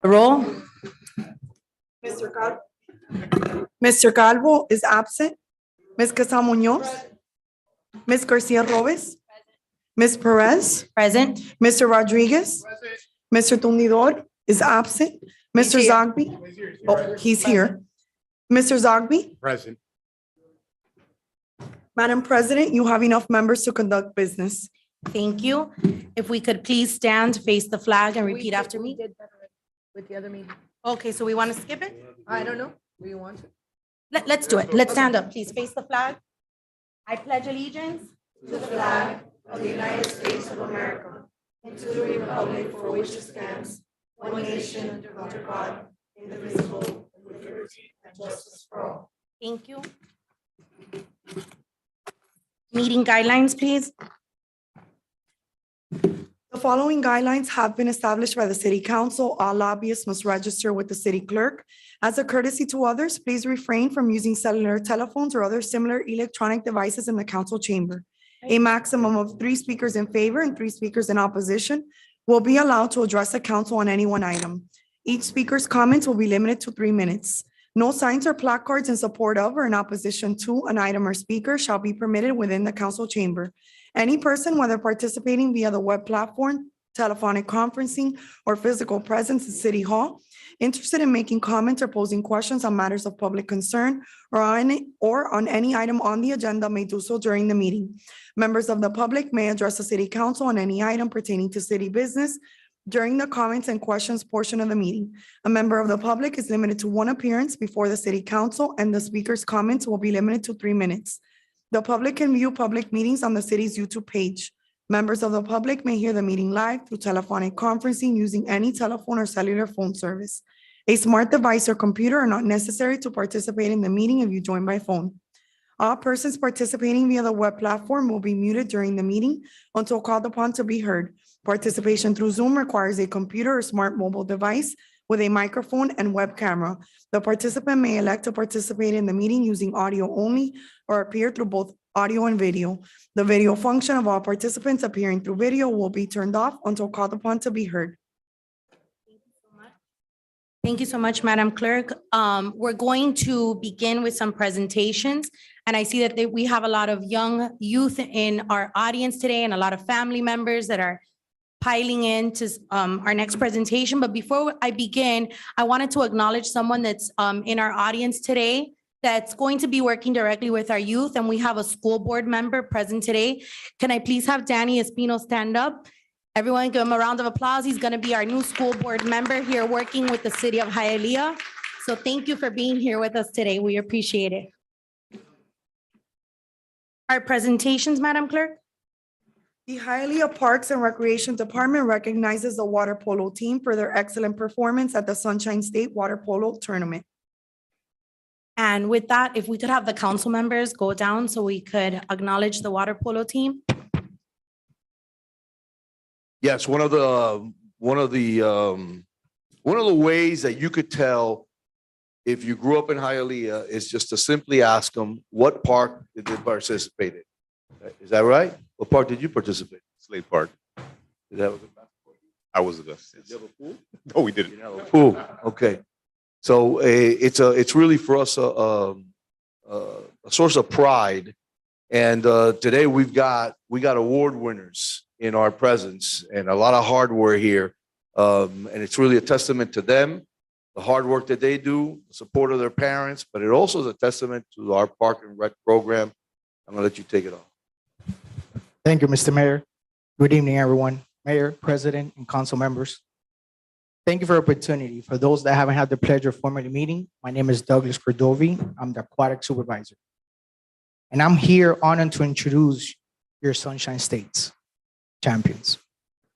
Roll. Mr. Calvo is absent. Ms. Casa Munoz. Ms. Garcia Robes. Ms. Perez. Present. Mr. Rodriguez. Mr. Tumidor is absent. Mr. Zogby. Oh, he's here. Mr. Zogby. Present. Madam President, you have enough members to conduct business. Thank you. If we could please stand, face the flag, and repeat after me. With the other meeting. Okay, so we want to skip it? I don't know. Do you want to? Let's do it. Let's stand up, please. Face the flag. I pledge allegiance To the flag of the United States of America and to the republic for which it stands, one nation under God, indivisible, with liberty and justice for all. Thank you. Meeting guidelines, please. The following guidelines have been established by the City Council. All lobbyists must register with the city clerk. As a courtesy to others, please refrain from using cellular telephones or other similar electronic devices in the council chamber. A maximum of 3 speakers in favor and 3 speakers in opposition will be allowed to address the council on any one item. Each speaker's comments will be limited to 3 minutes. No signs or placards in support of or in opposition to an item or speaker shall be permitted within the council chamber. Any person, whether participating via the web platform, telephonic conferencing, or physical presence in City Hall, interested in making comments or posing questions on matters of public concern or on any item on the agenda may do so during the meeting. Members of the public may address the City Council on any item pertaining to city business during the comments and questions portion of the meeting. A member of the public is limited to 1 appearance before the City Council, and the speaker's comments will be limited to 3 minutes. The public can view public meetings on the city's YouTube page. Members of the public may hear the meeting live through telephonic conferencing using any telephone or cellular phone service. A smart device or computer are not necessary to participate in the meeting if you join by phone. All persons participating via the web platform will be muted during the meeting until called upon to be heard. Participation through Zoom requires a computer or smart mobile device with a microphone and web camera. The participant may elect to participate in the meeting using audio only or appear through both audio and video. The video function of all participants appearing through video will be turned off until called upon to be heard. Thank you so much, Madam Clerk. We're going to begin with some presentations. And I see that we have a lot of young youth in our audience today and a lot of family members that are piling into our next presentation. But before I begin, I wanted to acknowledge someone that's in our audience today that's going to be working directly with our youth. And we have a school board member present today. Can I please have Danny Espino stand up? Everyone give him a round of applause. He's going to be our new school board member here working with the city of Hialeah. So thank you for being here with us today. We appreciate it. Our presentations, Madam Clerk. The Hialeah Parks and Recreation Department recognizes the water polo team for their excellent performance at the Sunshine State Water Polo Tournament. And with that, if we could have the council members go down so we could acknowledge the water polo team. Yes, one of the ways that you could tell if you grew up in Hialeah is just to simply ask them, what park did they participate in? Is that right? What park did you participate? Slade Park. Did that was a basketball? I was the best. Did you have a pool? No, we didn't. You have a pool. Okay. So it's really for us a source of pride. And today we got award winners in our presence and a lot of hard work here. And it's really a testament to them, the hard work that they do, the support of their parents, but it also is a testament to our Park and Rec program. I'm gonna let you take it off. Thank you, Mr. Mayor. Good evening, everyone. Mayor, President, and council members. Thank you for the opportunity. For those that haven't had the pleasure of forming the meeting, my name is Douglas Cordovi. I'm the aquatic supervisor. And I'm here honored to introduce your Sunshine States champions.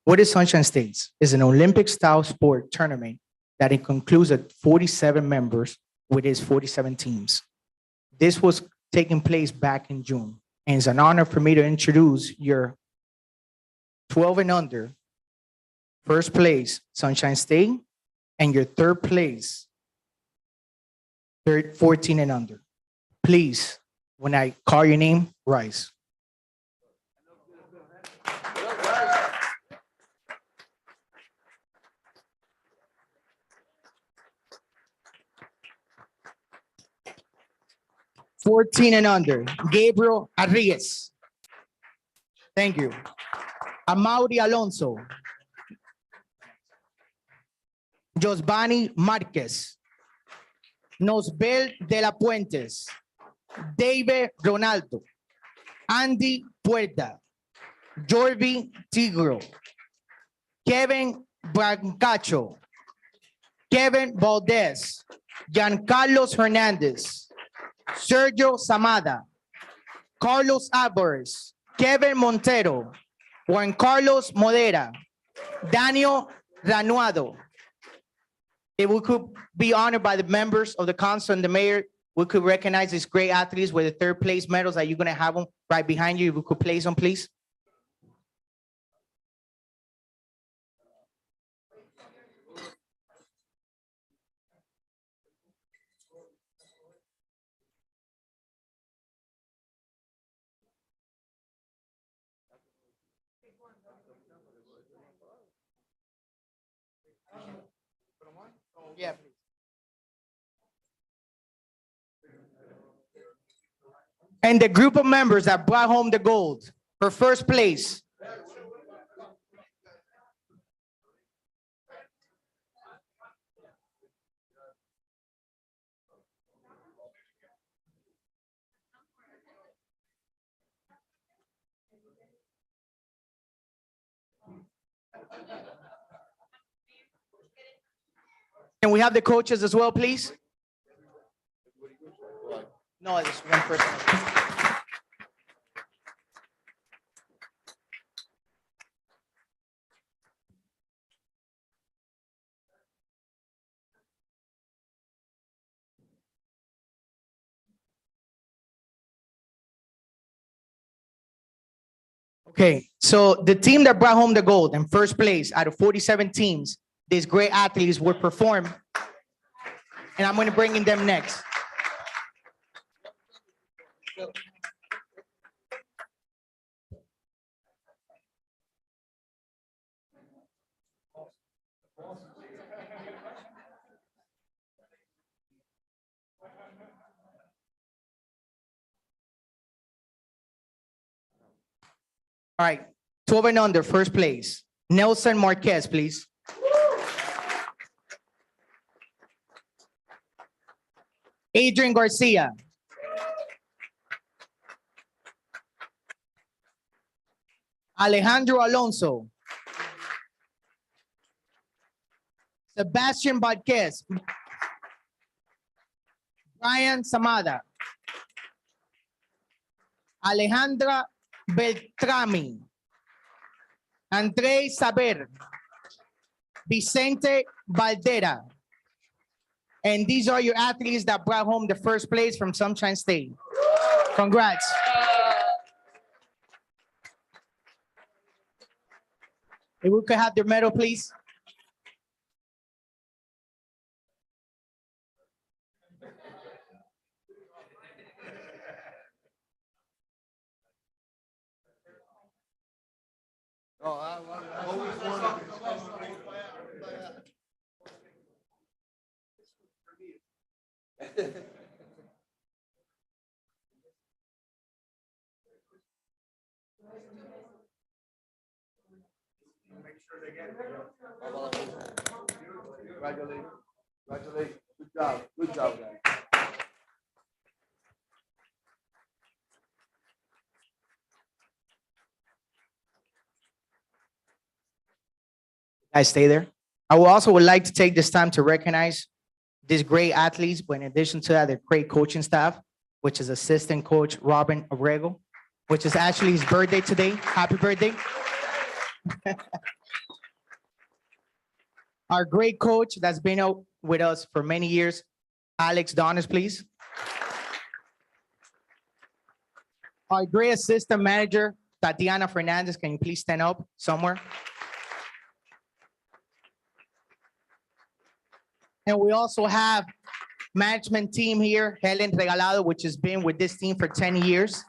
What is Sunshine States? It's an Olympic-style sport tournament that it concludes at 47 members with its 47 teams. This was taking place back in June. And it's an honor for me to introduce your 12 and under, first place, Sunshine State, and your third place, 14 and under. Please, when I call your name, rise. 14 and under, Gabriel Arriguez. Thank you. Amaury Alonso. Josvani Marquez. Nosbel de la Puentes. David Ronaldo. Andy Puerta. Jorvi Tigro. Kevin Brancacho. Kevin Valdez. Giancarlos Hernandez. Sergio Samada. Carlos Alvarez. Kevin Montero. Juan Carlos Modera. Daniel Ranuado. If we could be honored by the members of the council and the mayor, we could recognize these great athletes with the third place medals that you're gonna have them right behind you. If we could place them, please. Yeah, please. And the group of members that brought home the gold for first place. Can we have the coaches as well, please? No, just one person. Okay, so the team that brought home the gold in first place out of 47 teams, these great athletes will perform. And I'm going to bring in them next. All right, 12 and under, first place. Nelson Marquez, please. Adrian Garcia. Alejandro Alonso. Sebastian Vázquez. Brian Samada. Alejandra Beltrami. André Saber. Vicente Valdera. And these are your athletes that brought home the first place from Sunshine State. Congrats. If we could have their medal, please. Congratulations. Congratulations. Good job. Good job, guys. Guys, stay there. I would like to take this time to recognize these great athletes, but in addition to that, the great coaching staff, which is assistant coach Robin Abrego, which is actually his birthday today. Happy birthday. Our great coach that's been out with us for many years, Alex Donis, please. Our great assistant manager, Tatiana Fernandez, can you please stand up somewhere? And we also have management team here, Helen Regalado, which has been with this team for 10 years.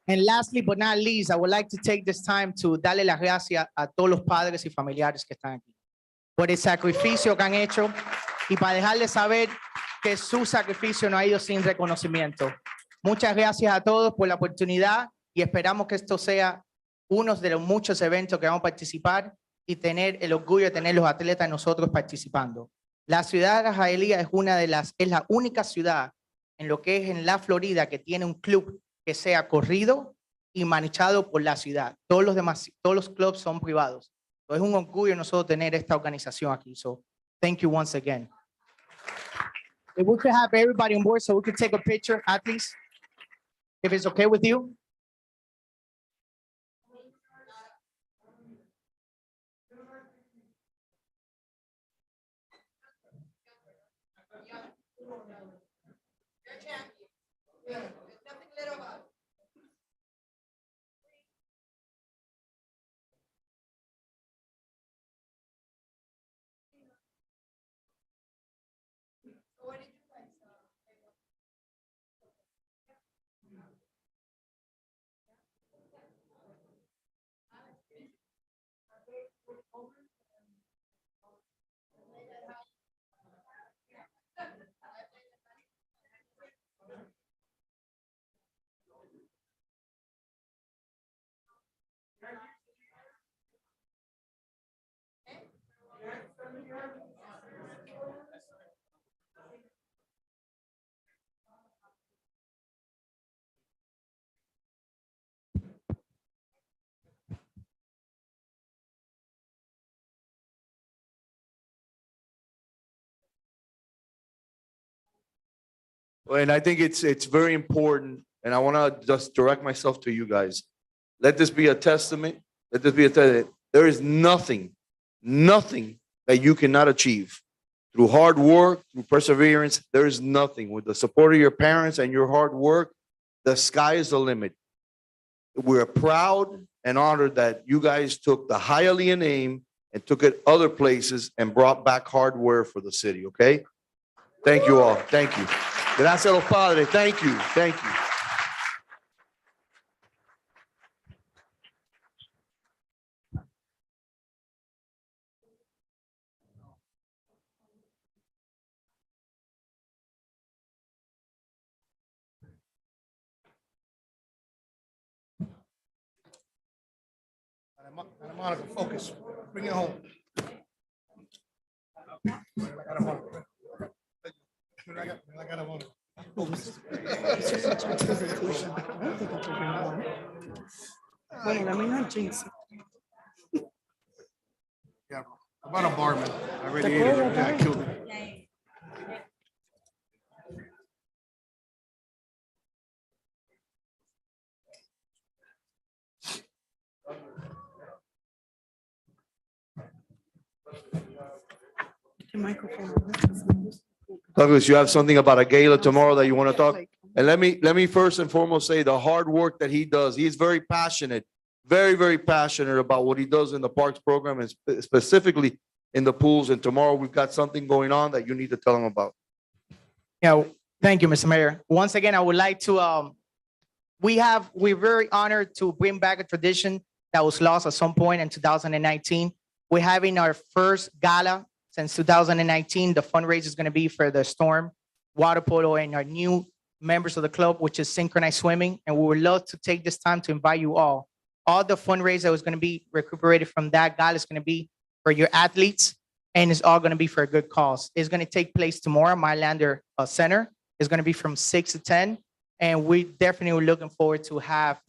And lastly, but not least, I would like to take this time to darle las gracias a todos los padres y familiares que están aquí por el sacrificio que han hecho y para dejarles saber que su sacrificio no ha ido sin reconocimiento. Muchas gracias a todos por la oportunidad y esperamos que esto sea uno de los muchos eventos que vamos a participar y tener el orgullo de tener los atletas nosotros participando. La ciudad de Hialeah es la única ciudad en lo que es en la Florida que tiene un club que sea corrido y manejado por la ciudad. Todos los clubs son privados. Es un orgullo nosotros tener esta organización aquí. So, thank you once again. If we could have everybody on board so we could take a picture, athletes, if it's okay with you. And I think it's very important, and I want to just direct myself to you guys. Let this be a testament. Let this be a testament. There is nothing that you cannot achieve through hard work, through perseverance. There is nothing. With the support of your parents and your hard work, the sky is the limit. We're proud and honored that you guys took the Hialeah name and took it other places and brought back hardware for the city, okay? Thank you all. Thank you. Gracias a los padres. Thank you. Thank you. Monica, focus. Bring it home. Bueno, let me not jinx it. Yeah, about a barman. I already ate it. Yeah, I killed it. The microphone. Douglas, you have something about a gala tomorrow that you want to talk? And let me first and foremost say the hard work that he does. He's very passionate, very passionate about what he does in the parks program and specifically in the pools. And tomorrow we've got something going on that you need to tell him about. Yeah, thank you, Mr. Mayor. Once again, I would like to, we're very honored to bring back a tradition that was lost at some point in 2019. We're having our first gala since 2019. The fundraiser is going to be for the Storm Water Polo and our new members of the club, which is Synchronized Swimming. And we would love to take this time to invite you all. All the fundraiser that was going to be recuperated from that gala is going to be for your athletes, and it's all going to be for a good cause. It's going to take place tomorrow, Mylander Center. It's going to be from 6 to 10. And we definitely are looking forward to have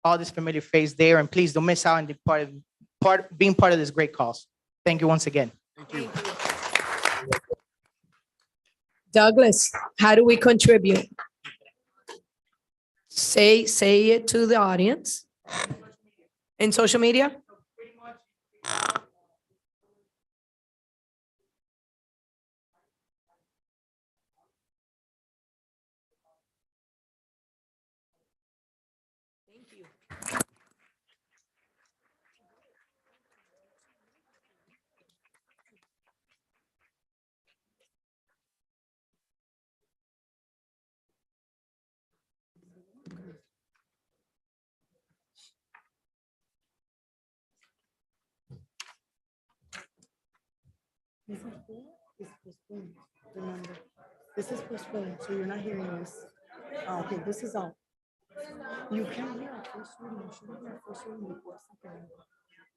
all this familiar face there. And please don't miss out on being part of this great cause. Thank you once again. Thank you. Douglas, how do we contribute? Say it to the audience. In social media? Thank you. Remember. This is postponed, so you're not hearing this. Okay, this is on. You can hear a first reading, you should hear a first reading before second reading.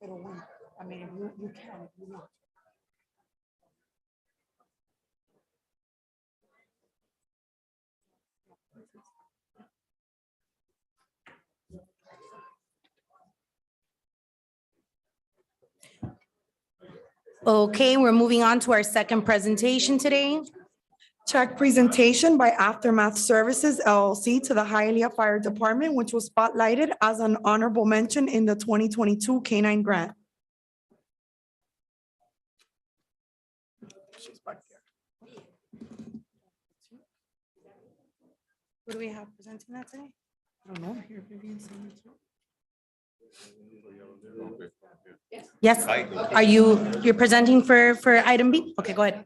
Pero when, I mean, if you can, if you want. Okay, we're moving on to our second presentation today. Check presentation by Aftermath Services LLC to the Hialeah Fire Department, which was spotlighted as an honorable mention in the 2022 K-9 grant. Who do we have presenting that today? I don't know, here, Vivian, send it to. Yes, are you're presenting for item B? Okay, go ahead.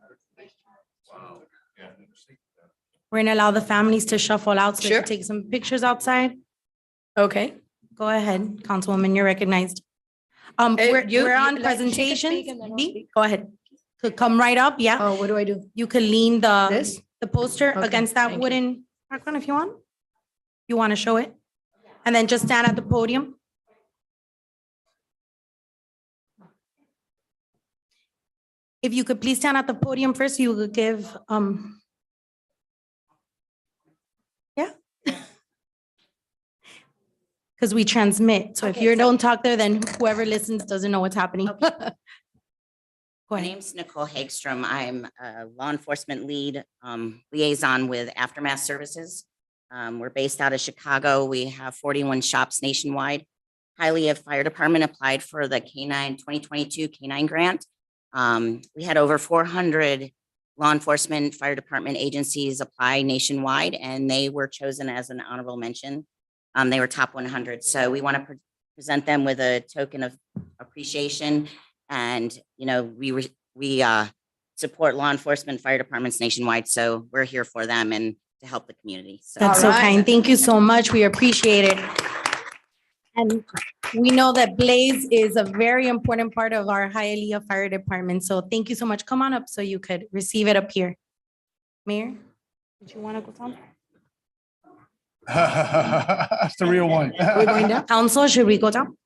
We're gonna allow the families to shuffle out so they Sure. can take some pictures outside. Okay. Go ahead, Councilwoman, you're recognized. you- We're on she can presentations. speak and then I'll B, speak. go ahead. Could come right up, yeah. Oh, what do I do? You could lean This? the poster Okay, against that thank you. wooden background if you want. You want to show it? And then just stand at the podium. If you could please stand at the podium first, you could give, yeah. Because we transmit, so if Okay, you so- don't talk there, then whoever listens doesn't know what's happening. Go My ahead. name's Nicole Hagstrom. I'm a law enforcement lead liaison with Aftermath Services. We're based out of Chicago. We have 41 shops nationwide. Hialeah Fire Department applied for the K-9 2022 K-9 grant. We had over 400 law enforcement fire department agencies apply nationwide, and they were chosen as an honorable mention. They were top 100. So we want to present them with a token of appreciation. And, you know, we support law enforcement fire departments nationwide. So we're here for them and to help the community. So That's so All right. kind. Thank you so much. We appreciate it. And we know that Blaze is a very important part of our Hialeah Fire Department. So thank you so much. Come on up so you could receive it up here. Mayor, did you want to go down? That's the real one. We're going down? Council, should we go down?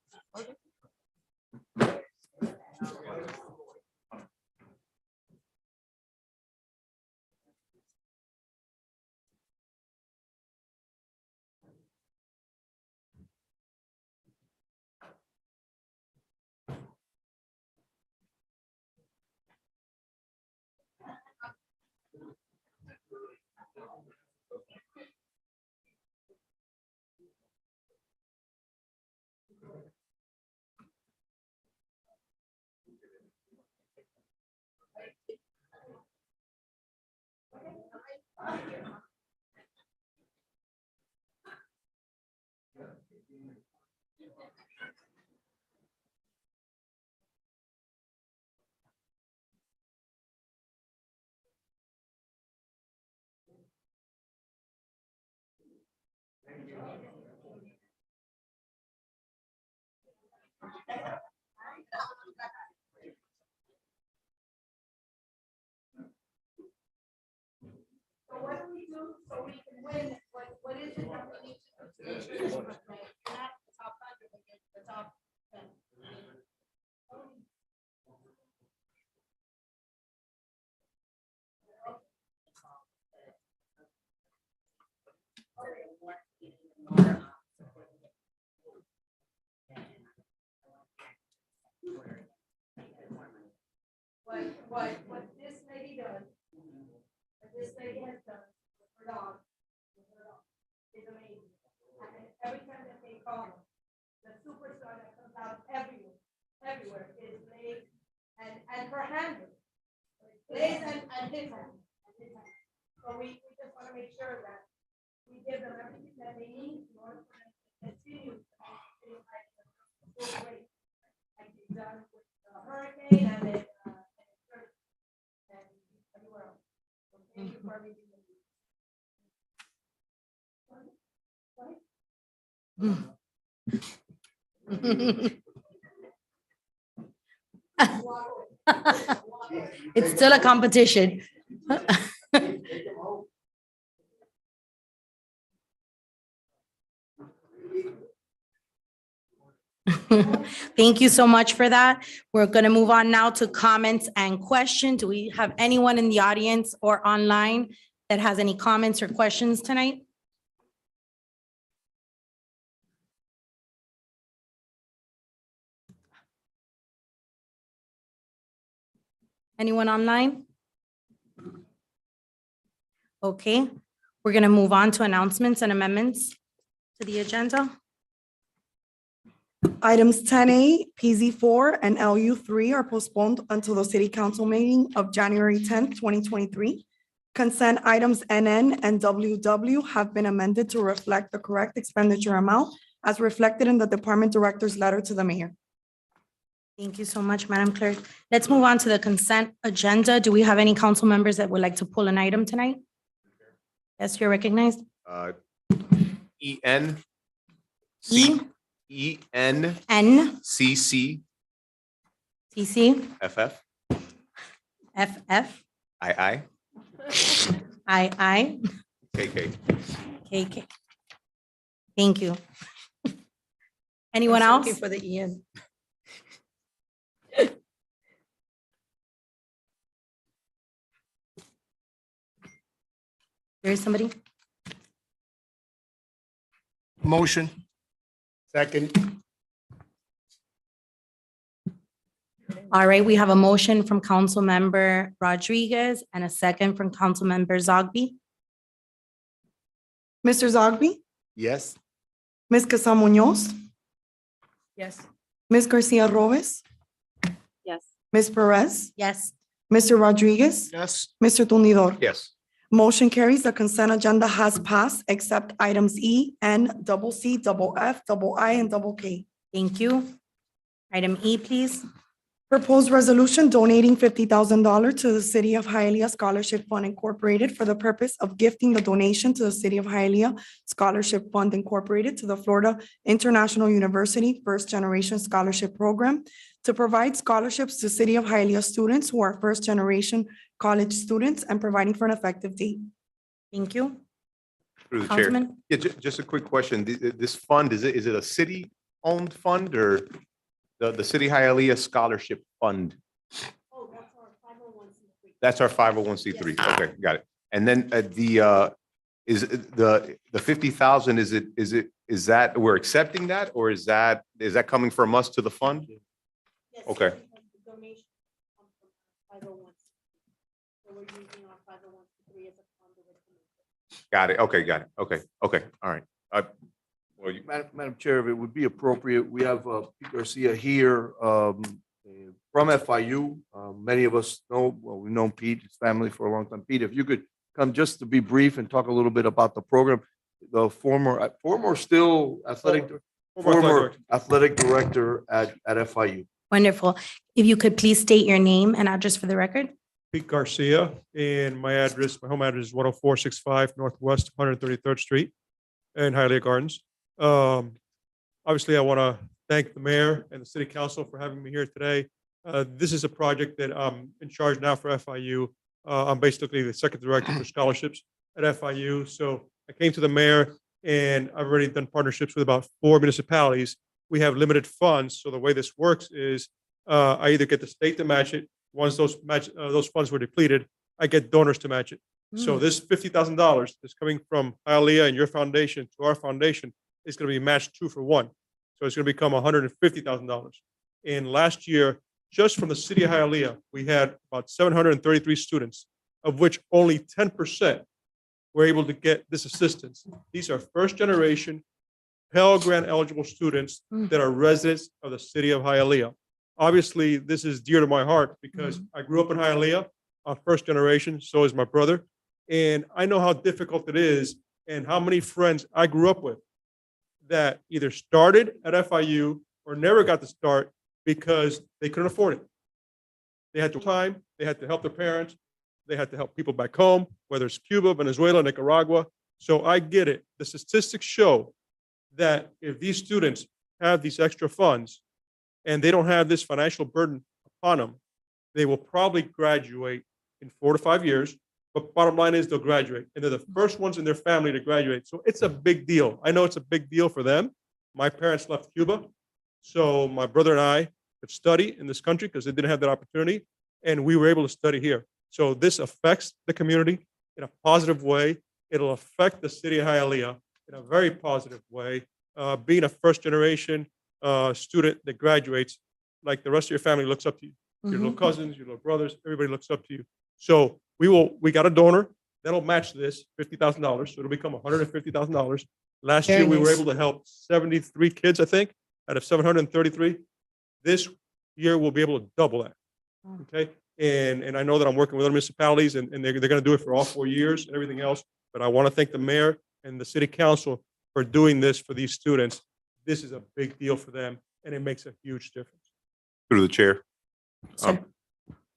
What this lady does, what this lady has done with her dog, is amazing. And every time that they call her, the superstar that comes out everywhere is Blaze and her handler. Blaze and his handler. So we just want to make sure that we give them everything that they need in order for them to continue. Like you've done with the hurricane and then, and everywhere else. So thank you for everything that you do. It's still a competition. Thank you so much for that. We're going to move on now to comments and questions. Do we have anyone in the audience or online that has any comments or questions tonight? Anyone online? Okay, we're going to move on to announcements and amendments to the agenda. Items 10A, PZ4, and LU3 are postponed until the city council meeting of January 10th, 2023. Consent items NN and WW have been amended to reflect the correct expenditure amount as reflected in the department director's letter to the mayor. Thank you so much, Madam Clerk. Let's move on to the consent agenda. Do we have any council members that would like to pull an item tonight? Yes, you're recognized. EN. E, EN. N, CC. CC, FF. FF, II. II, KK. KK. Thank you. Anyone I'm else? looking for the EN. There is somebody? Motion. Second. All right, we have a motion from Council Member Rodriguez and a second from Council Member Zogby. Mr. Zogby, Yes. Ms. Casa Munoz, Yes. Ms. Garcia Robes, Yes. Ms. Perez, Yes. Mr. Rodriguez, Yes. Mr. Tundidor. Yes. Motion carries. The consent agenda has passed except items E, N, double C, double F, double I, and double K. Thank you. Item E, please. Proposed resolution donating $50,000 to the City of Hialeah Scholarship Fund Incorporated for the purpose of gifting the donation to the City of Hialeah Scholarship Fund Incorporated to the Florida International University First Generation Scholarship Program to provide scholarships to City of Hialeah students who are first generation college students and providing for an effective date. Thank you. Through the chair. Councilman? Yeah, just a quick question. This fund, is it a city-owned fund or the City Hialeah Scholarship Fund? That's our 501c3. Okay, got it. And then is the 50,000, is that, we're accepting that or is that coming from us to the fund? Okay. Got it. Okay, got it. Okay, all right. Well, Madam Chair, if it would be appropriate, we have Pete Garcia here from FIU. Many of us know, well, we've known Pete, his family for a long time. Pete, if you could come just to be brief and talk a little bit about the program. The former still former athletic director at FIU. Wonderful. If you could please state your name and address for the record. Pete Garcia, and my home address is 10465 Northwest 133rd Street in Hialeah Gardens. Obviously, I want to thank the mayor and the city council for having me here today. This is a project that I'm in charge now for FIU. I'm basically the second director for scholarships at FIU. So I came to the mayor and I've already done partnerships with about 4 municipalities. We have limited funds. So the way this works is I either get the state to match it. Once those funds were depleted, I get donors to match it. So this $50,000 that's coming from Hialeah and your foundation to our foundation is going to be matched 2 for 1. So it's going to become $150,000. And last year, just from the city of Hialeah, we had about 733 students, of which only 10% were able to get this assistance. These are first generation Pell Grant eligible students that are residents of the city of Hialeah. Obviously, this is dear to my heart because I grew up in Hialeah. I'm first generation, so is my brother. And I know how difficult it is and how many friends I grew up with that either started at FIU or never got to start because they couldn't afford it. They had to time, they had to help their parents, they had to help people back home, whether it's Cuba, Venezuela, Nicaragua. So I get it. The statistics show that if these students have these extra funds and they don't have this financial burden upon them, they will probably graduate in 4 to 5 years. But bottom line is they'll graduate and they're the first ones in their family to graduate. So it's a big deal. I know it's a big deal for them. My parents left Cuba. So my brother and I could study in this country because they didn't have that opportunity, and we were able to study here. So this affects the community in a positive way. It'll affect the city of Hialeah in a very positive way. Being a first generation student that graduates, like the rest of your family looks up to you. Your little cousins, your little brothers, everybody looks up to you. So we got a donor that'll match this $50,000. So it'll become $150,000. Last Very year, we were nice. able to help 73 kids, I think, out of 733. This year, we'll be able to double that. Okay. And I know that I'm working with other municipalities and they're going to do it for all 4 years and everything else. But I want to thank the mayor and the city council for doing this for these students. This is a big deal for them and it makes a huge difference. Through the chair. Sir.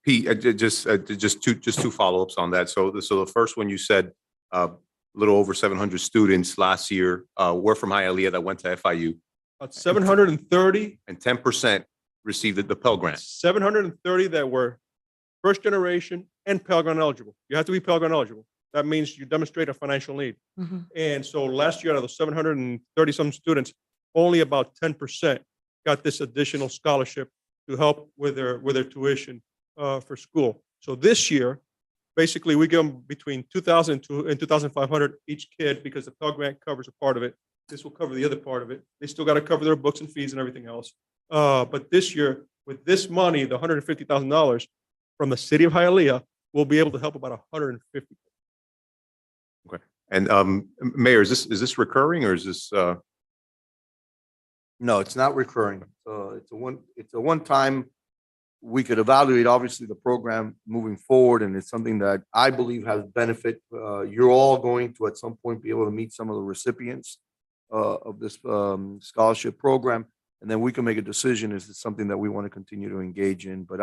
Pete, just two follow-ups on that. So the first one you said, a little over 700 students last year were from Hialeah that went to FIU, About 730, and 10% received the Pell Grant. 730 that were first generation and Pell Grant eligible. You have to be Pell Grant eligible. That means you demonstrate a financial need. And so last year, out of the 730 some students, only about 10% got this additional scholarship to help with their tuition for school. So this year, basically, we give them between 2,000 and 2,500 each kid because the Pell Grant covers a part of it. This will cover the other part of it. They still got to cover their books and fees and everything else. But this year, with this money, the $150,000 from the city of Hialeah, we'll be able to help about 150. And Mayor, is this recurring or is this? No, it's not recurring. It's a one-time. We could evaluate, obviously, the program moving forward, and it's something that I believe has benefit. You're all going to, at some point, be able to meet some of the recipients of this scholarship program, and then we can make a decision. Is it something that we want to continue to engage in? But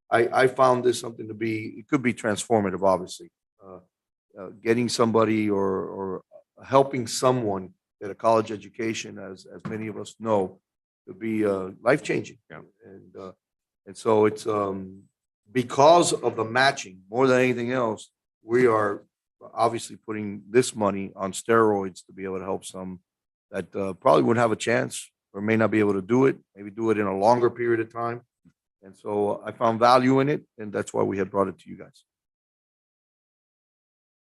I found this something to be, it could be transformative, obviously. Getting somebody or helping someone get a college education, as many of us know, could be life-changing. Yeah. And so it's because of the matching, more than anything else, we are obviously putting this money on steroids to be able to help some that probably wouldn't have a chance or may not be able to do it, maybe do it in a longer period of time. And so I found value in it, and that's why we had brought it to you guys.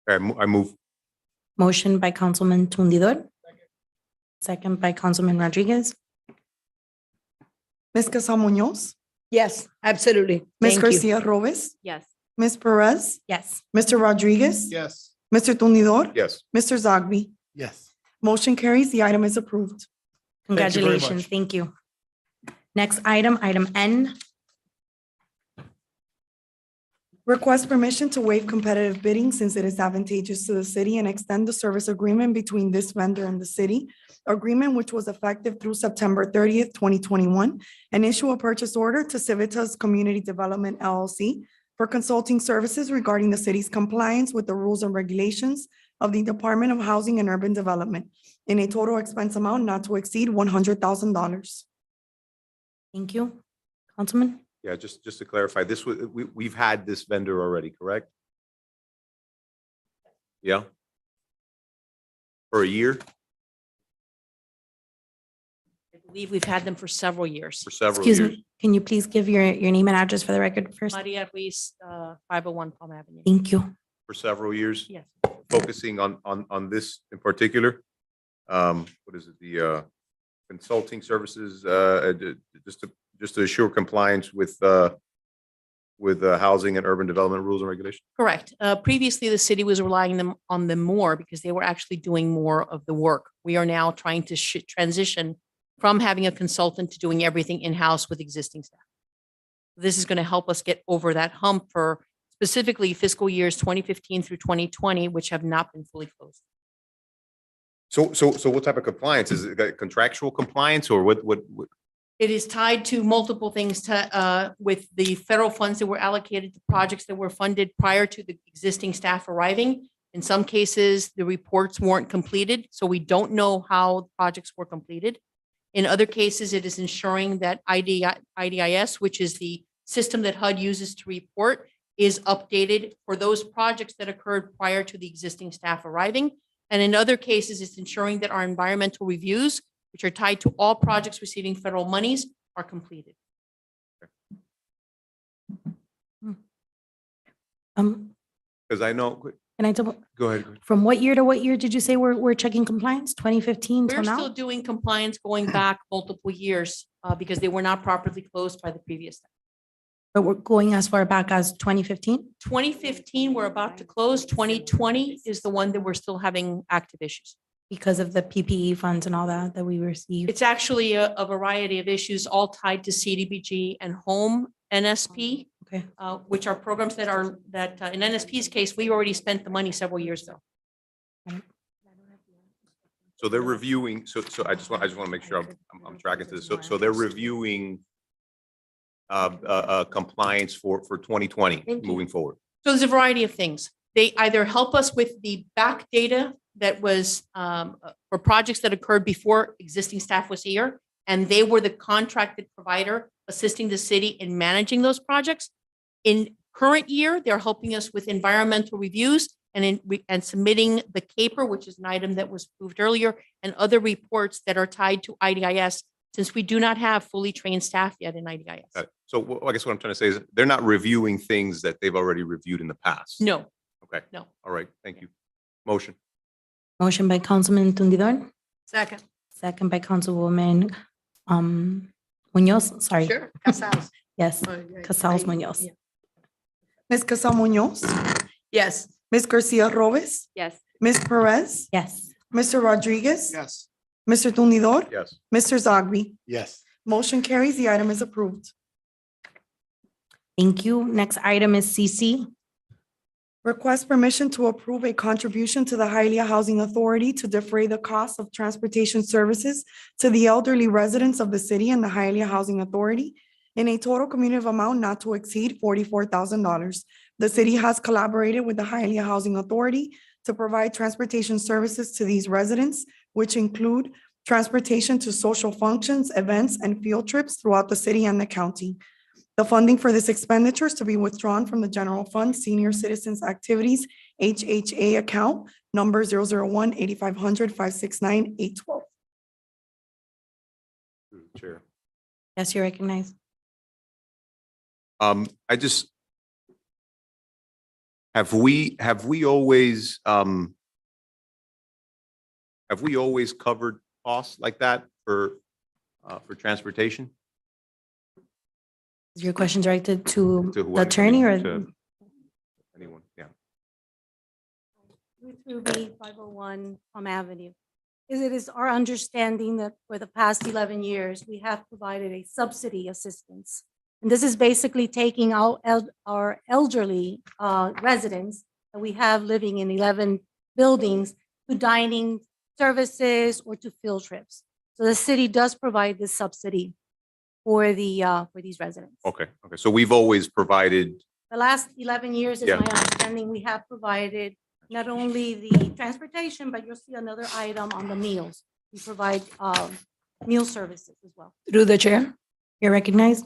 I move. Motion by Councilman Tundidor. Second by Councilman Rodriguez. Ms. Casa Munoz, Yes, absolutely. Ms. Thank you. Garcia Robes, Yes. Ms. Perez, Yes. Mr. Rodriguez, Yes. Mr. Tundidor, Yes. Mr. Zogby. Yes. Motion carries. The item is approved. Thank you very Congratulations. much. Thank you. Next item, item N. Request permission to waive competitive bidding since it is advantageous to the city and extend the service agreement between this vendor and the city. Agreement which was effective through September 30th, 2021, and issue a purchase order to Civitas Community Development LLC for consulting services regarding the city's compliance with the rules and regulations of the Department of Housing and Urban Development in a total expense amount not to exceed $100,000. Thank you. Councilman? Yeah, just to clarify, we've had this vendor already, correct? Yeah? For a year, I believe we've had them for several years. for several Excuse years? me, can you please give your name and address for the record first? Maria Ruiz, 501 Palm Avenue. Thank you. For several years? Yes. Focusing on this in particular? What is it, the consulting services, just to assure compliance with housing and urban development rules and regulations? Correct. Previously, the city was relying on them more because they were actually doing more of the work. We are now trying to transition from having a consultant to doing everything in-house with existing staff. This is going to help us get over that hump for specifically fiscal years 2015 through 2020, which have not been fully closed. So what type of compliance? Is it contractual compliance or what? It is tied to multiple things with the federal funds that were allocated to projects that were funded prior to the existing staff arriving. In some cases, the reports weren't completed, so we don't know how projects were completed. In other cases, it is ensuring that IDIS, which is the system that HUD uses to report, is updated for those projects that occurred prior to the existing staff arriving. And in other cases, it's ensuring that our environmental reviews which are tied to all projects receiving federal monies, are completed. Because I know, Can I double, go ahead. from what year to what year did you say we're checking compliance? 2015 till We're still now? doing compliance going back multiple years because they were not properly closed by the previous. But we're going as far back as 2015? 2015, we're about to close. 2020 is the one that we're still having active issues. Because of the PPE funds and all that we received? It's actually a variety of issues, all tied to CDBG and home NSP, Okay. which are programs that in NSP's case, we already spent the money several years ago. So they're reviewing, so I just want to make sure I'm tracking to this. So they're reviewing compliance for 2020 moving forward. So there's a variety of things. They either help us with the back data that was for projects that occurred before existing staff was here, and they were the contracted provider assisting the city in managing those projects. In current year, they're helping us with environmental reviews and submitting the CAPER, which is an item that was approved earlier, and other reports that are tied to IDIS, since we do not have fully trained staff yet in IDIS. So I guess what I'm trying to say is they're not reviewing things that they've already reviewed in the past. No, Okay. no. All right. Thank you. Motion. Motion by Councilman Tundidor, Second. second by Councilwoman Munoz, sorry. Sure. Casals. Yes, Casals Munoz. Ms. Casal Munoz, Yes. Ms. Garcia Robes, Yes. Ms. Perez, Yes. Mr. Rodriguez, Yes. Mr. Tundidor, Yes. Mr. Zogby. Yes. Motion carries. The item is approved. Thank you. Next item is CC. Request permission to approve a contribution to the Hialeah Housing Authority to defray the cost of transportation services to the elderly residents of the city and the Hialeah Housing Authority in a total cumulative amount not to exceed $44,000. The city has collaborated with the Hialeah Housing Authority to provide transportation services to these residents, which include transportation to social functions, events, and field trips throughout the city and the county. The funding for this expenditure is to be withdrawn from the general fund Senior Citizens Activities HHA account number 001-8500-569-812. Chair. Yes, you recognize. I just, have we always covered costs like that for transportation? Is your question directed to To the whoever, attorney or? to anyone? Yeah. Through the 501 Palm Avenue. It is our understanding that for the past 11 years, we have provided a subsidy assistance. And this is basically taking out our elderly residents that we have living in 11 buildings to dining services or to field trips. So the city does provide this subsidy for these residents. Okay. So we've always provided, The last 11 years, is Yeah. my understanding, we have provided not only the transportation, but you'll see another item on the meals. We provide meal services as well. Through the chair, You're recognized.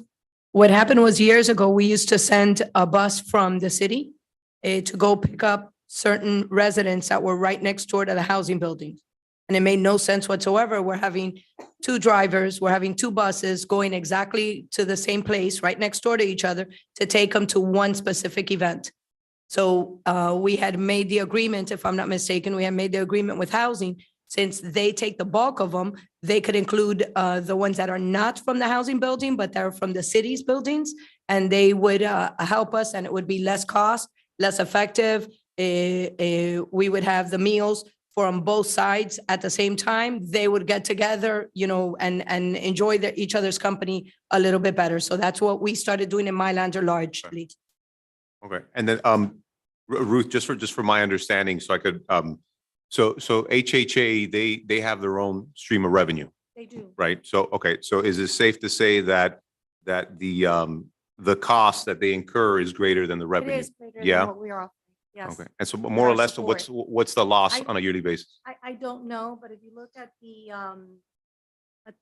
what happened was years ago, we used to send a bus from the city to go pick up certain residents that were right next door to the housing buildings. And it made no sense whatsoever. We're having two drivers, we're having two buses going exactly to the same place, right next door to each other, to take them to one specific event. So we had made the agreement, if I'm not mistaken, we had made the agreement with housing. Since they take the bulk of them, they could include the ones that are not from the housing building, but they're from the city's buildings. And they would help us, and it would be less cost, less effective. We would have the meals from both sides at the same time. They would get together, and enjoy each other's company a little bit better. So that's what we started doing in Mylander largely. okay. And then Ruth, just for my understanding, so I could, so HHA, they have their own stream of revenue, They do. right? So, okay, so is it safe to say that the cost that they incur is greater than the It revenue? is greater Yeah. than what we are offering. Yes. Okay, and so more or our less, support. what's the loss I- on a yearly basis? I don't know, but if you look at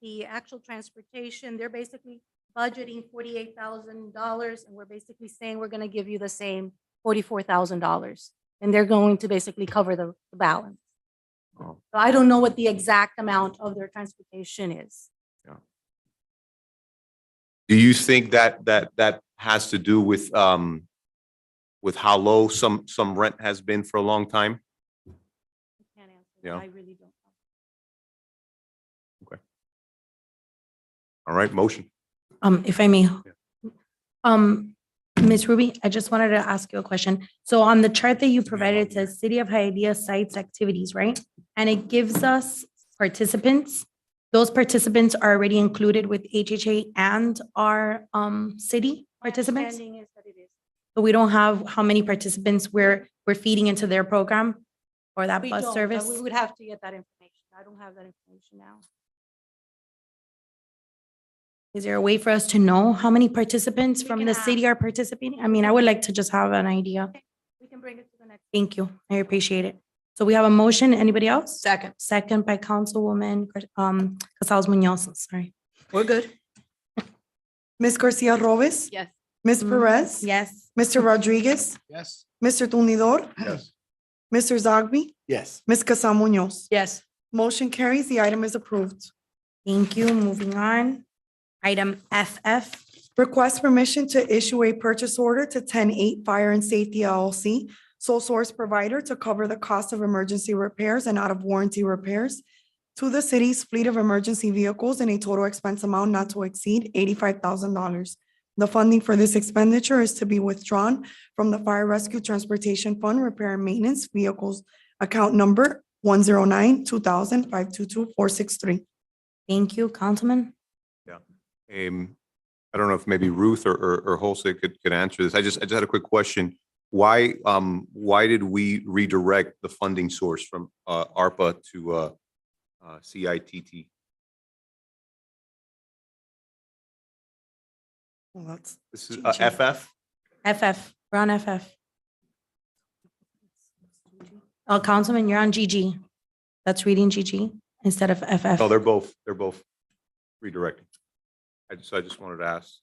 the actual transportation, they're basically budgeting $48,000, and we're basically saying we're going to give you the same $44,000. And they're going to basically cover the balance. Oh. So I don't know what the exact amount of their transportation is. Do you think that has to do with how low some rent has been for a long time? I can't answer that. Yeah. I really don't know. All right, motion. If I may. Ms. Ruby, I just wanted to ask you a question. So on the chart that you provided, it says City of Hialeah sites activities, right? And it gives us participants. Those participants are already included with HHA and our city My participants? understanding is that it is. But we don't have how many participants we're feeding into their program or that We bus don't, but service? we would have to get that information. I don't have that information now. Is there a way for us to know how many participants We from can the city ask. are participating? I mean, I would like to just have an idea. We can bring it to the next. Thank you. I appreciate it. So we have a motion. Anybody else? Second. Second by Councilwoman Casals Munoz, sorry. We're good. Ms. Garcia Robes? Yes. Ms. Perez? Yes. Mr. Rodriguez? Yes. Mr. Tumnidor? Yes. Mr. Zogby? Yes. Ms. Casal Munoz? Yes. Motion carries. The item is approved. Thank you. Moving on. Item FF. Request permission to issue a purchase order to 10-8 Fire and Safety LLC, sole source provider to cover the cost of emergency repairs and out of warranty repairs to the city's fleet of emergency vehicles in a total expense amount not to exceed $85,000. The funding for this expenditure is to be withdrawn from the Fire Rescue Transportation Fund Repair and Maintenance Vehicles account number 109-2000-522-463. Thank you, Councilman. I don't know if maybe Ruth or Jose could answer this. I just had a quick question. Why did we redirect the funding source from ARPA to CITT? Well, that's This is GG. FF? FF, we're on FF. Oh, Councilman, you're on GG. That's reading GG instead of FF. No, they're both redirecting. I just wanted to ask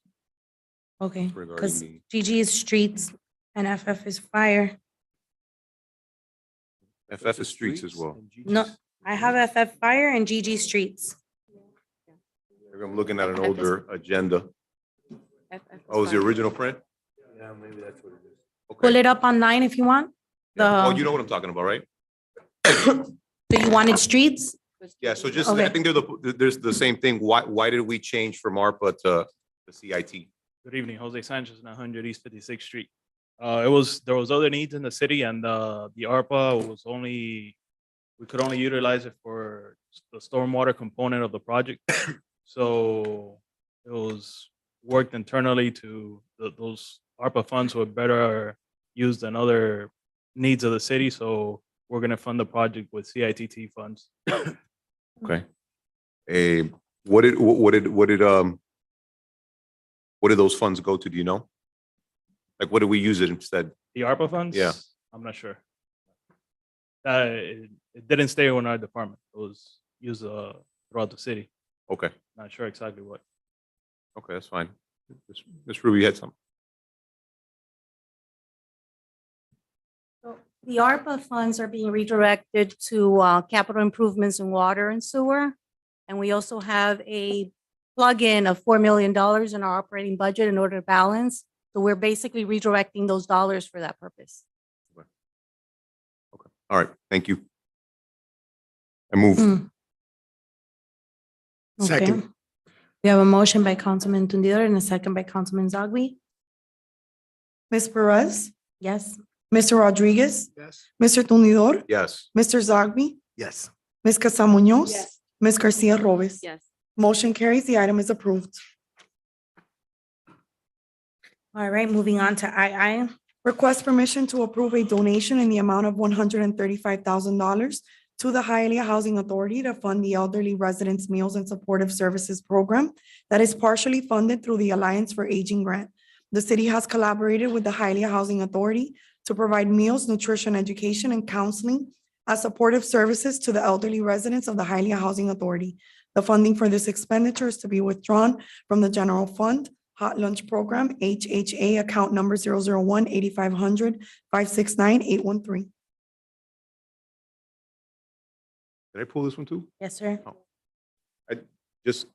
Okay, regarding because the, GG is streets and FF is fire. FF is streets as well. No, I have FF fire and GG streets. Maybe I'm looking at an older agenda. Oh, is the original print? Yeah, maybe that's what it is. Pull Okay. it up online if you want. Oh, The, you know what I'm talking about, right? so you wanted streets? Yeah, so just, I Okay. think there's the same thing. Why did we change from ARPA to the CIT? Good evening, Jose Sanchez, 900 East 56th Street. There was other needs in the city and the ARPA was we could only utilize it for the stormwater component of the project. So it was worked internally to those ARPA funds were better used than other needs of the city. So we're gonna fund the project with CITT funds. Okay. What did those funds go to? Do you know? Like, what did we use it instead? The ARPA funds? Yeah. I'm not sure. It didn't stay in our department. It was used throughout the city. Okay, Not sure exactly what. okay, that's fine. Ms. Ruby had some. The ARPA funds are being redirected to capital improvements in water and sewer. And we also have a plug-in of $4 million in our operating budget in order to balance. So we're basically redirecting those dollars for that purpose. Okay, all right, thank you. I move. Mm. Okay. Second. We have a motion by Councilman Tundidor and a second by Councilman Zogby. Ms. Perez? Yes. Mr. Rodriguez? Yes. Mr. Tumnidor? Yes. Mr. Zogby? Yes. Ms. Casal Munoz? Yes. Ms. Garcia Robes? Yes. Motion carries. The item is approved. All right, moving on to II. Request permission to approve a donation in the amount of $135,000 to the Hialeah Housing Authority to fund the Elderly Residents Meals and Supportive Services Program that is partially funded through the Alliance for Aging Grant. The city has collaborated with the Hialeah Housing Authority to provide meals, nutrition, education, and counseling as supportive services to the elderly residents of the Hialeah Housing Authority. The funding for this expenditure is to be withdrawn from the general fund Hot Lunch Program, HHA, account number 001-8500-569-813. Did I pull this one too? Yes, sir. Just,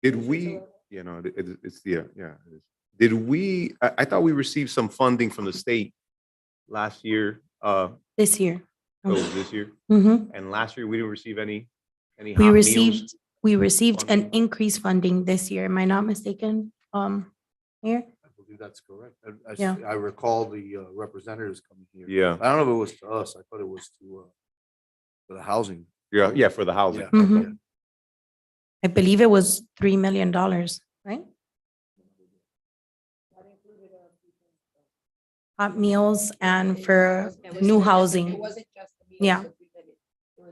did we, you know, it's the, yeah. it is. Did we, I thought we received some funding from the state last year, This year. oh, this year? Mhm. And last year, we didn't receive any We hot meals? received, we received an funding? increased funding this year. Am I not mistaken? Mayor? I believe that's correct. Yeah. I recall the representatives coming here. Yeah, I don't know if it was to us. I thought it was to for the housing. yeah, for the housing. Yeah. Mhm. I believe it was $3 million, right? Hot meals and for new housing. Yeah.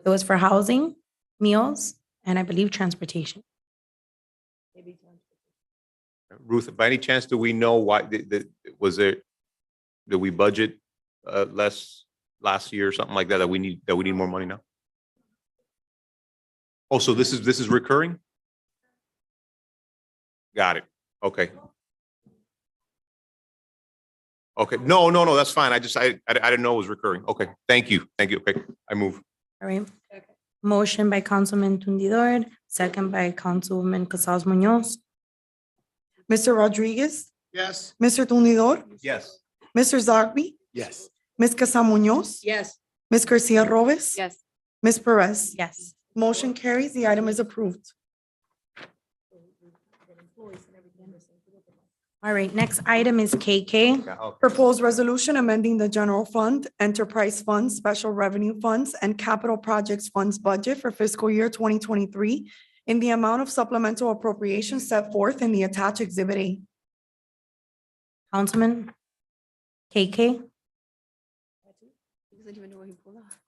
It was for housing, meals, and I believe transportation. Ruth, by any chance, do we know why, was there, did we budget less last year or something like that, that we need more money now? Oh, so this is recurring? Got it. Okay. Okay, no, that's fine. I didn't know it was recurring. Okay, thank you. Okay, I move. All right. Motion by Councilman Tundidor, second by Councilwoman Casals Munoz. Mr. Rodriguez, Yes. Mr. Tumidor, Yes. Mr. Zogby, Yes. Ms. Casa Munoz, Yes. Ms. Garcia Robes, Yes. Ms. Perez. Yes. Motion carries. The item is approved. All right, next item is KK. Proposed resolution amending the general fund, enterprise funds, special revenue funds, and capital projects funds budget for fiscal year 2023 in the amount of supplemental appropriations set forth in the attached Exhibit A. Councilman KK.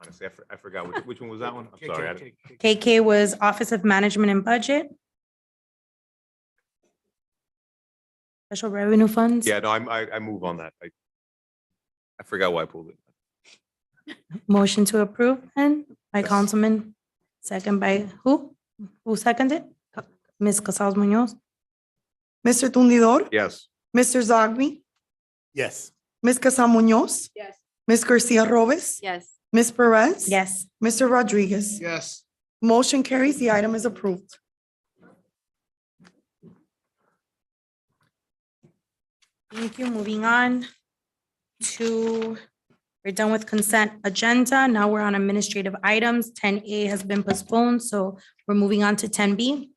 Honestly, I forgot which one was that one? I'm sorry. I didn't- KK was Office of Management and Budget. Special Revenue Funds. Yeah, no, I move on that. I forgot why I pulled it. Motion to approve and by Yes. Councilman, second by who? Who seconded? Ms. Casals Munoz. Mr. Tumidor, Yes. Mr. Zogby, Yes. Ms. Casa Munoz, Yes. Ms. Garcia Robes, Yes. Ms. Perez. Yes. Mr. Rodriguez. Yes. Motion carries. The item is approved. Thank you. Moving on to, we're done with consent agenda. Now we're on administrative items. 10A has been postponed, so we're moving on to 10B.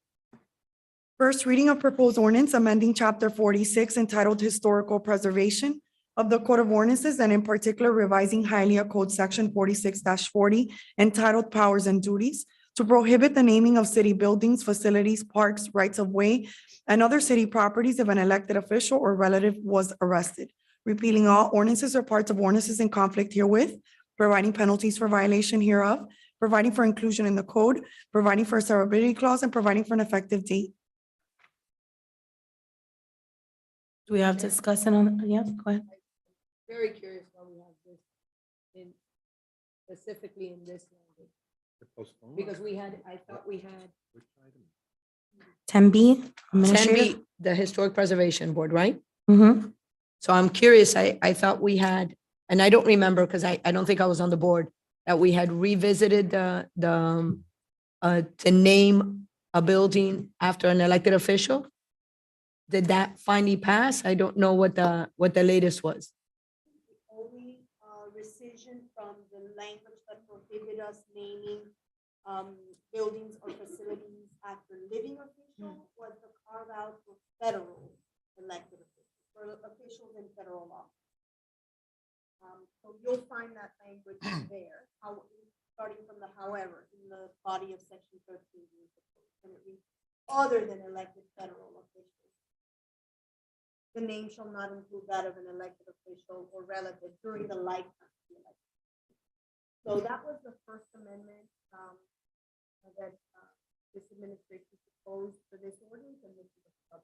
First reading of proposed ordinance amending chapter 46 entitled Historical Preservation of the Code of Ordinances and in particular revising Hialeah Code Section 46-40 entitled Powers and Duties to prohibit the naming of city buildings, facilities, parks, rights of way, and other city properties if an elected official or relative was arrested, repealing all ordinances or parts of ordinances in conflict herewith, providing penalties for violation hereof, providing for inclusion in the code, providing for a severability clause, and providing for an effective date. Do we have to discuss it on, yeah, go ahead. Very curious why we have this in, specifically in this language. Because we had, I thought we had. 10B, administrative. 10B, the Historic Preservation Board, right? Mm-hmm. So I'm curious, I thought we had, and I don't remember because I don't think I was on the board, that we had revisited to name a building after an elected official. Did that finally pass? I don't know what the latest was. Only rescission from the language that prohibit us naming buildings or facilities after living official was the carve out for federal elected officials, for officials in federal law. So you'll find that language there, starting from the however, in the body of section 13. And it reads, other than elected federal officials. The name shall not include that of an elected official or relative during the lifetime of the elected. So that was the First Amendment that this administration proposed for this ordinance, and this is the sub-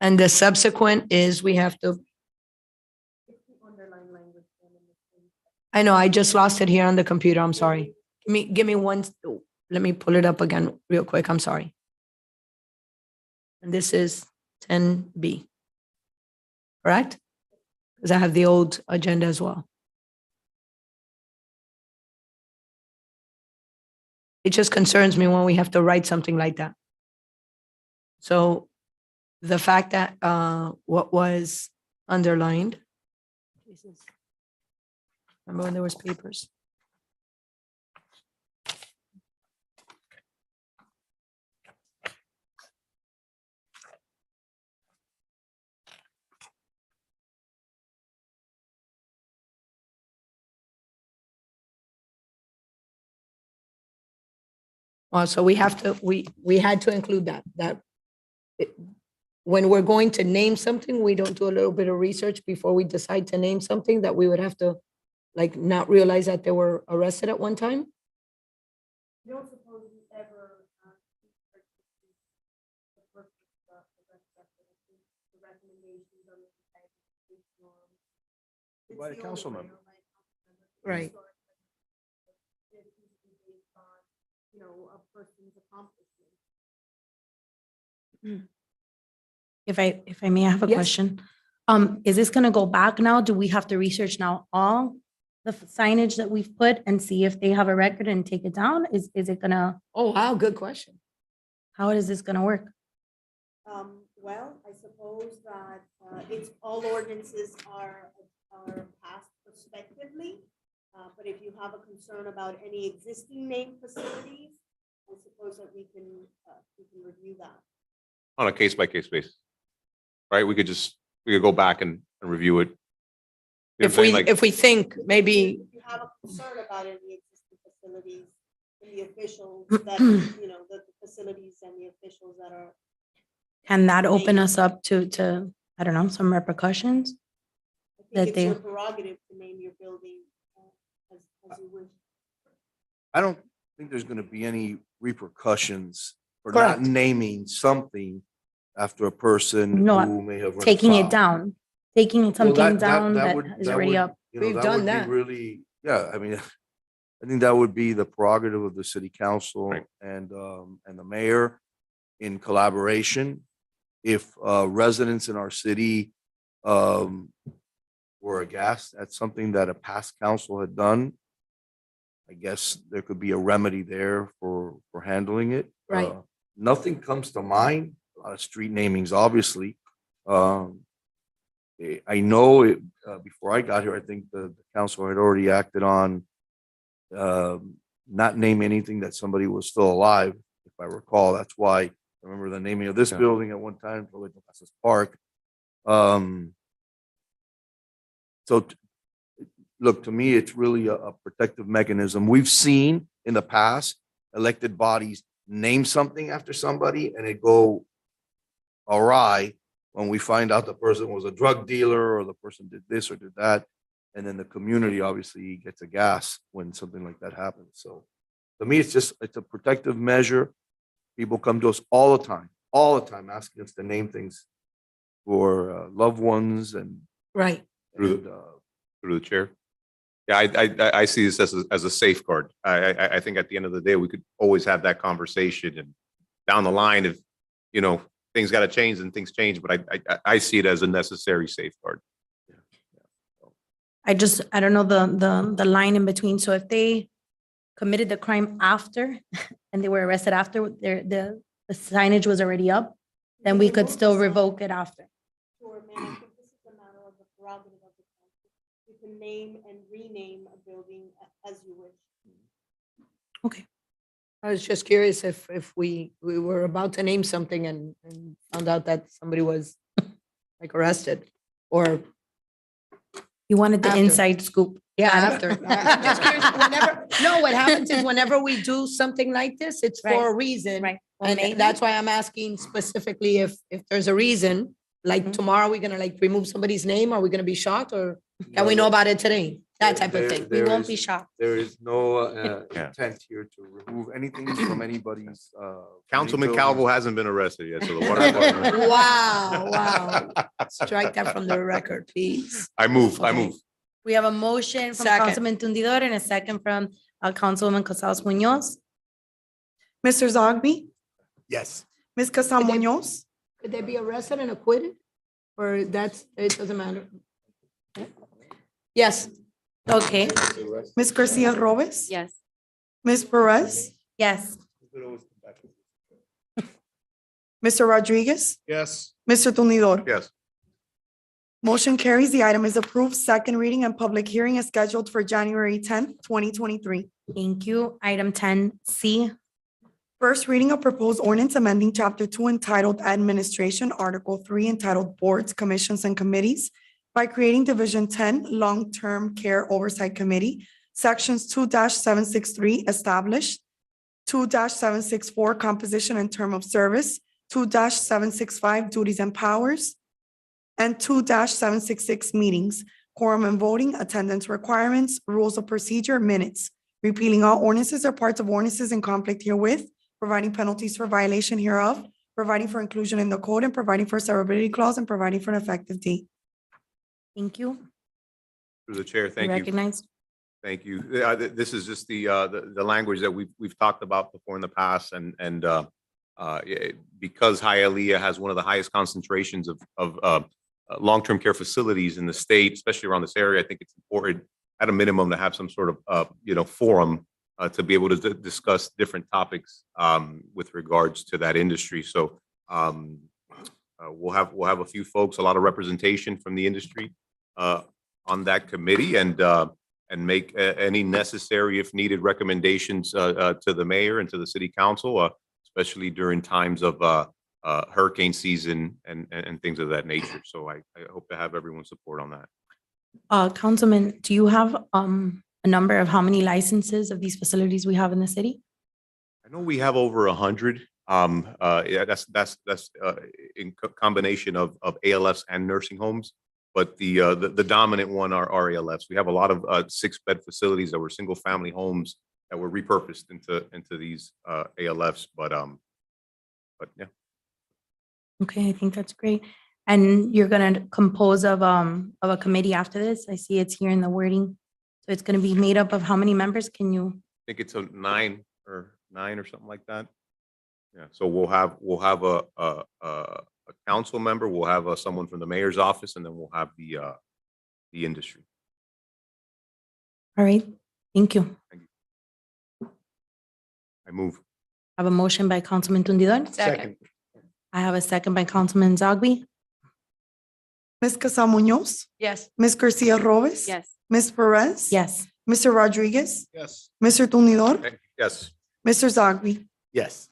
And the subsequent is we have to, it's the underlying language. I know, I just lost it here on the computer. I'm sorry. Give me one, let me pull it up again real quick. I'm sorry. And this is 10B. Correct? Because I have the old agenda as well. It just concerns me when we have to write something like that. So the fact that what was underlined. Remember when there was papers? Well, so we have to, we had to include that when we're going to name something, we don't do a little bit of research before we decide to name something that we would have to like not realize that they were arrested at one time? You don't suppose you ever, the recommendations on the By the council member. Right. You know, a person's accomplishment. If I may, I have a Yes. question. Is this gonna go back now? Do we have to research now all the signage that we've put and see if they have a record and take it down? Is it gonna, Oh, wow, good question. how is this gonna work? Well, I suppose that it's all ordinances are passed prospectively. But if you have a concern about any existing named facilities, I suppose that we can review that. On a case-by-case basis. Right? We could go back and review it. You know what I'm If we, saying? Like, if we think maybe, If you have a concern about any existing facilities and the officials that, you know, the facilities and the officials that are. Can that open us up to, I don't know, some repercussions? I That think it's they- your prerogative to name your building as you wish. I don't think there's gonna be any repercussions for Correct. not naming something after a person No, who may have. run Taking it afoul. down, taking Well, something down that that would- is that already would, up. you know, We've that done would be that. really, yeah, I mean, I think that would be the prerogative of the city council Right. and the mayor in collaboration. If residents in our city were aghast at something that a past council had done, I guess there could be a remedy there for handling it. Right. Nothing comes to mind, a lot of street namings, obviously. I know it, before I got here, I think the council had already acted on not name anything that somebody was still alive, if I recall. That's why I remember the naming of this Yeah. building at one time, Proyecto Casas Park. Look, to me, it's really a protective mechanism. We've seen in the past, elected bodies name something after somebody and it go awry when we find out the person was a drug dealer or the person did this or did that. And then the community obviously gets aghast when something like that happens. So to me, it's a protective measure. People come to us all the time, asking us to name things for loved ones and right, Through through the chair. Yeah, I see this as a safeguard. I think at the end of the day, we could always have that conversation and down the line, if, you know, things got to change and things change, but I see it as a necessary safeguard. I don't know the line in between. So if they committed the crime after and they were arrested after, the signage was already up, then we could still revoke it after. Sure, man, I think this is a matter of the prerogative of the council. You can name and rename a building as you wish. I was just curious if we were about to name something and found out that somebody was like arrested or, You wanted the After. inside scoop. yeah, Got it. after. I'm just curious, no, what happens is whenever we do something like this, it's for a reason. Right. And that's why I'm asking specifically if there's a reason, like Mhm. tomorrow, we're gonna like remove somebody's name, are we gonna be shocked or can we know about it today? That type of thing. We won't be shocked. There is no Yeah. intent here to remove anything from anybody's. Councilman any Calvo buildings. hasn't been arrested yet, so the water department. Wow. Strike that from the record, please. I move. Okay. We have a motion from Second. Councilman Tundidor and a second from Councilwoman Casals Munoz. Mr. Zogby, Yes. Ms. Casal Munoz, Could they be arrested and acquitted? Or it doesn't matter? Yes, Okay, Ms. Garcia Robes. Yes. Ms. Perez, Yes. Mr. Rodriguez, Yes. Mr. Tumnidor. Yes. Motion carries. The item is approved. Second reading and public hearing is scheduled for January 10th, 2023. Thank you. Item 10C. First reading of proposed ordinance amending Chapter 2 entitled Administration, Article 3 entitled Boards, Commissions, and Committees by creating Division 10 Long-Term Care Oversight Committee, Sections 2-763 Established, 2-764 Composition and Term of Service, 2-765 Duties and Powers, and 2-766 Meetings, Quorum and Voting, Attendance Requirements, Rules of Procedure, Minutes, repealing all ordinances or parts of ordinances in conflict herewith, providing penalties for violation hereof, providing for inclusion in the code, and providing for a severability clause, and providing for an effective date. Thank you. Through the chair, You thank you. Recognized. Thank you. This is just the language that we've talked about before in the past, and because Hialeah has one of the highest concentrations of long-term care facilities in the state, especially around this area, I think it's important at a minimum to have some sort of forum to be able to discuss different topics with regards to that industry. So we'll have a few folks, a lot of representation from the industry on that committee, and make any necessary, if needed, recommendations to the mayor and to the city council, especially during times of hurricane season and things of that nature. So I hope to have everyone's support on that. Councilman, do you have a number of how many licenses of these facilities we have in the city? I know we have over 100. Yeah, that's in combination of ALFs and nursing homes. But the dominant one are ALFs. We have a lot of 6-bed facilities that were single-family homes that were repurposed into these ALFs. But yeah. Okay, I think that's great. And you're gonna compose of a committee after this? I see it's here in the wording. So it's gonna be made up of how many members? Can you? I think it's a nine or something like that. Yeah. So we'll have a council member, we'll have someone from the mayor's office, and then we'll have the industry. All right, thank you. I move. I have a motion by Councilman Tundidor. Second. I have a second by Councilman Zogby. Ms. Casal Munoz, Yes. Ms. Garcia Robes. Yes. Ms. Perez. Yes. Mr. Rodriguez, Yes. Mr. Tumnidor, Yes. Mr. Zogby. Yes.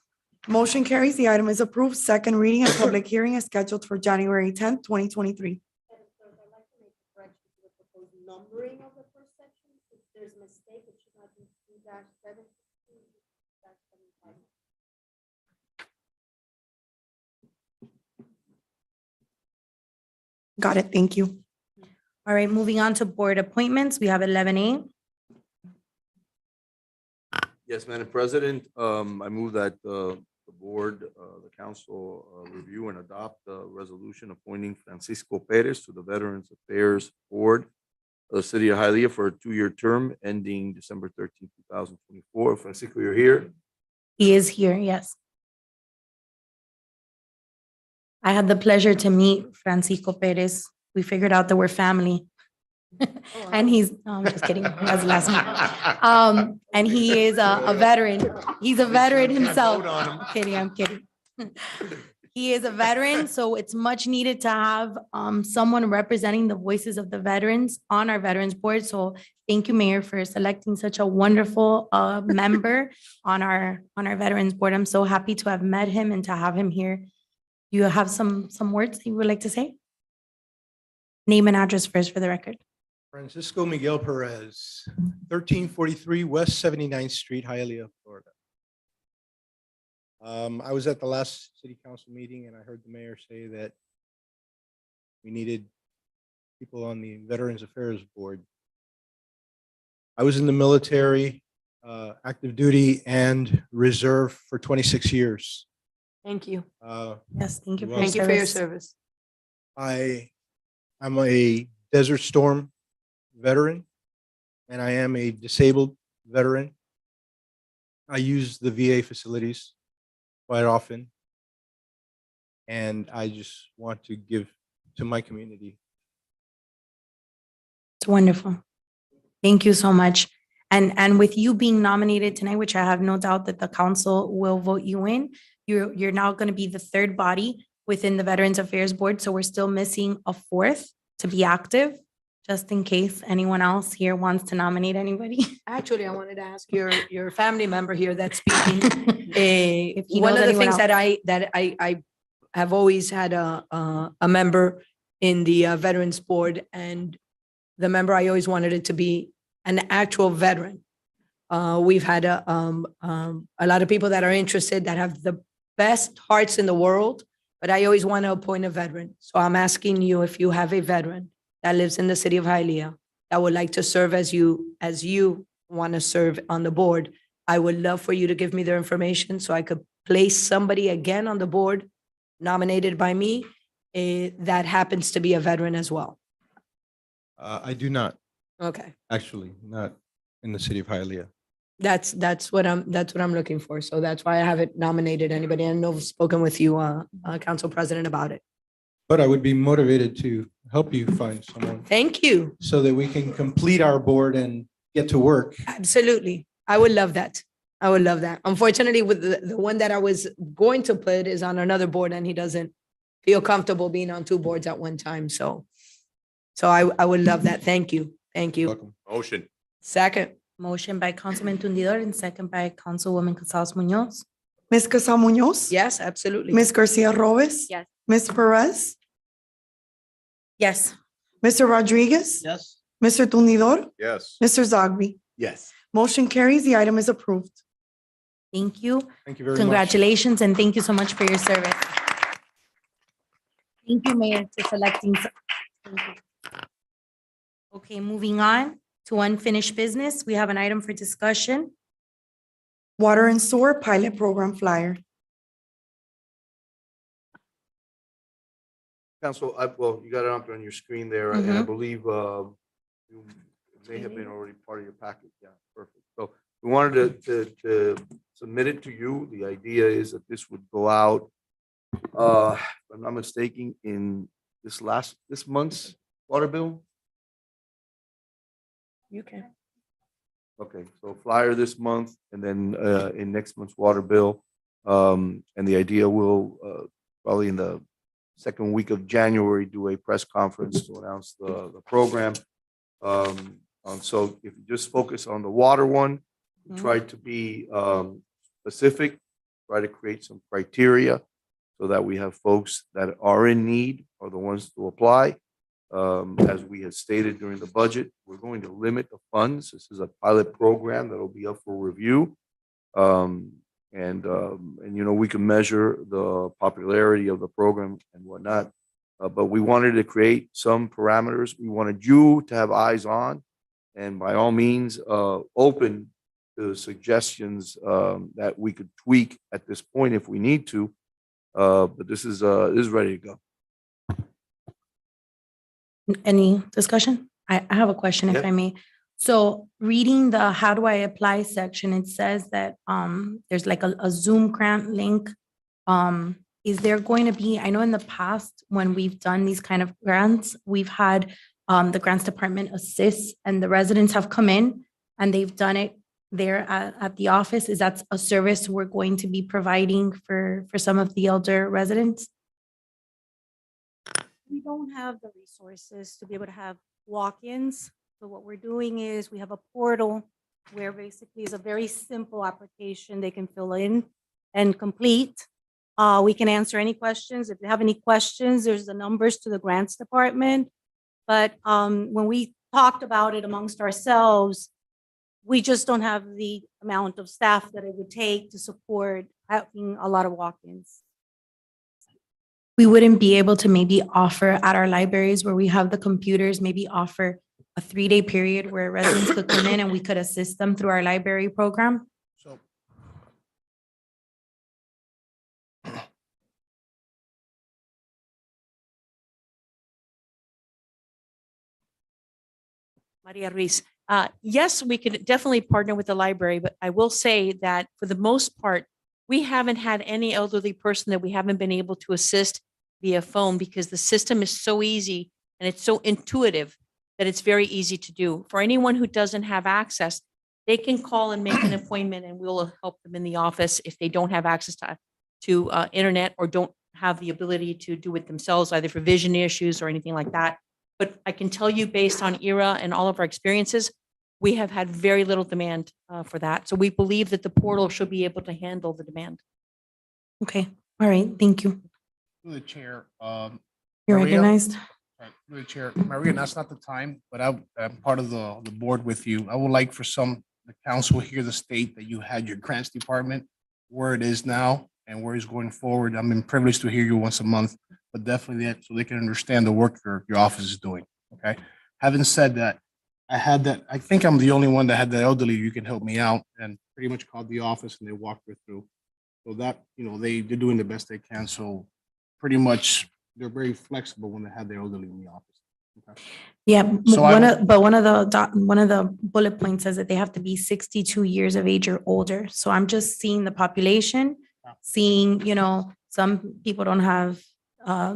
Motion carries. The item is approved. Second reading and public hearing is scheduled for January 10th, 2023. Numbering of the first section, if there's a mistake, it should not be 2-7. Got it. Thank you. All right, moving on to board appointments. We have 11A. Yes, Madam President, I move that the board, the council review and adopt a resolution appointing Francisco Perez to the Veterans Affairs Board of the City of Hialeah for a 2-year term ending December 13th, 2024. Francisco, you're here. He is here, yes. I had the pleasure to meet Francisco Perez. We figured out that we're family. And he's, no, I'm just kidding. He has the last name. And he is a veteran. He's a veteran himself. I'm kidding. He is a veteran, so it's much needed to have someone representing the voices of the veterans on our Veterans Board. So thank you, Mayor, for selecting such a wonderful member on our Veterans Board. I'm so happy to have met him and to have him here. You have some words that you would like to say? Name and address first for the record. Francisco Miguel Perez, 1343 West 79th Street, Hialeah, Florida. I was at the last city council meeting and I heard the mayor say that we needed people on the Veterans Affairs Board. I was in the military, active duty and reserve for 26 years. Thank you. Yes, thank you for your Thank you for your service. service. I'm a Desert Storm veteran, and I am a disabled veteran. I use the VA facilities quite often, and I just want to give to my community. It's wonderful. Thank you so much. And with you being nominated tonight, which I have no doubt that the council will vote you in, you're now going to be the third body within the Veterans Affairs Board. So we're still missing a fourth to be active, just in case anyone else here wants to nominate anybody. Actually, I wanted to ask your family member here that's speaking. If he One knows of the anyone things else. that I have always had a member in the Veterans Board, and the member I always wanted it to be an actual veteran. We've had a lot of people that are interested that have the best hearts in the world, but I always want to appoint a veteran. So I'm asking you if you have a veteran that lives in the city of Hialeah that would like to serve as you want to serve on the board. I would love for you to give me their information so I could place somebody again on the board nominated by me that happens to be a veteran as well. I do not, Okay. actually, not in the city of Hialeah. That's what I'm looking for. So that's why I haven't nominated anybody. I know I've spoken with you, Council President, about it. But I would be motivated to help you find someone Thank you. so that we can complete our board and get to work. Absolutely. I would love that. I would love that. Unfortunately, with the one that I was going to put is on another board and he doesn't feel comfortable being on two boards at one time. So I would love that. Thank you. Thank you. Welcome. Motion. Second. Motion by Councilman Tundidor and second by Councilwoman Casals Munoz. Ms. Casal Munoz? Yes, absolutely. Ms. Garcia Robes? Yes. Ms. Perez? Yes. Mr. Rodriguez? Yes. Mr. Tundidor? Yes. Mr. Zogby? Yes. Motion carries. The item is approved. Thank you. Thank you very much. Congratulations and thank you so much for your service. Thank you, Mayor, for selecting. Thank you. Okay, moving on to unfinished business. We have an item for discussion. Water and Sewer Pilot Program Flyer. Council, well, you got it up on your screen there, and I Mhm. believe it may have been already part of your packet. Yeah, perfect. So we wanted to submit it to you. The idea is that this would go out, if I'm not mistaken, in this month's water bill. You can. Okay, so flyer this month and then in next month's water bill. And the idea will probably in the second week of January, do a press conference to announce the program. So if you just focus on the water one, try to be specific, try to create some criteria so that we have folks that are in need are the ones to apply. As we had stated during the budget, we're going to limit the funds. This is a pilot program that'll be up for review. And we can measure the popularity of the program and whatnot. But we wanted to create some parameters. We wanted you to have eyes on and by all means, open to suggestions that we could tweak at this point if we need to. But this is ready to go. Any discussion? I have a question, if Yeah. I may. So reading the how do I apply section, it says that there's like a Zoom grant link. Is there going to be, I know in the past when we've done these kind of grants, we've had the grants department assist and the residents have come in and they've done it there at the office. Is that a service we're going to be providing for some of the elder residents? We don't have the resources to be able to have walk-ins. So what we're doing is we have a portal where basically it's a very simple application they can fill in and complete. We can answer any questions. If you have any questions, there's the numbers to the grants department. But when we talked about it amongst ourselves, we just don't have the amount of staff that it would take to support having a lot of walk-ins. We wouldn't be able to maybe offer at our libraries where we have the computers, maybe offer a 3-day period where residents could come in and we could assist them through our library program. So Maria Ruiz. Yes, we could definitely partner with the library, but I will say that for the most part, we haven't had any elderly person that we haven't been able to assist via phone because the system is so easy and it's so intuitive that it's very easy to do. For anyone who doesn't have access, they can call and make an appointment and we'll help them in the office if they don't have access to internet or don't have the ability to do it themselves, either for vision issues or anything like that. But I can tell you, based on ERA and all of our experiences, we have had very little demand for that. So we believe that the portal should be able to handle the demand. Okay, all right, thank you. Through the chair, You're Maria? recognized. right, through the chair, Maria, that's not the time, but I'm part of the board with you. I would like for the council here to state that you had your grants department, where it is now and where it's going forward. I'm privileged to hear you once a month, but definitely that so they can understand the work your office is doing. Okay. Having said that, I think I'm the only one that had the elderly. You can help me out, and pretty much called the office and they walked her through. So that, they're doing the best they can. So pretty much they're very flexible when they have their elderly in the office. Okay. Yeah, So I- but one of the bullet points says that they have to be 62 years of age or older. So I'm just seeing the population, seeing, some people don't have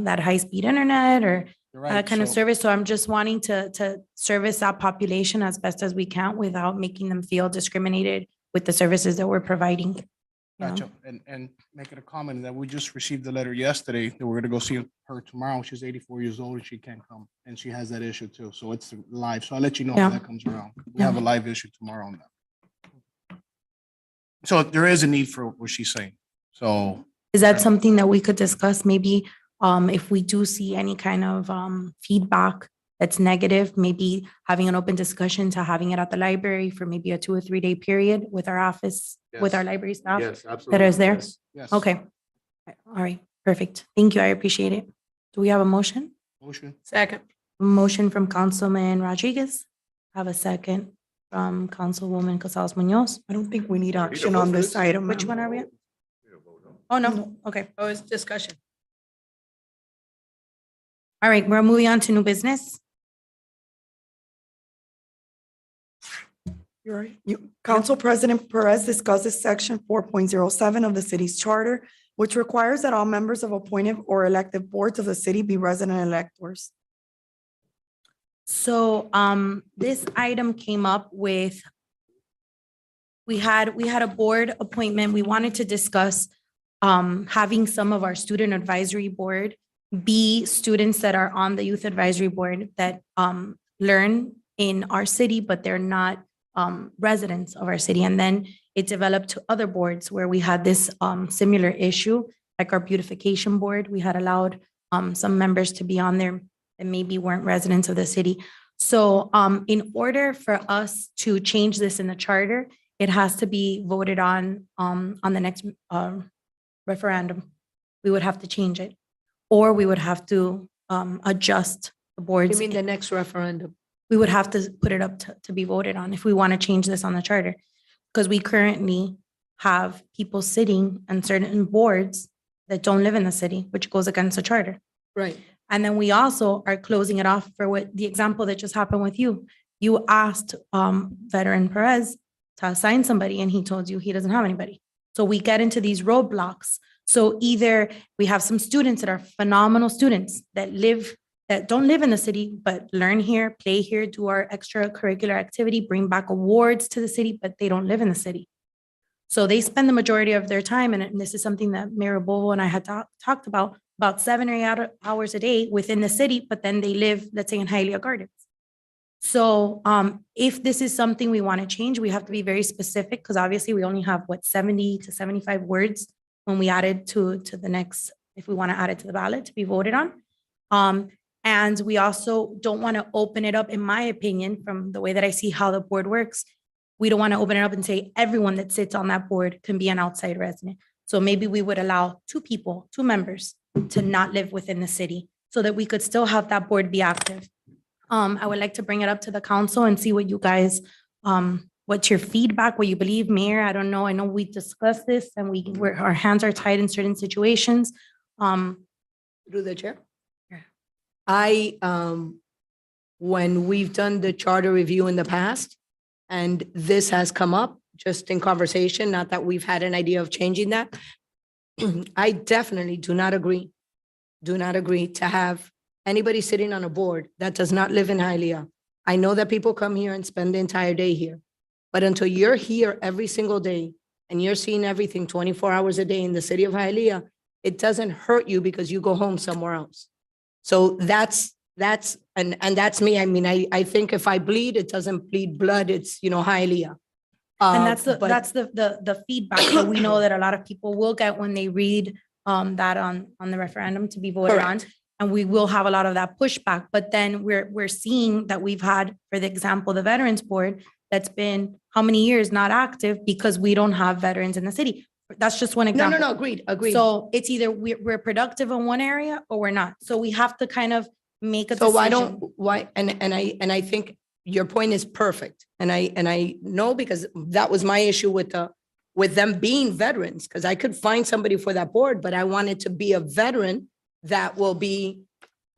that high-speed internet or You're right. that kind of So- service. So I'm just wanting to service that population as best as we can without making them feel discriminated with the services that we're providing. you know? Gotcha. And make it a comment that we just received the letter yesterday that we're gonna go see her tomorrow. She's 84 years old and she can't come. And she has that issue too. So it's live. So I'll let you know Yeah. when that comes around. We have a live issue tomorrow on that. So there is a need for what she's saying. So Is that something that we could discuss? Maybe if we do see any kind of feedback that's negative, maybe having an open discussion to having it at the library for maybe a 2 or 3 day period with our office, with our library staff Yes, that is there? yes. Okay. All right, perfect. Thank you. I appreciate it. Do we have a motion? Motion. Second. Motion from Councilman Rodriguez. Have a second from Councilwoman Casals Munoz. I don't think we need need a action vote on for this this? item. Which ma'am. one are we at? Oh, no. Okay. Oh, it's discussion. All right, we're moving on to new business. You're right. Council President Perez discusses section 4.07 of the city's charter, which requires that all members of appointed or elected boards of the city be resident electors. So this item came up with, we had a board appointment. We wanted to discuss having some of our student advisory board be students that are on the youth advisory board that learn in our city, but they're not residents of our city. And then it developed to other boards where we had this similar issue, like our beautification board. We had allowed some members to be on there that maybe weren't residents of the city. So in order for us to change this in the charter, it has to be voted on the next referendum. We would have to change it, or we would have to adjust the You boards. mean the next referendum? We would have to put it up to be voted on if we want to change this on the charter. Because we currently have people sitting on certain boards that don't live in the city, which goes against the charter. Right. And then we also are closing it off for what the example that just happened with you. You asked veteran Perez to assign somebody and he told you he doesn't have anybody. So we get into these roadblocks. So either we have some students that are phenomenal students that don't live in the city, but learn here, play here, do our extracurricular activity, bring back awards to the city, but they don't live in the city. So they spend the majority of their time, and this is something that Mayor Bovo and I had talked about 7 or 8 hours a day within the city, but then they live, let's say, in Hialeah Gardens. So if this is something we want to change, we have to be very specific, because obviously we only have 70 to 75 words when we add it to the next, if we want to add it to the ballot to be voted on. And we also don't want to open it up, in my opinion, from the way that I see how the board works. We don't want to open it up and say everyone that sits on that board can be an outside resident. So maybe we would allow 2 members to not live within the city so that we could still have that board be active. I would like to bring it up to the council and see what you guys, what's your feedback, what you believe, Mayor. I don't know. I know we discussed this and our hands are tied in certain situations. Through the chair. When we've done the charter review in the past, and this has come up just in conversation, not that we've had an idea of changing that, I definitely do not agree to have anybody sitting on a board that does not live in Hialeah. I know that people come here and spend the entire day here. But until you're here every single day and you're seeing everything 24 hours a day in the city of Hialeah, it doesn't hurt you because you go home somewhere else. So that's, and that's me. I mean, I think if I bleed, it doesn't bleed blood. It's, Hialeah. And that's But- the feedback that we know that a lot of people will get when they read that on the referendum to be voted on. Correct. And we will have a lot of that pushback, but then we're seeing that we've had, for the example, the Veterans Board that's been how many years not active because we don't have veterans in the city. That's just one No, example. no, no, agreed. So it's either we're productive in one area or we're not. So we have to kind of make a So decision. and I think your point is perfect. And I know because that was my issue with them being veterans, because I could find somebody for that board, but I wanted to be a veteran that will be,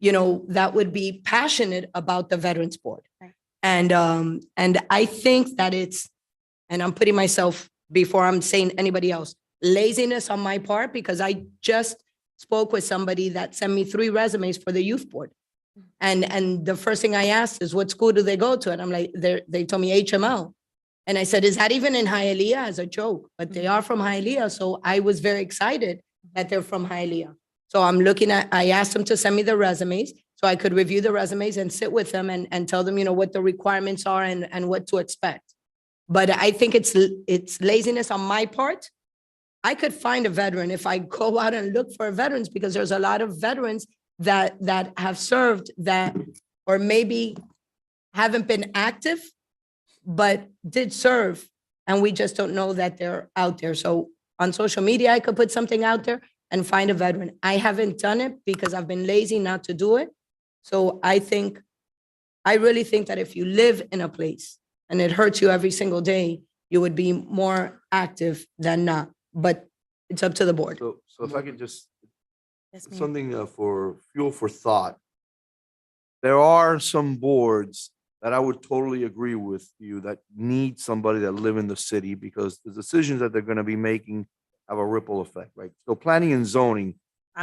that would be passionate about the Veterans Board. Right. And I think that and I'm putting myself before I'm saying anybody else, laziness on my part, because I just spoke with somebody that sent me 3 resumes for the youth board. And the first thing I asked is, what school do they go to? And I'm like, they told me HML. And I said, is that even in Hialeah? As a joke, but they are from Hialeah. So I was very excited that they're from Hialeah. So I asked them to send me the resumes so I could review the resumes and sit with them and tell them, what the requirements are and what to expect. But I think it's laziness on my part. I could find a veteran if I go out and look for veterans, because there's a lot of veterans that have served or maybe haven't been active, but did serve. And we just don't know that they're out there. So on social media, I could put something out there and find a veteran. I haven't done it because I've been lazy not to do it. So I really think that if you live in a place and it hurts you every single day, you would be more active than not. But it's up to the board. So if I could just, Yes, ma'am. something for fuel for thought. There are some boards that I would totally agree with you that need somebody that live in the city, because the decisions that they're going to be making have a ripple effect, right? So planning and zoning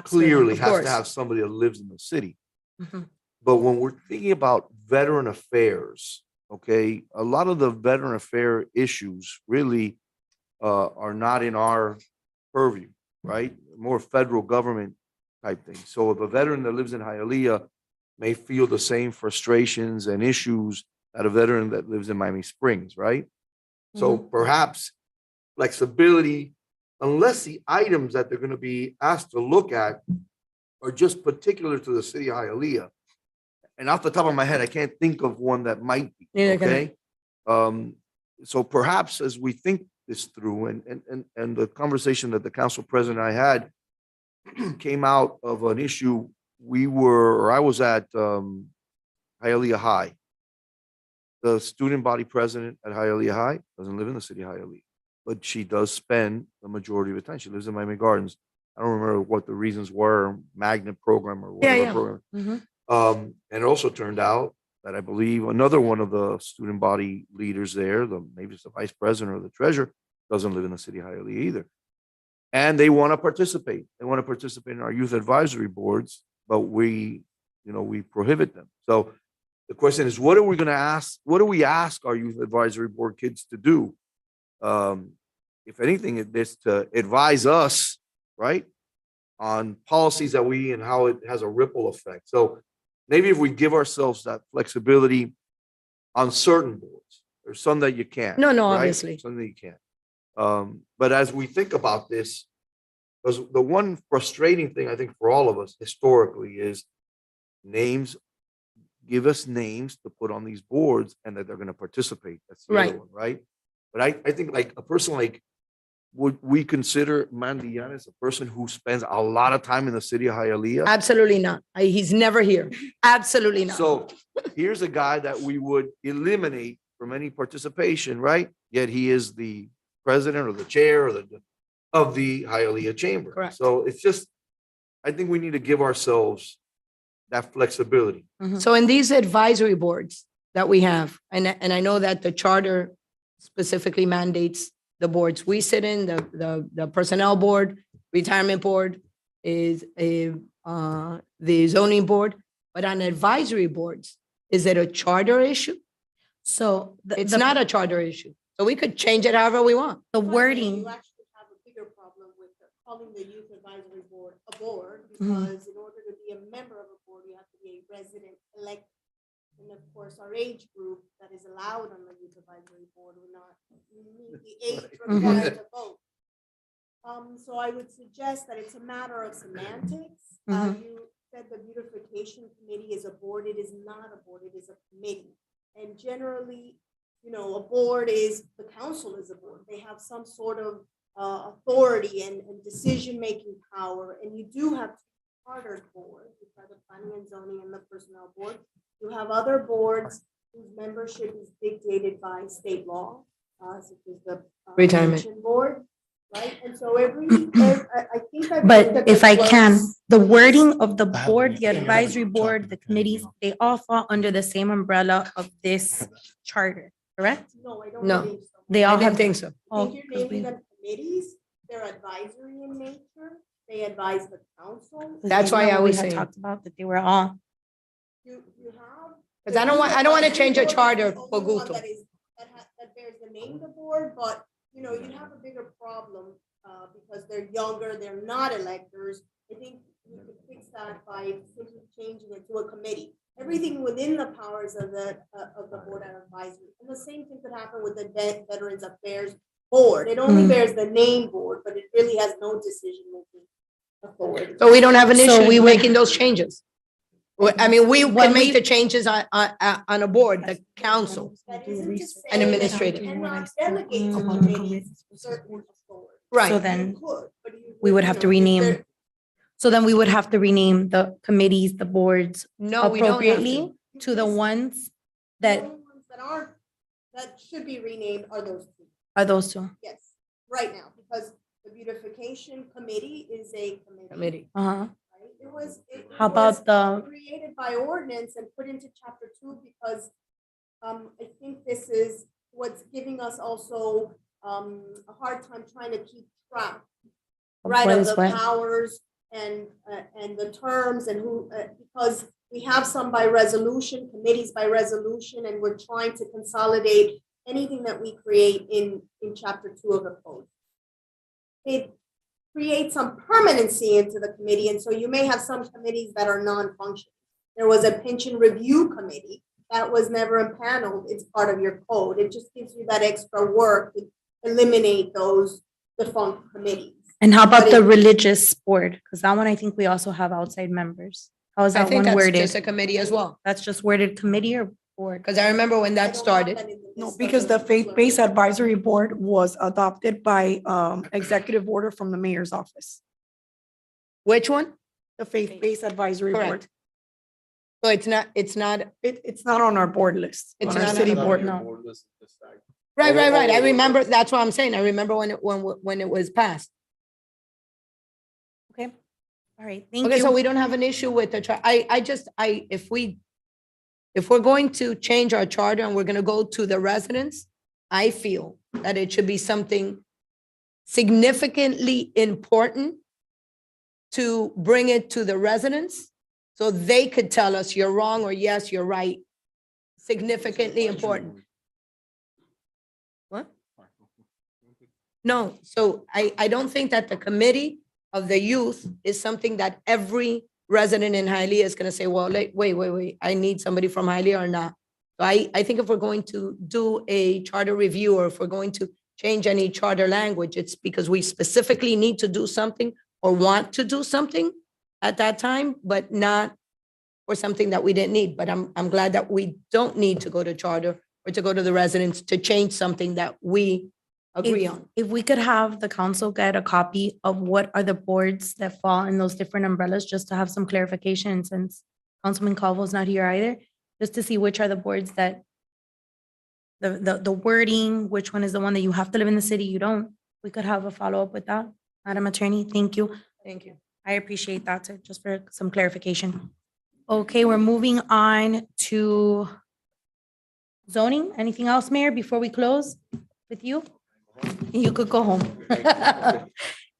clearly Of has to course. have somebody that lives in the city. Mhm. But when we're thinking about veteran affairs, okay, a lot of the veteran affair issues really are not in our purview, right? More federal government type thing. So if a veteran that lives in Hialeah may feel the same frustrations and issues that a veteran that lives in Miami Springs, right? So perhaps flexibility, unless the items that they're going to be asked to look at are just particular to the city of Hialeah. And off the top of my head, I can't think of one that might be, Neither can I. okay? So perhaps as we think this through and the conversation that the council president and I had came out of an issue I was at Hialeah High. The student body president at Hialeah High doesn't live in the city of Hialeah, but she does spend the majority of the time. She lives in Miami Gardens. I don't remember what the reasons were, magnet program or whatever yeah. program. Mhm. And it also turned out that I believe another one of the student body leaders there, maybe it's the vice president or the treasurer, doesn't live in the city of Hialeah either. And they want to participate. They want to participate in our youth advisory boards, but we prohibit them. So the question is, what are we going to ask? What do we ask our youth advisory board kids to do? If anything, it's to advise us, right, on policies that and how it has a ripple effect. So maybe if we give ourselves that flexibility on certain boards, there's some that you can't. No, right? obviously. Some that you can't. But as we think about this, because the one frustrating thing I think for all of us historically is names, give us names to put on these boards and that they're going to participate. That's the other Right. one, right? But I think like a person like, would we consider Mandy Yanes a person who spends a lot of time in the city of Hialeah? Absolutely not. He's never here. Absolutely not. So here's a guy that we would eliminate from any participation, right? Yet he is the president or the chair or of the Hialeah Chamber. Correct. So it's just, I think we need to give ourselves that flexibility. So in these advisory boards that we have, and I know that the charter specifically mandates the boards we sit in, the personnel board, retirement board is the zoning board, but on advisory boards, is it a charter issue? So It's not a charter issue. So we could change it however we want. The You wording, actually have a bigger problem with calling the youth advisory board a board, Mhm. because in order to be a member of a board, you have to be a resident elect. And of course, our age group that is allowed on the youth advisory board will not meet the age required to vote. So I would suggest that it's a matter of semantics. You said the beautification committee is a board. It is not a board, it is a committee. And generally, you know, a board is, the council is a board. They have some sort of authority and decision-making power. And you do have chartered boards, which are the planning and zoning and the personnel board. You have other boards whose membership is dictated by state law, such as the Retirement. pension board, right? And so I think I've but looked at if the I can, words. the wording of the I have board, one. the advisory board, the committees, they all fall under the same umbrella of this charter, correct? No, I don't No. believe so. They all I didn't have. think so. I Oh, think 'cause you're we- naming them committees. They're advisory in nature. They advise the council. That's why I we was had saying. talked about that they were all. You have. 'Cause I don't want to change a The charter board is the for only one gusto. that bears the name the board, but, you know, you have a bigger problem because they're younger, they're not electors. I think we could fix that by simply changing it to a committee. Everything within the powers of the board are advisory. And the same thing could happen with the Veterans Affairs Board. It only bears the name board, but it really has no decision-making authority. So we don't have an So issue we with would- making those changes. I mean, we When can make we- the changes on a board, the council. That isn't to say And that administrative. you cannot delegate to Mm. committees certain authority. So Right. then, You could, but you we would you have to know, if rename, there- so then we would have to rename the committees, the boards No, we don't have to. appropriately to the ones The that only ones that aren't, that should be renamed are those two, are those two. yes, right now, because the beautification committee is a committee. Committee. Uh-huh. Right? It was. How was about the, created by ordinance and put into chapter 2 because I think this is what's giving us also a hard time trying to keep track, Of right, what of is the what? powers and the terms and who, because we have some by resolution, committees by resolution, and we're trying to consolidate anything that we create in chapter 2 of the code. It create some permanency into the committee. And so you may have some committees that are non-functional. There was a pension review committee that was never impaneled. It's part of your code. It just gives you that extra work to eliminate those defunct committees. and how about But the it- religious board? Because that one, I think we also have outside members. How is I that think one that's just a worded? committee as well. That's just worded committee or board? Because I remember when I that don't have started. that in the No, list of because the the- faith-based advisory board was adopted by executive order from the mayor's office. Which one? The faith-based advisory board. Correct. So it's not, It's not on our board list, It's on our not city on our board. No. right. I remember, that's what I'm saying. I remember when it was passed. Okay, all right, thank Okay, so you. we don't have an issue with the, if we're going to change our charter and we're gonna go to the residents, I feel that it should be something significantly important to bring it to the residents, so they could tell us you're wrong or yes, you're right. Significantly important. What? No, so I don't think that the committee of the youth is something that every resident in Hialeah is gonna say, well, wait, I need somebody from Hialeah or not. So I think if we're going to do a charter review, or if we're going to change any charter language, it's because we specifically need to do something or want to do something at that time, but not for something that we didn't need. But I'm glad that we don't need to go to charter or to go to the residents to change something that we agree on. If we could have the council get a copy of what are the boards that fall in those different umbrellas, just to have some clarification, since Councilman Calvo's not here either, just to see which are the boards that the wording, which one is the one that you have to live in the city, you don't. We could have a follow-up with that. Madam Attorney, thank you. Thank you. I appreciate that, sir, just for some clarification. Okay, we're moving on to zoning. Anything else, Mayor, before we close with you? You could go home.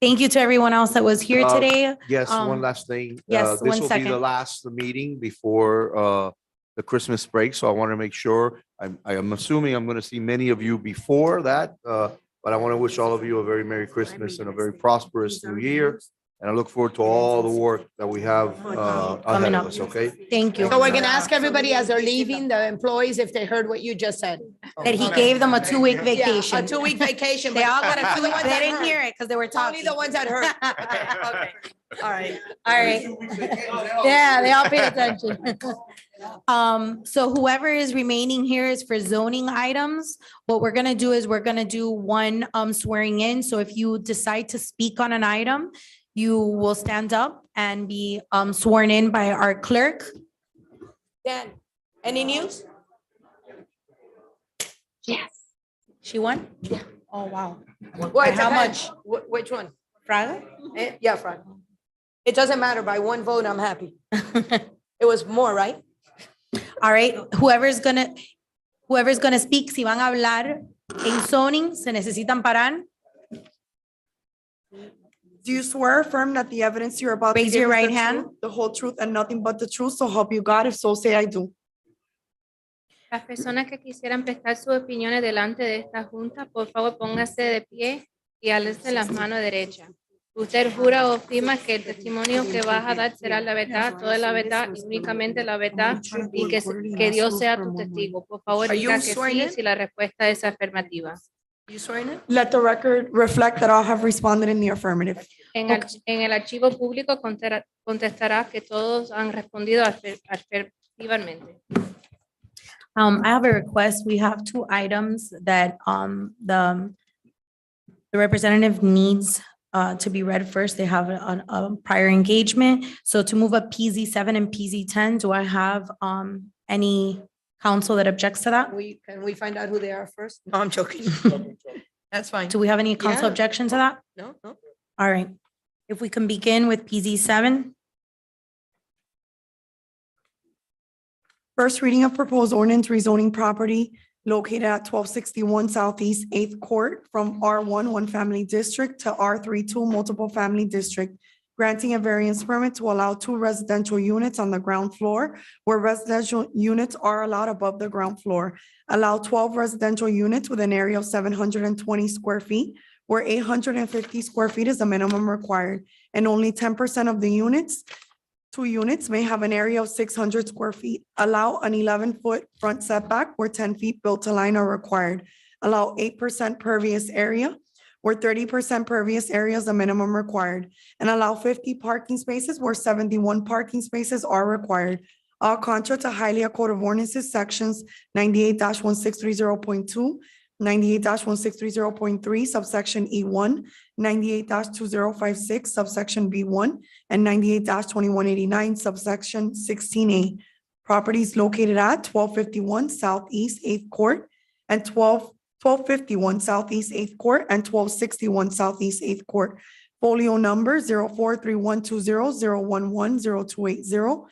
Thank you to everyone else that was here Uh, today. Yes, one Um, last thing. yes, This one will be the second. last meeting before the Christmas break, so I want to make sure, I am assuming I'm going to see many of you before that, but I want to wish all of you a very Merry Christmas and a very prosperous New Year. And I look forward to all the work that we have ahead Coming of up. us, okay? Thank you. So we're gonna ask everybody as they're leaving, the employees, if they heard what you just said. That he gave them a 2-week Yeah, vacation. a 2-week vacation. They but all got only a the 2-week, ones they that didn't heard. hear it because they were Only talking. the ones that heard. Okay, all right. All right. Yeah, they all paid attention. So whoever is remaining here is for zoning items. What we're gonna do is we're gonna do one swearing in. So if you decide to speak on an item, you will stand up and be sworn in by our clerk. Dan, any news? Yes. She won? Yeah. Oh, wow. Well, it How depends. Which one? Fraga? Yeah, Frank. It doesn't matter. By one vote, I'm happy. It was more, right? All right, whoever's gonna speak, si van a hablar en zoning, se necesitan parar. Do you swear or affirm that the evidence you're about to Raise give your is the right hand. truth, the whole truth, and nothing but the truth, so help you God? If so, say I do. Las personas que quisieran prestar sus opiniones delante de esta junta, por favor póngase de pie y álcese las manos derechas. Usted jura o afirma que el testimonio que vas a dar será la verdad, toda la verdad y únicamente la verdad y que Dios sea tu testigo. Por favor, Are you diga que sworn sí in? si la respuesta es afirmativa. You swearing in? Let the record reflect that all have responded in the affirmative. En el archivo público contestará que todos han respondido afirmativamente. I have a request. We have 2 items that the representative needs to be read first. They have a prior engagement. So to move up PZ7 and PZ10, do I have any counsel that objects to that? Can we find out who they are first? No, I'm joking. That's fine. Do we have any counsel Yeah. objection to that? No, no. All right. If we can begin with PZ7. First reading of proposed ordinance rezoning property located at 1261 Southeast 8th Court from R1 One Family District to R32 Multiple Family District, granting a variance permit to allow 2 residential units on the ground floor where residential units are allowed above the ground floor. Allow 12 residential units with an area of 720 square feet where 850 square feet is the minimum required, and only 10% of the units 2 units may have an area of 600 square feet. Allow an 11-foot front setback where 10 feet built to line are required. Allow 8% pervious area where 30% pervious area is the minimum required. And allow 50 parking spaces where 71 parking spaces are required. All contrary to Hialeah Code of Ordinances, sections 98-1630.2, 98-1630.3, subsection E1, 98-2056, subsection B1, and 98-2189, subsection 16A. Properties located at 1251 Southeast 8th Court and 1251 Southeast 8th Court and 1261 Southeast 8th Court. Folio number 043120011028.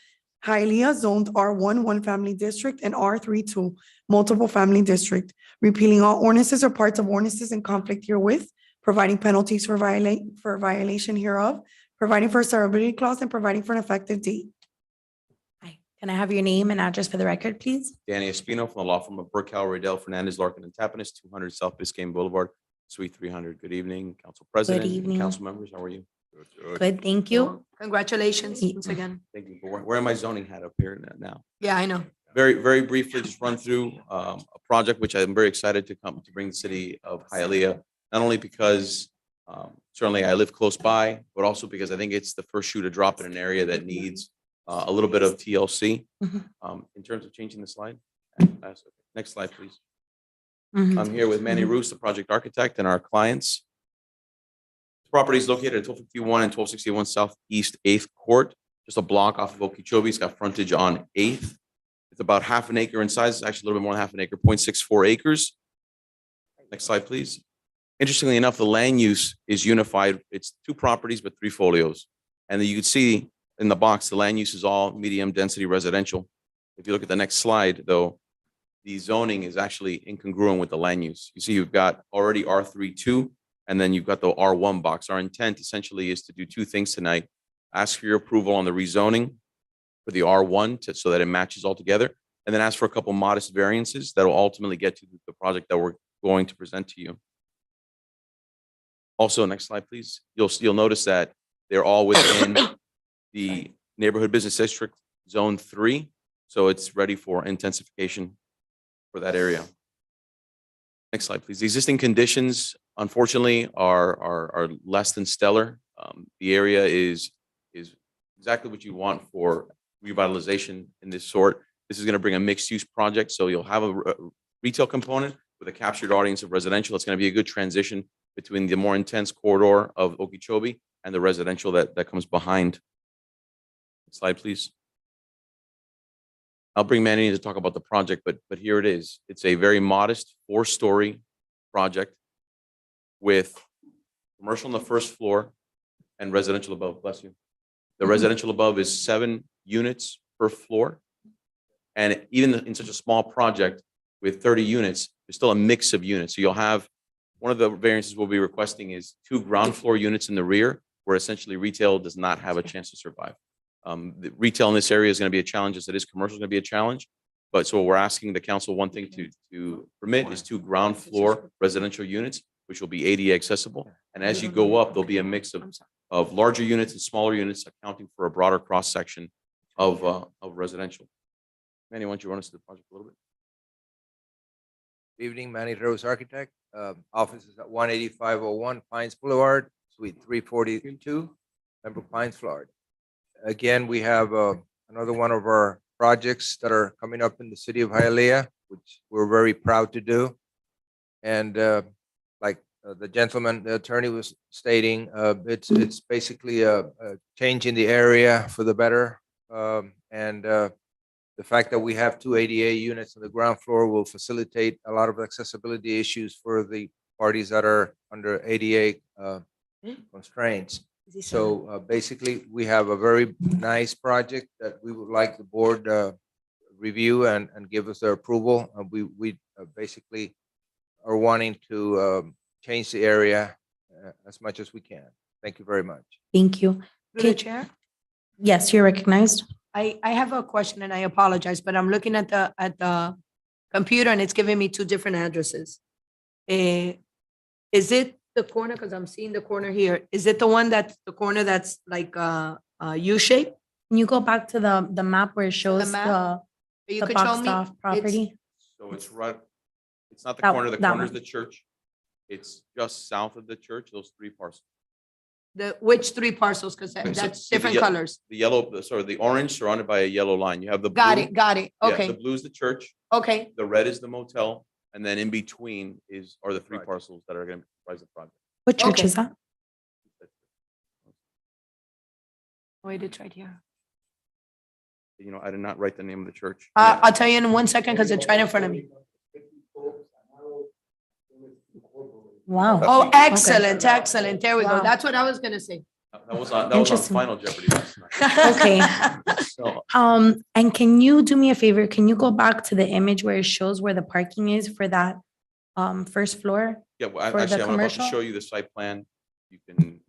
Hialeah zoned R1 One Family District and R32 Multiple Family District. Repealing all ordinances or parts of ordinances in conflict herewith, providing penalties for violation hereof, providing for a severability clause, and providing for an effective date. Hi, can I have your name and address for the record, please? Danny Espino from the law firm of Burkell, Riddell, Fernandez, Larkin, and Tapanis, 200 South Biscayne Boulevard, Suite 300. Good evening, Council President, and evening. council members. How are you? Good, thank you. Well, congratulations Ye- once again. Thank you. Wearing my zoning hat up here now. Yeah, I know. Very, very briefly, just run through a project which I'm very excited to bring the city of Hialeah, not only because certainly I live close by, but also because I think it's the first shoe to drop in an area that needs a little bit of TLC. Mhm. In terms of changing the slide. Next slide, please. Mhm. I'm here with Manny Roos, the project architect, and our clients. Property is located at 1251 and 1261 Southeast 8th Court, just a block off of Okeechobee. It's got frontage on 8th. It's about half an acre in size. It's actually a little bit more than half an acre, 0.64 acres. Next slide, please. Interestingly enough, the land use is unified. It's 2 properties, but 3 folios. And then you can see in the box, the land use is all medium density residential. If you look at the next slide, though, the zoning is actually incongruent with the land use. You see, you've got already R32, and then you've got the R1 box. Our intent essentially is to do 2 things tonight. Ask for your approval on the rezoning for the R1 so that it matches all together, and then ask for a couple modest variances that will ultimately get to the project that we're going to present to you. Also, next slide, please. You'll notice that they're all within the neighborhood business district zone 3. So it's ready for intensification for that area. Next slide, please. The existing conditions, unfortunately, are less than stellar. The area is exactly what you want for revitalization in this sort. This is going to bring a mixed-use project, so you'll have a retail component with a captured audience of residential. It's going to be a good transition between the more intense corridor of Okeechobee and the residential that comes behind. Slide, please. I'll bring Manny to talk about the project, but here it is. It's a very modest 4-story project with commercial on the first floor and residential above. Bless you. The residential above is 7 units per floor. And even in such a small project with 30 units, there's still a mix of units. So you'll have, one of the variances we'll be requesting is 2 ground floor units in the rear, where essentially retail does not have a chance to survive. The retail in this area is going to be a challenge, as it is commercial is going to be a challenge. But so we're asking the council, one thing to permit is 2 ground floor residential units, which will be ADA accessible. And as you go up, there'll be a mix of larger units and smaller units, accounting for a broader cross section of residential. Manny, why don't you run us through the project a little bit? Good evening, Manny Rose Architect. Office is at 18501 Pines Boulevard, Suite 342, Pembroke Pines, Florida. Again, we have another one of our projects that are coming up in the city of Hialeah, which we're very proud to do. And like the gentleman, the attorney was stating, it's basically a change in the area for the better. The fact that we have 2 ADA units on the ground floor will facilitate a lot of accessibility issues for the parties that are under ADA constraints. So basically, we have a very nice project that we would like the board review and give us their approval. We basically are wanting to change the area as much as we can. Thank you very much. Thank you. Through the chair? Yes, you're recognized. I have a question and I apologize, but I'm looking at the computer and it's giving me 2 different addresses. Is it the corner, because I'm seeing the corner here, is it the one that's the corner that's like U shape? Can you go back to the map where it shows map? the You could show boxed me. off property? So it's right, it's not the That- corner, the that corner is one. the church. It's just south of the church, those 3 parcels. Which 3 parcels? Because Okay, so that's see the different ye- colors. The yellow, the orange surrounded by a yellow line. You have the Got blue. it, got it. Yeah, Okay, the blue is the church, okay. the red is the motel, and then in between are the 3 Right. parcels that are going to comprise the project. What church Okay. is that? Wait, it's right here. You know, I did not write the name of the church. I'll tell you in 1 second because it's right in front of me. Wow. Oh, excellent, excellent. There we go. Wow. That's what I was gonna say. That was on Interesting. Final Jeopardy last night. Okay. So And can you do me a favor? Can you go back to the image where it shows where the parking is for that first floor? yeah, well, For the actually, I'm about to commercial? show you the site plan. You can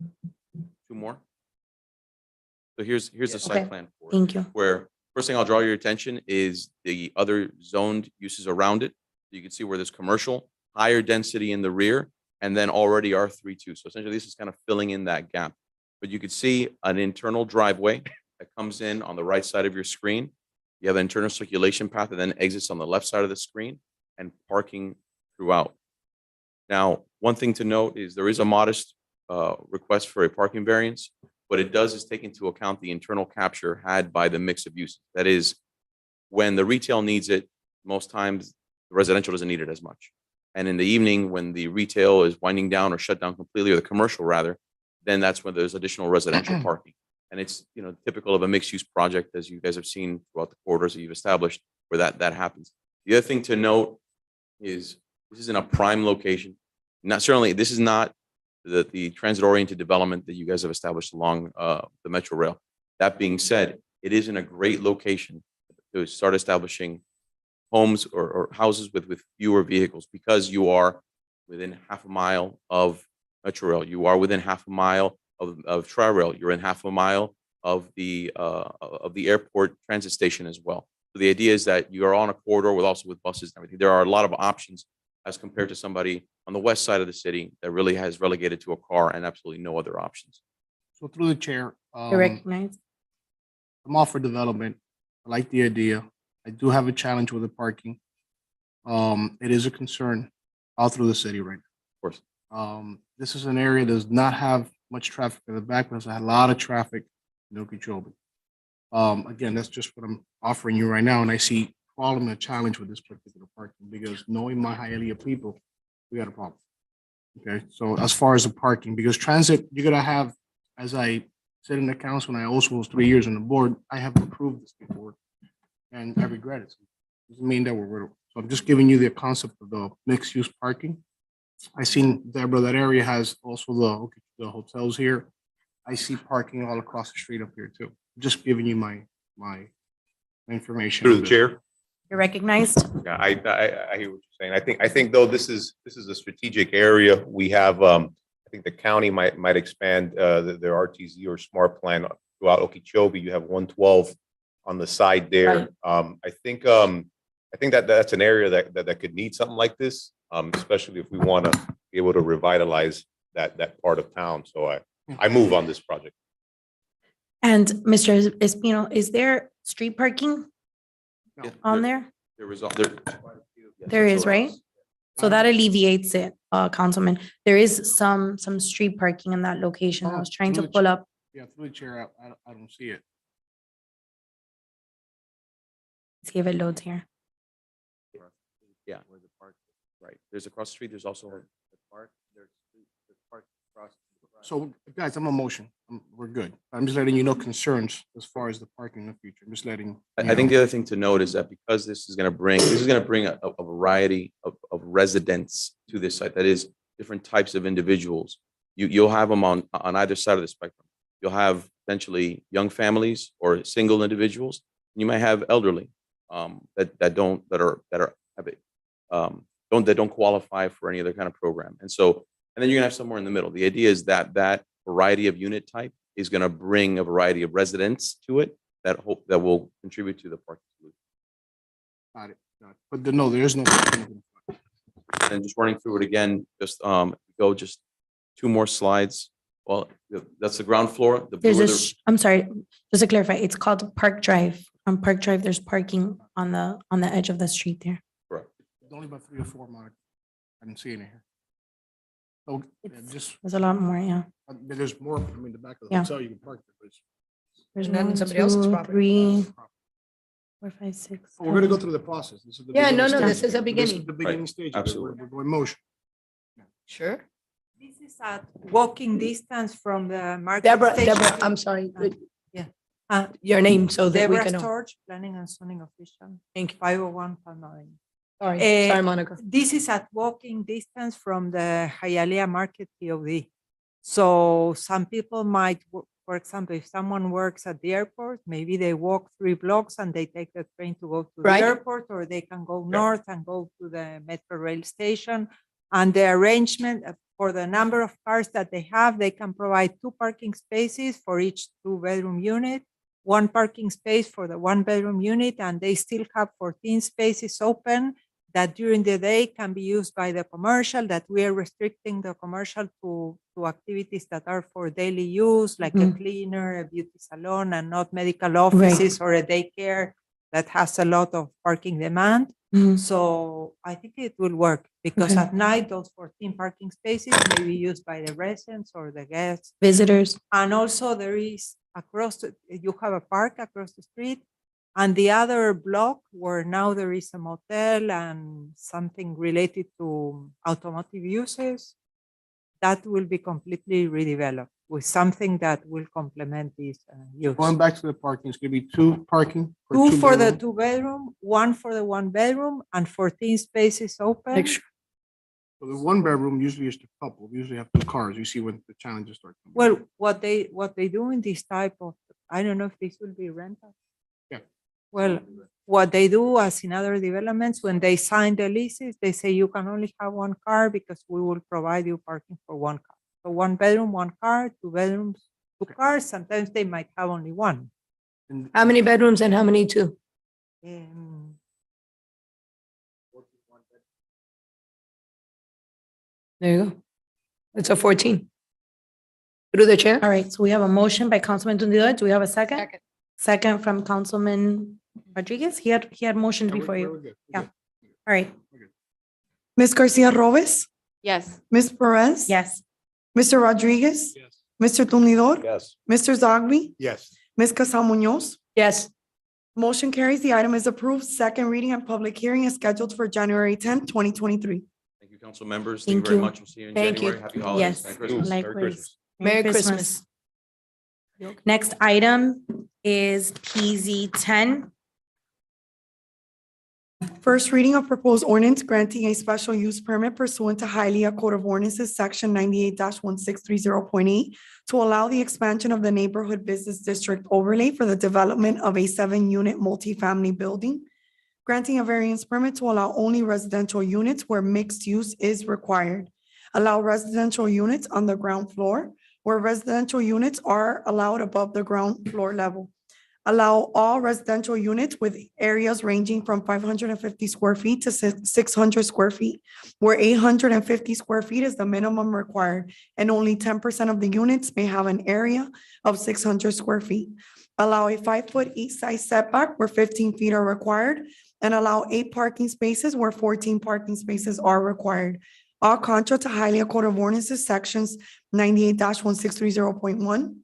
2 more. So here's the Okay. site plan for it. Thank you. Where first thing I'll draw your attention is the other zoned uses around it. You can see where there's commercial, higher density in the rear, and then already R32. So essentially, this is kind of filling in that gap. But you could see an internal driveway that comes in on the right side of your screen. You have an internal circulation path that then exits on the left side of the screen, and parking throughout. Now, one thing to note is there is a modest request for a parking variance. What it does is take into account the internal capture had by the mix of uses. That is, when the retail needs it, most times the residential doesn't need it as much. And in the evening, when the retail is winding down or shut down completely, or the commercial rather, then that's when there's additional residential parking. And it's, you know, typical of a mixed-use project, as you guys have seen throughout the corridors that you've established, where that happens. The other thing to note is this is in a prime location. Not certainly, this is not the transit-oriented development that you guys have established along the Metro Rail. That being said, it is in a great location to start establishing homes or houses with fewer vehicles, because you are within half a mile of Metro Rail. You are within half a mile of Tri-Rail. You're in half a mile of the airport transit station as well. So the idea is that you are on a corridor with also with buses and everything. There are a lot of options as compared to somebody on the west side of the city that really has relegated to a car and absolutely no other options. So through the chair, You're recognized. I'm all for development. I like the idea. I do have a challenge with the parking. It is a concern all through the city right Of course. now. This is an area that does not have much traffic in the back, but there's a lot of traffic in Okeechobee. Again, that's just what I'm offering you right now, and I see problem and challenge with this particular parking, because knowing my Hialeah people, we got a problem. Okay, so as far as the parking, because transit, you're gonna have, as I said in the council, and I also was 3 years on the board, I have approved this before, and I regret it. Doesn't mean that we're, so I'm just giving you the concept of the mixed-use parking. I seen, Deborah, that area has also the hotels here. I see parking all across the street up here too. Just giving you my information. Through the chair. You're recognized. Yeah, I hear what you're saying. I think though, this is a strategic area. We have, I think the county might expand, their RTZ or smart plan throughout Okeechobee. You have 112 on the side there. I think that that's an area that could need something like this, especially if we want to be able to revitalize that part of town. So I move on this project. And Mr. Espino, is there street parking Yeah, on there? There is, There is, right? So that alleviates it, Councilman. There is some street parking in that location. I was trying to pull up. Yeah, through the chair, I don't see it. See if it loads here. Yeah. Where the park, right. There's across the street, there's also the park, there's park across. So guys, I'm a motion. We're good. I'm just letting you know concerns as far as the parking in the future. I'm just letting. I think the other thing to note is that because this is going to bring a variety of residents to this site, that is different types of individuals. You'll have them on either side of the spectrum. You'll have potentially young families or single individuals. You might have elderly that don't qualify for any other kind of program. And then you're gonna have somewhere in the middle. The idea is that variety of unit type is gonna bring a variety of residents to it that will contribute to the parking solution. Got it. But no, there is no. And just running through it again, just go just 2 more slides. Well, that's the ground floor. The There's blue a, are the- I'm sorry, just to clarify, it's called Park Drive. On Park Drive, there's parking on the edge of the street there. correct. Only about 3 or 4, Monica. I didn't see any here. So just, There's a lot more, yeah. there's more, I mean, the back of the Yeah. hotel, you can park there, but There's And then 1, somebody else's 2, property. 3, 4, 5, 6. we're gonna go through the process. This is the Yeah, beginning no, stage. this is the This beginning. The beginning Right. stage. Absolutely. We're going motion. Sure. This is at walking distance from the market Deborah, station. I'm sorry. Uh, Your name so that we Deborah can know. Storch, planning and zoning official, Thank you. 501 Palm Avenue. Sorry, Eh, sorry, Monica. This is at walking distance from the Hialeah Market POD. So some people might, for example, if someone works at the airport, maybe they walk 3 blocks and they take the train to go to the Right. airport, or they can go north and go to the Metro Rail station. And the arrangement for the number of cars that they have, they can provide 2 parking spaces for each 2-bedroom unit, 1 parking space for the 1-bedroom unit, and they still have 14 spaces open that during the day can be used by the commercial, that we are restricting the commercial to activities that are for daily use, like a cleaner, a beauty salon, and not medical offices or a daycare that has a lot of parking demand. So I think it will work, because Okay. at night, those 14 parking spaces may be used by the residents or the guests. Visitors. And also there is you have a park across the street, and the other block where now there is a motel and something related to automotive uses, that will be completely redeveloped with something that will complement this use. Going back to the parking, it's gonna be 2 parking. 2 for the bedroom. 2-bedroom, 1 for the 1-bedroom, and 14 spaces open. Extra. So the 1-bedroom usually is the couple. We usually have 2 cars. You see when the challenges start. coming. Well, what they do in this type of, I don't know if this will be rental. Yeah. Well, what they do, as in other developments, when they sign the leases, they say you can only have 1 car because we will provide you parking for 1 car. So 1 bedroom, 1 car, 2 bedrooms, 2 cars. Sometimes they might have only 1. And How many bedrooms and how many two? There you go. It's a 14. Through the chair? All right, so we have a motion by Councilman Tundidor. Do we have a second? Second from Councilman Rodriguez. He had motioned before you. Yeah. All right. Ms. Garcia Robes, Yes. Ms. Perez. Yes. Mr. Rodriguez. Yes. Mr. Tumnidor. Yes. Mr. Zogby. Yes. Ms. Casal Munoz. Yes. Motion carries. The item is approved. Second reading and public hearing is scheduled for January 10th, 2023. Thank you, council members. Thank you Thank very you. much. We'll see you in Thank you. January. Happy holidays. Yes, Merry Christmas. likewise. Merry Christmas. Next item is PZ 10. First reading of proposed ordinance granting a special use permit pursuant to Hialeah Code of Ordinances, section 98-1630.8, to allow the expansion of the neighborhood business district overlay for the development of a 7-unit multifamily building. Granting a variance permit to allow only residential units where mixed use is required. Allow residential units on the ground floor where residential units are allowed above the ground floor level. Allow all residential units with areas ranging from 550 square feet to 600 square feet, where 850 square feet is the minimum required, and only 10% of the units may have an area of 600 square feet. Allow a 5-foot east side setback where 15 feet are required, and allow 8 parking spaces where 14 parking spaces are required. All contrary to Hialeah Code of Ordinances, sections 98-1630.1,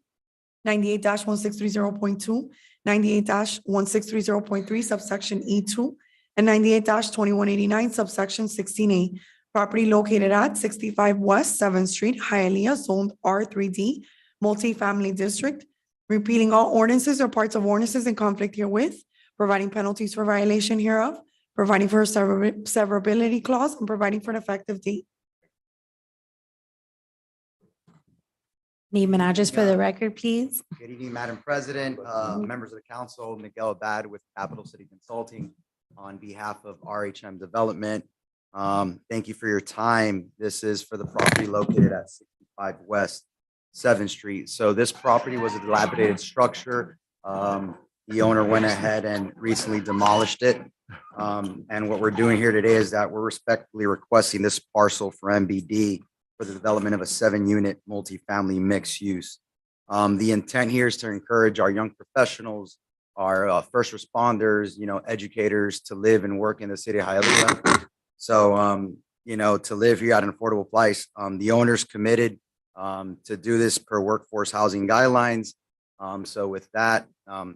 98-1630.2, 98-1630.3 subsection E2, and 98-2189 subsection 16A. Property located at 65 West 7th Street, Hialeah, zoned R3D, multifamily district. Repealing all ordinances or parts of ordinances in conflict herewith, providing penalties for violation hereof, providing for a severability clause, and providing for an effective date. Name and address for the record, please. Good evening, Madam President, members of the council, Miguel Abad with Capital City Consulting on behalf of RHM Development. Thank you for your time. This is for the property located at 65 West 7th Street. So this property was a dilapidated structure. The owner went ahead and recently demolished it. And what we're doing here today is that we're respectfully requesting this parcel for MBD for the development of a 7-unit multifamily mixed use. The intent here is to encourage our young professionals, our first responders, educators to live and work in the city of Hialeah. So, to live here at an affordable price. The owner's committed to do this per workforce housing guidelines. So with that, I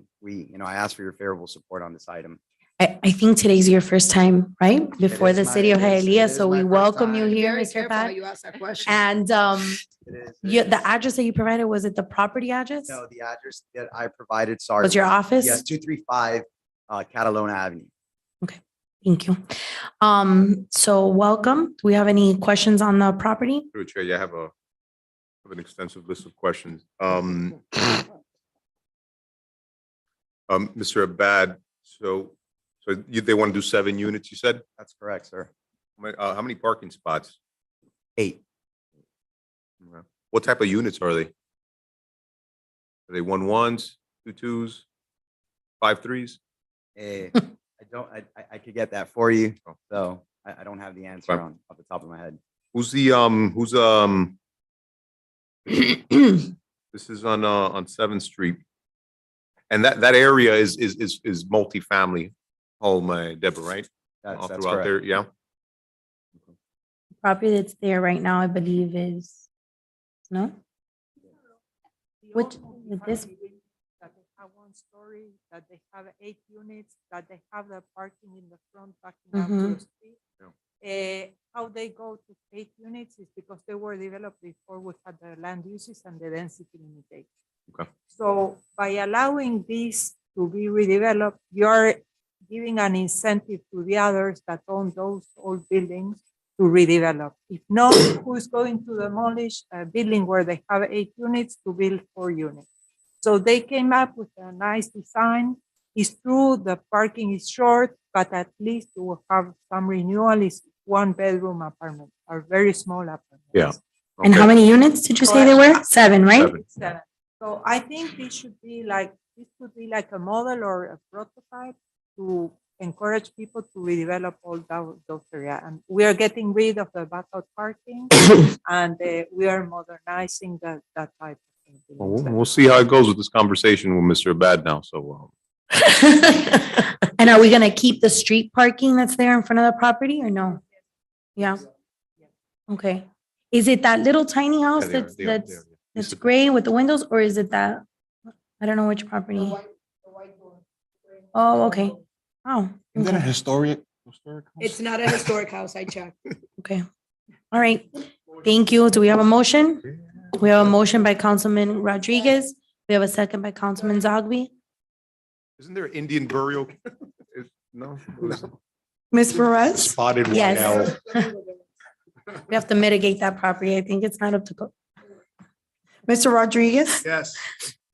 ask for your favorable support on this item. I think today's your first time, right? Before is the my- city of it is- it Hialeah, is so my we first welcome you time. here, Very Mr. careful how Pat. you ask that question. And the address that you provided, was it the property address? No, the address that I provided, sorry. Was your office? Yes, 235 Catalona Avenue. Thank you. So welcome. Do we have any questions on the property? Through the chair, yeah, I have an extensive list of questions. Mr. Abad, so they want to do 7 units, you said? That's correct, sir. How many parking spots? 8. Okay. What type of units are they? Are they 1-1s, 2-2s, 5-3s? I could get that for you. Oh. So I don't have the answer Fine. off the top of my head. Who's this is on 7th Street. And that area is multifamily home, Deborah, right? All That's throughout there, correct. yeah? Property that's there right now, I believe is, no? Which, with this, That they have 1 story, that they have 8 units, that they have the parking in the front, backing up to Mhm. the street. How they go to 8 units is because they were developed before we had the land uses and the density limitation. Okay. So by allowing this to be redeveloped, you're giving an incentive to the others that own those old buildings to redevelop. If not, who's going to demolish a building where they have 8 units to build 4 units? So they came up with a nice design. It's true, the parking is short, but at least you will have some renewal. It's 1-bedroom apartment, or very small apartment. Yeah. and how Okay. many units did you say there were? 7, right? 7. 7. So I think this could be like a model or a prototype to encourage people to redevelop all those areas. And we are getting rid of the backup parking and we are modernizing that type of thing. Well, we'll see how it goes with this conversation with Mr. Abad now. So, And are we gonna keep the street parking that's there in front of the property or no? Yeah. Okay. Is it that little tiny house they are, that's, they are, they that's, are, yeah. that's gray with the windows, or is it that? I don't know which property. Oh, okay. Oh, Isn't that a okay. historic? It's not a historic house, I checked. Okay. All right. Thank you. Do we have a motion? We have a motion by Councilman Rodriguez. We have a second by Councilman Zogby. Isn't there Indian burial? No? Ms. Perez, Spotted white Yes. owl. We have to mitigate that property. I think it's not up to code. Mr. Rodriguez, Yes.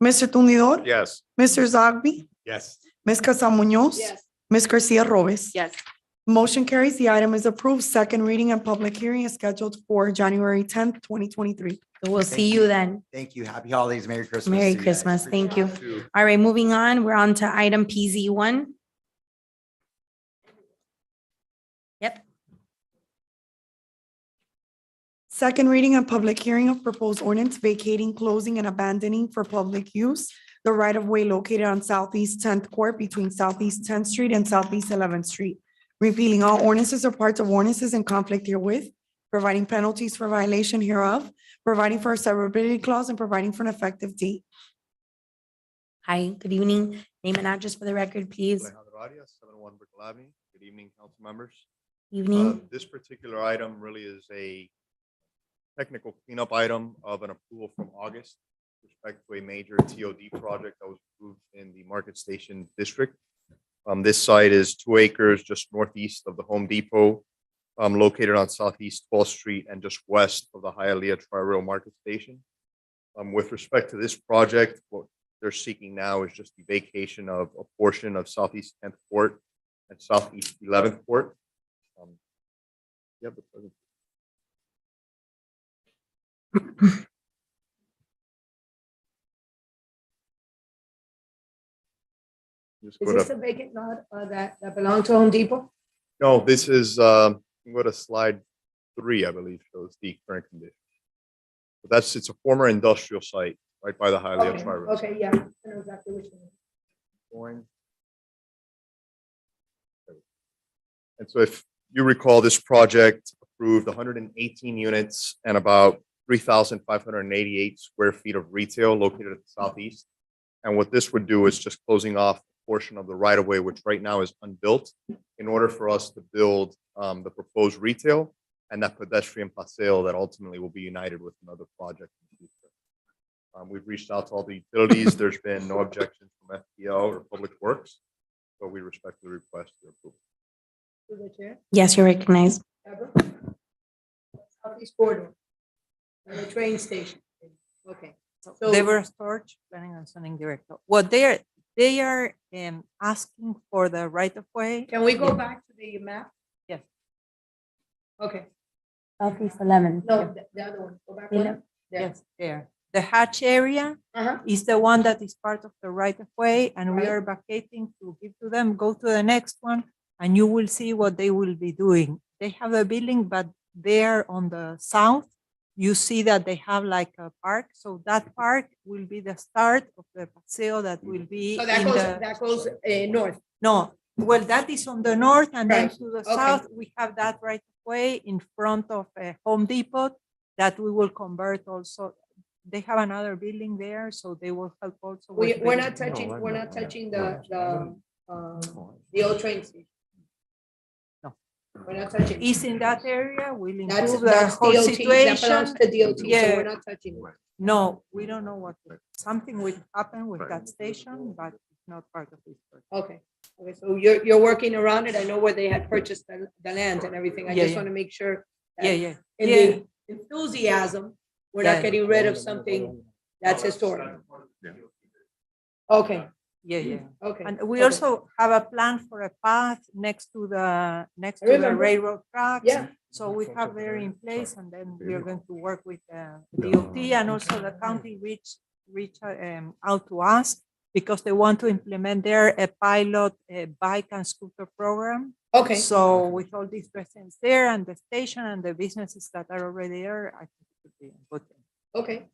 Mr. Tumidor, Yes. Mr. Zogby, Yes. Ms. Casa Munoz, Ms. Garcia Robes. Yes. Motion carries. The item is approved. Second reading and public hearing is scheduled for January 10th, 2023. So we'll see you then. Thank you. Happy holidays. Merry Christmas. Merry to you guys. Christmas. Thank you. Two. All right, moving on. We're on to item PZ1. Yep. Second reading and public hearing of proposed ordinance vacating, closing, and abandoning for public use the right-of-way located on Southeast 10th Court between Southeast 10th Street and Southeast 11th Street, repealing all ordinances or parts of ordinances in conflict herewith, providing penalties for violation hereof, providing for a severability clause, and providing for an effective date. Hi, good evening. Name and address for the record, please. Alejandro Arias, 71 Brickell Avenue. Good evening, council members. Evening. This particular item really is a technical cleanup item of an approval from August with respect to a major TOD project that was approved in the Market Station District. This site is 2 acres just northeast of the Home Depot, located on Southeast 12th Street and just west of the Hialeah Tri-Rail Market Station. With respect to this project, what they're seeking now is just the vacation of a portion of Southeast 10th Court and Southeast 11th Court. Yep. Just Is go this to, a vacant lot that belonged to Home Depot? no, this is, go to slide 3, I believe, shows the current condition. But it's a former industrial site right by the Hialeah Okay, Tri-Rail. okay, yeah, I know exactly which one. And so if you recall, this project approved 118 units and about 3,588 square feet of retail located at the southeast. And what this would do is just closing off a portion of the right of way, which right now is unbuilt, in order for us to build the proposed retail and that pedestrian paseo that ultimately will be united with another project in the future. We've reached out to all the utilities. There's been no objections from FPL or Public Works, so we respectfully request your approval. To the chair. Yes, you're recognized. Deborah? Southeast corridor. And the train station. Okay. So Deborah Storch, Planning and Zoning Director. What they are asking for the right of way. can we go back to the map? Yes. Okay. Southeast 11. No, the other one. Go back one. There. Yes, there. The hatch area Uh-huh. is the one that is part of the right of way, and we are vacating to give to them. Go to the next one, and you will see what they will be doing. They have a building, but there on the south, you see that they have like a park. So that park will be the start of the paseo that will be So in the. that goes north. No, well, that is on the north, and then Right. to the Okay. south, we have that right of way in front of Home Depot that we will convert also. They have another building there, so they will help also. with We're the- not touching, we're not touching the old train station. No. We're not touching. Is in that area, will That's, improve the that's whole DOT, that belongs situation. to DOT, so Yeah. we're not touching it. No, we don't know what, something will happen with that station, but it's not part of this. project. Okay, okay, so you're working around it. I know where they had purchased the land and everything. I Yeah, just yeah. want to make sure. that Yeah, yeah. In Yeah. the enthusiasm, we're Yeah. not getting rid of something that's historic. Okay, Yeah, yeah. okay. And we okay. also have a plan for a path next to the remember. railroad tracks. Yeah. So we have there in place, and then we are going to work with the DOT, and also the county reach out to us because they want to implement there a pilot bike and scooter program. Okay. So with all these residents there and the station and the businesses that are already there, I think it would be a good thing. Okay,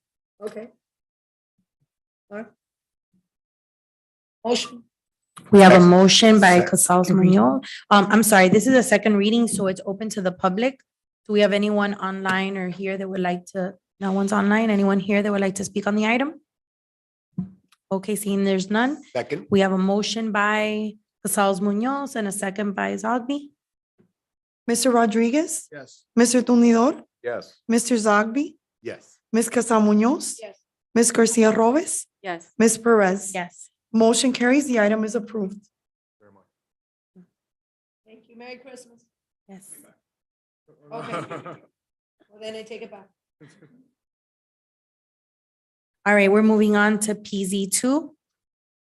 okay. All right. Motion. We have a Second. motion by Second. Casals Munoz. I'm sorry, this is a second reading, so it's open to the public. Do we have anyone online or here that would like to, no one's online? Anyone here that would like to speak on the item? Okay, seeing there's none. Second. We have a motion by Casals Munoz and a second by Zogby. Mr. Rodriguez, Yes. Mr. Tumnidor, Yes. Mr. Zogby, Yes. Ms. Casal Munoz, Yes. Ms. Garcia Robes, Yes. Ms. Perez. Yes. Motion carries. The item is approved. Very much. Thank you. Merry Christmas. Yes. Okay. Well, then I take it back. All right, we're moving on to PZ two.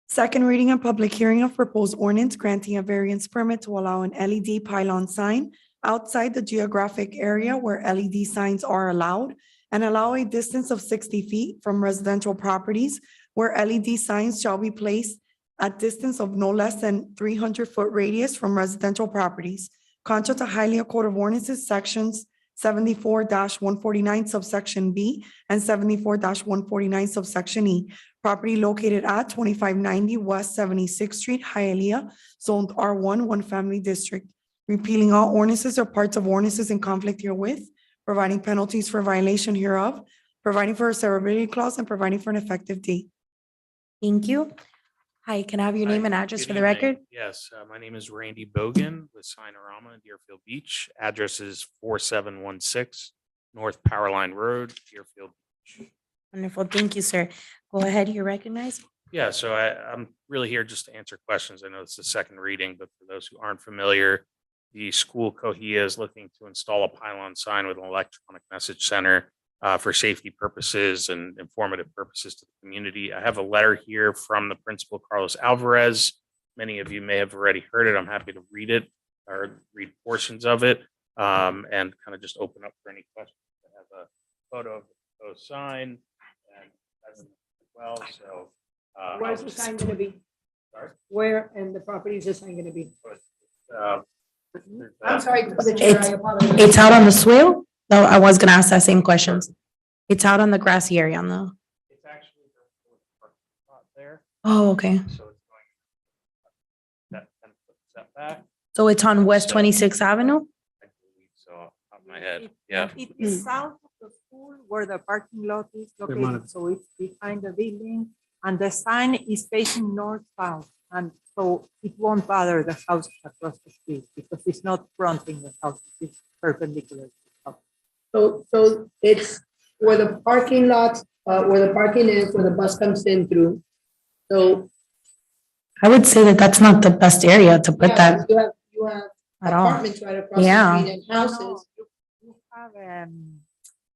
Second reading and public hearing of proposed ordinance granting a variance permit to allow an LED pylon sign outside the geographic area where LED signs are allowed and allow a distance of 60 feet from residential properties where LED signs shall be placed at distance of no less than 300-foot radius from residential properties. Contrary to Hialeah Code of Ordinances, sections 74-149 subsection B and 74-149 subsection E. Property located at 2590 West 76th Street, Hialeah, zoned R1, one family district. Repealing all ordinances or parts of ordinances in conflict herewith, providing penalties for violation hereof, providing for a severability clause, and providing for an effective date. Thank you. Hi, can I have your name Hi, and address good for the evening. record? Yes, my name is Randy Bogan with Signorama in Deerfield Beach. Address is 4716 North Powerline Road, Deerfield Beach. Wonderful. Thank you, sir. Go ahead, you're recognized. Yeah, so I'm really here just to answer questions. I know it's the second reading, but for those who aren't familiar, the school Cohia is looking to install a pylon sign with an electronic message center for safety purposes and informative purposes to the community. I have a letter here from the principal, Carlos Alvarez. Many of you may have already heard it. I'm happy to read it or read portions of it and kind of just open up for any questions. I have a photo of the proposed sign and as well. So Where's the sign gonna be? Sorry? Where and the property is the sign gonna be? I'm sorry, to the chair, I apologize. It's out on the swale? No, I was gonna ask that same questions. It's out on the grassy area on the, It's actually not there. oh, okay. So it's going that 10-foot setback. So it's on West 26th Avenue? I believe so, off the top of my head. Yeah. It is south of the school where the parking lot is located, so it's behind the building. And the sign is facing north-south, and so it won't bother the houses across the street because it's not fronting the houses, it's perpendicular. to the house. So it's where the parking lot, where the parking is, where the bus comes in through. So. I would say that that's not the best area to put yeah, that You have at all. apartments right across the Yeah. street and houses.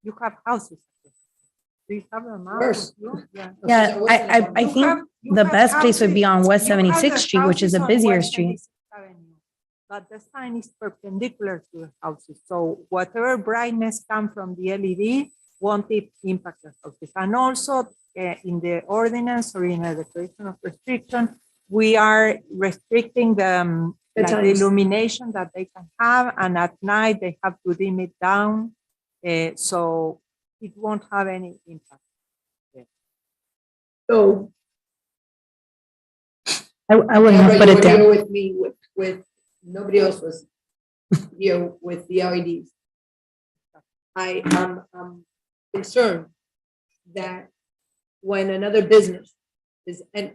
You have houses. Do you have them out? Worse. Yeah. Yeah, I You think have- you the have best place would be on houses- West you have the 76th Street, which is a houses on busier West street. 76th Avenue, but the sign is perpendicular to the houses, so whatever brightness come from the LED won't impact the houses. And also, in the ordinance or in a declaration of restriction, we are restricting the The like the times. illumination that they can have, and at night they have to dim it down, so it won't have any impact. So. I wouldn't have Barbara, put you it were down. here with me, with, nobody else was here with the LEDs. I am concerned that when another business is, and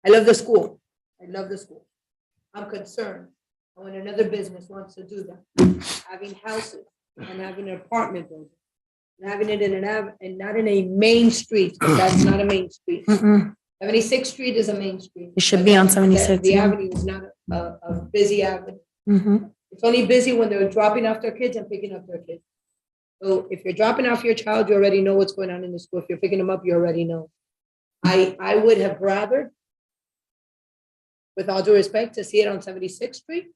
I love the school, I'm concerned when another business wants to do that, having houses and having an apartment building, and having it in and not in a main street, 'cause that's not a main street. Mm-mm. 76th Street is a main street. It should be on The- 76, The yeah. avenue is not a busy avenue. Mhm. It's only busy when they're dropping off their kids and picking up their kids. So if you're dropping off your child, you already know what's going on in the school. If you're picking them up, you already know. I would have rather, with all due respect, to see it on 76th Street.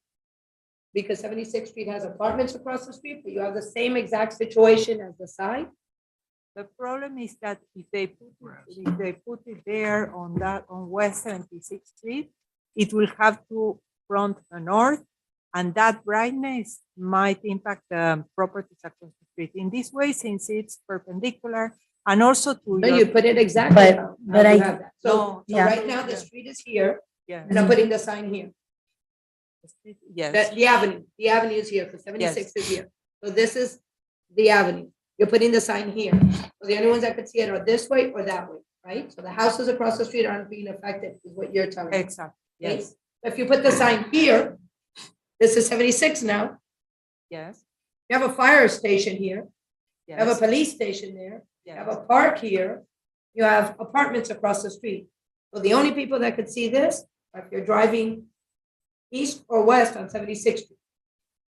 Because 76th Street has apartments across the street, but you have the same exact situation as the side. The problem is that if they put it there on West 76th Street, it will have to front the north, and that brightness might impact the properties across the street. In this way, since it's perpendicular, and also to No, your- you put it exactly. But- how but you I- have that. No, So yeah. right now, the street is here, Yes. and I'm putting the sign here. Yes. The avenue is here, because 76 is here. So this is the avenue. You're putting the sign here. So the only ones that could see it are this way or that way, right? So the houses across the street aren't being affected, is what you're telling me. Exactly. Okay? Yes. If you put the sign here, this is 76 now. Yes. You have a fire station here. You have a Yes. police station there. You have Yes. a park here. You have apartments across the street. So the only people that could see this are if you're driving east or west on 76th Street.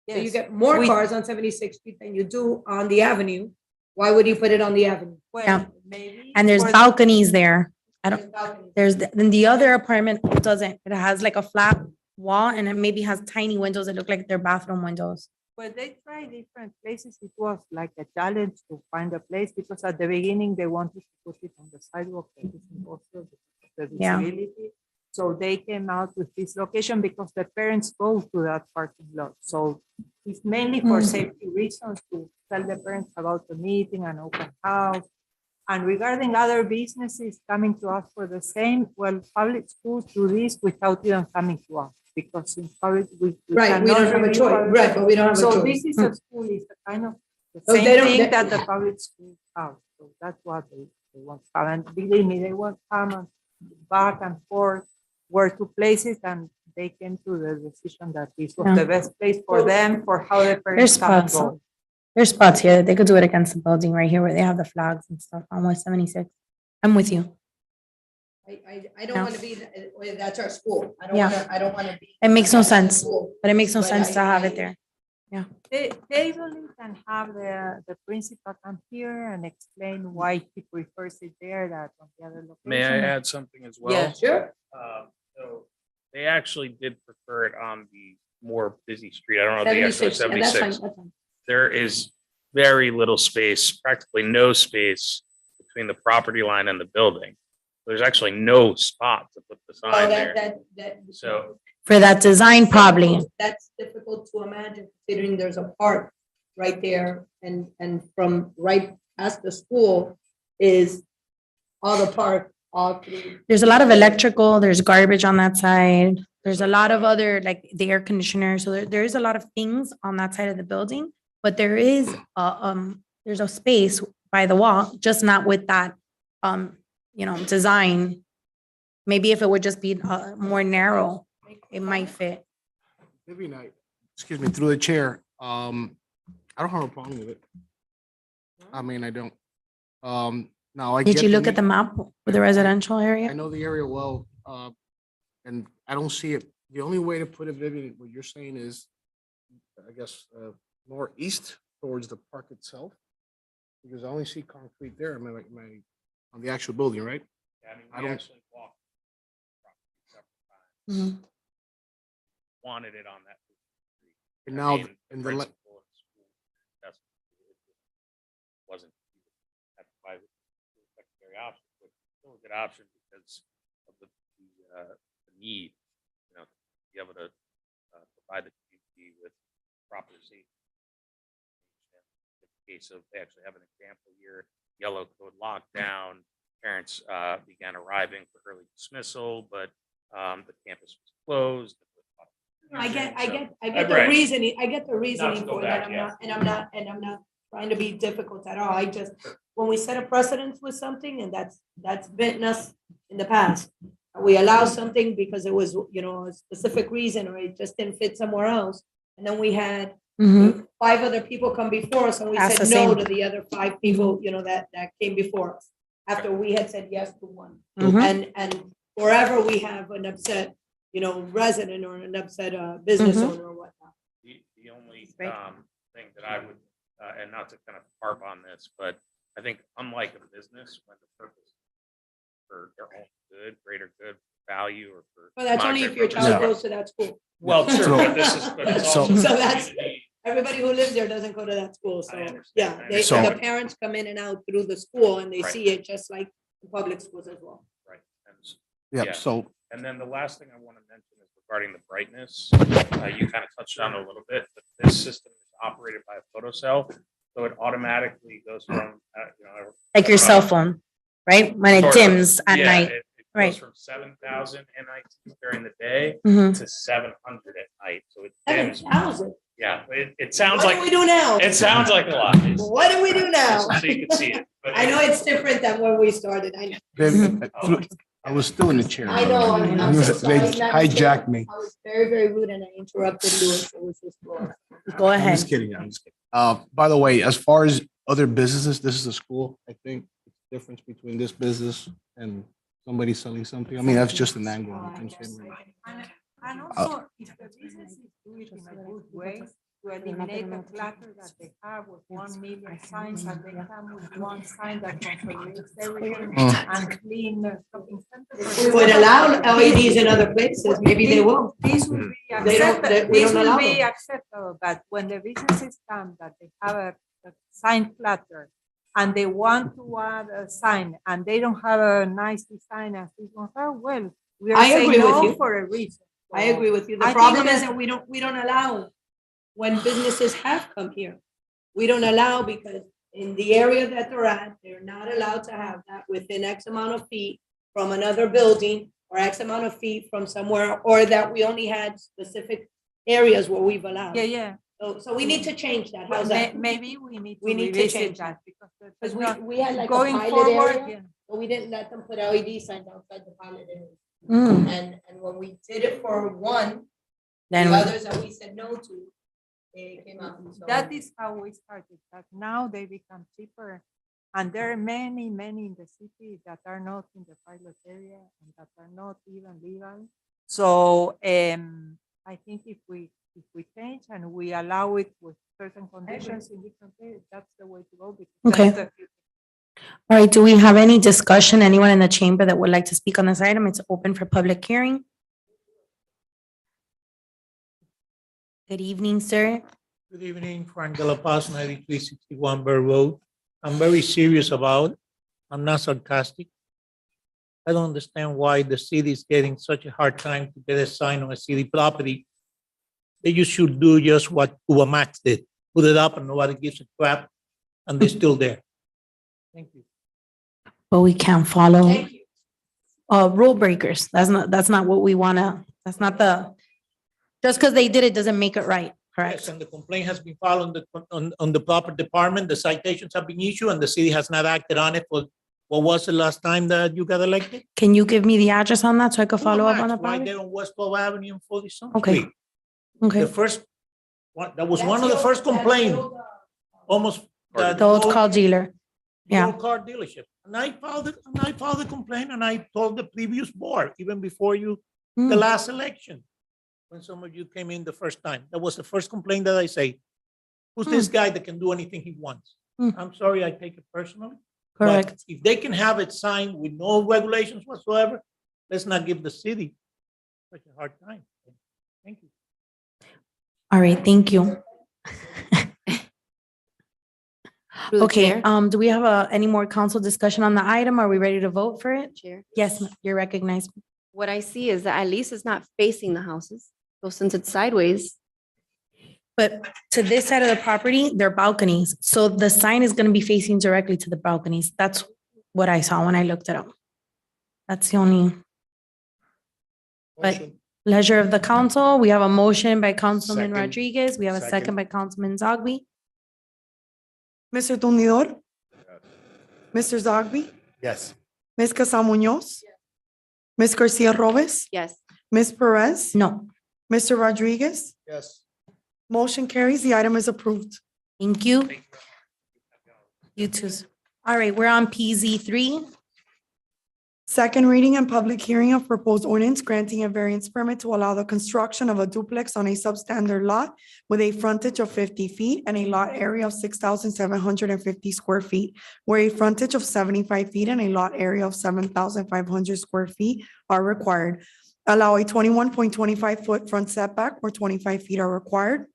So you Yes. get more We- cars on 76th Street than you do on the avenue. Why would you put it on the avenue? Well, Yeah. maybe And there's for the- balconies there. I don't, Balconies. then the other apartment doesn't. It has like a flat wall and it maybe has tiny windows that look like they're bathroom windows. When they try different places, it was like a challenge to find a place, because at the beginning they wanted to put it on the sidewalk, but it's impossible because of the Yeah. visibility. So they came out with this location because the parents go to that parking lot. So it's mainly for safety reasons, to tell the parents about the meeting and open house. And regarding other businesses coming to us for the same, well, public schools do this without even coming to us, because in public, we Right, we cannot don't have a really choice. public- Right, but we don't have a So choice. this is a school, is the kind of the So same they don't- thing they- that the public schools have. So that's what they want to have. And believe me, they want to come and back and forth, were two places, and they came to the decision that this was Yeah. the best place for them, for how the There's parents come and spots. go. There's spots here. They could do it against the building right here where they have the flags and stuff on West 76. I'm with you. I don't Yeah. want to be, that's our school. Yeah. I don't want to be. It makes no that's our sense, school. but it makes no But sense to have I- it there. They even can have the principal come here and explain why he prefers it there, that on the other location. May I add something as well? Yeah. Sure. So they actually did prefer it on the more busy street. I don't know the actual 76, yeah, that's fine, 76. that's fine. There is very little space, practically no space between the property line and the building. There's actually no spot to put the Oh, sign that, there. that. So For that design, probably. That's difficult to imagine considering there's a park right there and from right past the school is all the park, all through. There's a lot of electrical, there's garbage on that side. There's a lot of other, like the air conditioner. So there is a lot of things on that side of the building. But there's a space by the wall, just not with that, design. Maybe if it would just be more narrow, it might fit. Maybe not, excuse me, through the chair. I don't have a problem with it. I mean, I don't. Now I. Did get you the look at the need- map for the residential I area? know the area well, and I don't see it. The only way to put it, Vivian, what you're saying is, I guess, northeast towards the park itself, because I only see concrete there. On the actual building, right? I mean, I we don't- actually walked several times, Mhm. wanted it on that. street. And I now, mean, and the, principal of the school, that's- it wasn't at the private secondary option, but still a good option because of the need, to be able to provide the community with proper safety. In the case of, they actually have an example here, yellow code lockdown, parents began arriving for early dismissal, but the campus was closed. I get Right. the reasoning, I get the reasoning go for that, back, yeah. I'm not trying to be difficult at all, I just, when we set a precedence with something, and that's bitten us in the past. We allow something because it was, a specific reason, or it just didn't fit somewhere else, and then we had Mhm. 5 other people come before us, and we Ask said the no same. to the other 5 people, that came before us, after we had said yes to one. Mhm. And wherever we have an upset, resident or an upset business Mhm. owner or whatnot. The only thing that I would, and not to kind of harp on this, but I think unlike a business, when the purpose for their own good, greater good, value, or for. Well, that's only if monetary your child purposes. goes to that school. Well, sure, but this is, but it's So- also. So that's- everybody who lives there doesn't go to that school, so, understand. yeah, I they, So- the parents come in and out through the school and they Right. see it just like the public schools as well. Right. And s- Yeah, Yeah. so And then the last thing I want to mention is regarding the brightness. You kind of touched on it a little bit, but this system is operated by a photocell. So it automatically goes from, Like your cell phone, right? When it sort of, dims at yeah, night. it Right. goes from 7,000 nits during the day Mhm. to 700 at night. So it Seven dims. thousand. Yeah, it sounds What do like, we do now? it sounds like a lot. It's- What do we do now? So you can see it. but I know it's different than when we started, I know. I was still in the chair. I know, I'm so sorry. They hijacked me. I was very, very rude and I interrupted Louis, so it was just wrong. Go I'm ahead. just kidding. I'm just kidding. By the way, as far as other businesses, this is a school. I think the difference between this business and somebody selling something. I mean, that's just an angle. I'm considering. And also, if the businesses do it in a good way, to eliminate the clutter that they have with 1 million signs, and they come with one sign that consolidates everything and clean the shopping center. If we would allow LEDs in other places, maybe they will. This will be They don't- acceptable, we this don't will allow be them. acceptable, but when the businesses come that they have a sign clutter and they want to add a sign and they don't have a nice design as this one, oh, well, we are I saying agree with no you. for a reason. I agree with you. The I think problem is that- that we don't allow when businesses have come here. We don't allow because in the area that they're at, they're not allowed to have that within X amount of feet from another building or X amount of feet from somewhere, or that we only had specific areas where we've allowed. Yeah, yeah. So we need to change that. Well, How's that? maybe we need We to need to revisit change that because the Because techno- we had like a going pilot forward, area, yeah. but we didn't let them put LED signs outside the pilot area. Mm. And when we did it for one, the Then, others that we said no to, they came out. So- That is how we started, but now they become cheaper. And there are many, many in the city that are not in the pilot area and that are not even legal. So I think if we change and we allow it with certain conditions in different areas, that's the way to go. Because that's Okay. the future. all right, do we have any discussion? Anyone in the chamber that would like to speak on this item? It's open for public hearing. Good evening, sir. Good evening, Frank De La Paz, 9361 Burr Road. I'm very serious about it. I'm not sarcastic. I don't understand why the city is getting such a hard time to get a sign on a city property. They just should do just what Cuba Max did, put it up and nobody gives a crap, and they're still there. Thank you. But we can't follow rule breakers. That's not what we wanna, that's not just because they did it doesn't make it right, Yes, correct? and the complaint has been filed on the proper department. The citations have been issued and the city has not acted on it for, what was the last time that you got elected? Can you give me the address on that so I could follow up on the Right problem? there on West 12th Avenue and 40 Okay. Street. Okay, The first one, that was one of the first complaints, almost. the old car dealer. Yeah. Old car dealership. And I filed the complaint and I told the previous board, even before you, the Mm. last election, when some of you came in the first time, that was the first complaint that I say, who's this guy that can do anything he wants? Mm. I'm sorry, I take it personally. but Correct. If they can have it signed with no regulations whatsoever, let's not give the city such a hard time. Thank you. All right, thank you. Okay, do we have any more council discussion on the item? Are we ready to vote for it? Chair. Yes, you're recognized. What I see is that at least it's not facing the houses. So since it's sideways, But to this side of the property, they're balconies. So the sign is gonna be facing directly to the balconies. That's what I saw when I looked it up. That's the only. But pleasure of the council, we have a motion by Councilman Second. Rodriguez. We have a second Second. by Councilman Zogby. Mr. Tumidor? Mr. Zogby? Yes. Ms. Casal Munoz? Ms. Garcia Robes? yes. Ms. Perez? No. Mr. Rodriguez? Yes. Motion carries. The item is approved. Thank you. You too. All right, we're on PZ 3. Second reading and public hearing of proposed ordinance granting a variance permit to allow the construction of a duplex on a substandard lot with a frontage of 50 feet and a lot area of 6,750 square feet, where a frontage of 75 feet and a lot area of 7,500 square feet are required. Allow a 21.25 foot front setback where 25 feet are required.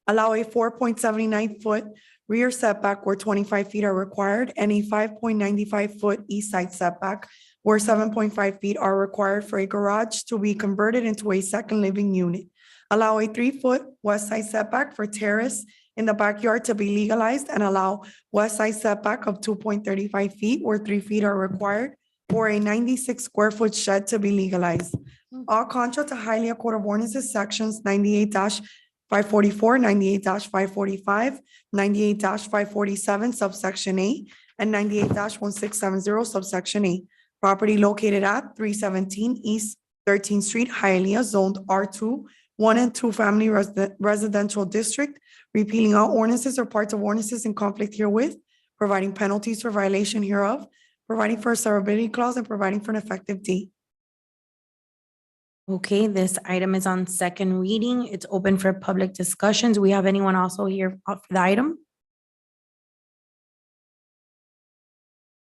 Allow a 4.79-foot rear setback where 25 feet are required and a 5.95-foot east side setback where 7.5 feet are required for a garage to be converted into a second living unit. Allow a 3-foot west side setback for terrace in the backyard to be legalized and allow west side setback of 2.35 feet where 3 feet are required for a 96 square foot shed to be legalized. All contrary to Hialeah Code of Ordinances, sections 98-544, 98-545, 98-547, subsection A, and 98-1670, subsection A. Property located at 317 East 13th Street, Hialeah, zoned R2, 1 and 2 family residential district, repealing all ordinances or parts of ordinances in conflict herewith, providing penalties for violation hereof, providing for a severability clause, and providing for an effective date. Okay, this item is on second reading. It's open for public discussions. Do we have anyone also here for the item?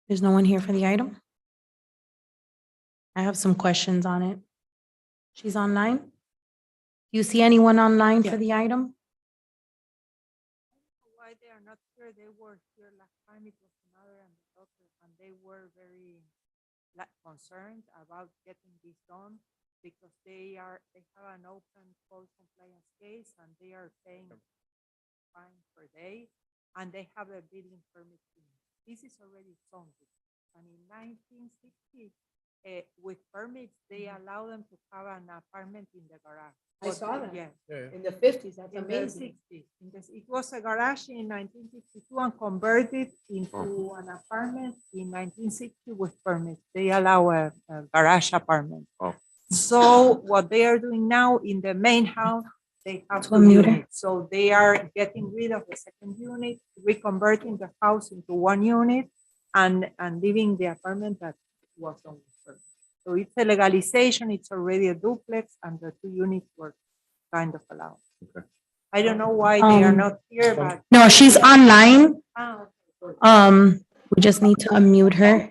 There's no one here for the item? I have some questions on it. She's online? Do you see anyone online for the item? Why they are not here? They were here last time. It was another and the other, and they were very concerned about getting this done because they have an open code compliance case and they are paying fine per day, and they have a building permit. This is already zoned, and in 1960, with permits, they allow them to have an apartment in the garage. I saw that. Yes. In the 50s, that's In the amazing. 60s. It was a garage in 1952 and converted into an apartment in 1960 with permits. They allow a garage apartment. Oh. So what they are doing now in the main house, they have To two unmute her. units. So they are getting rid of the second unit, reconverting the house into one unit and leaving the apartment that was on the first. So it's a legalization, it's already a duplex, and the 2 units were kind of allowed. Okay. I don't know why they are not here, but. No, she's online. Ah, okay. We just need to unmute her.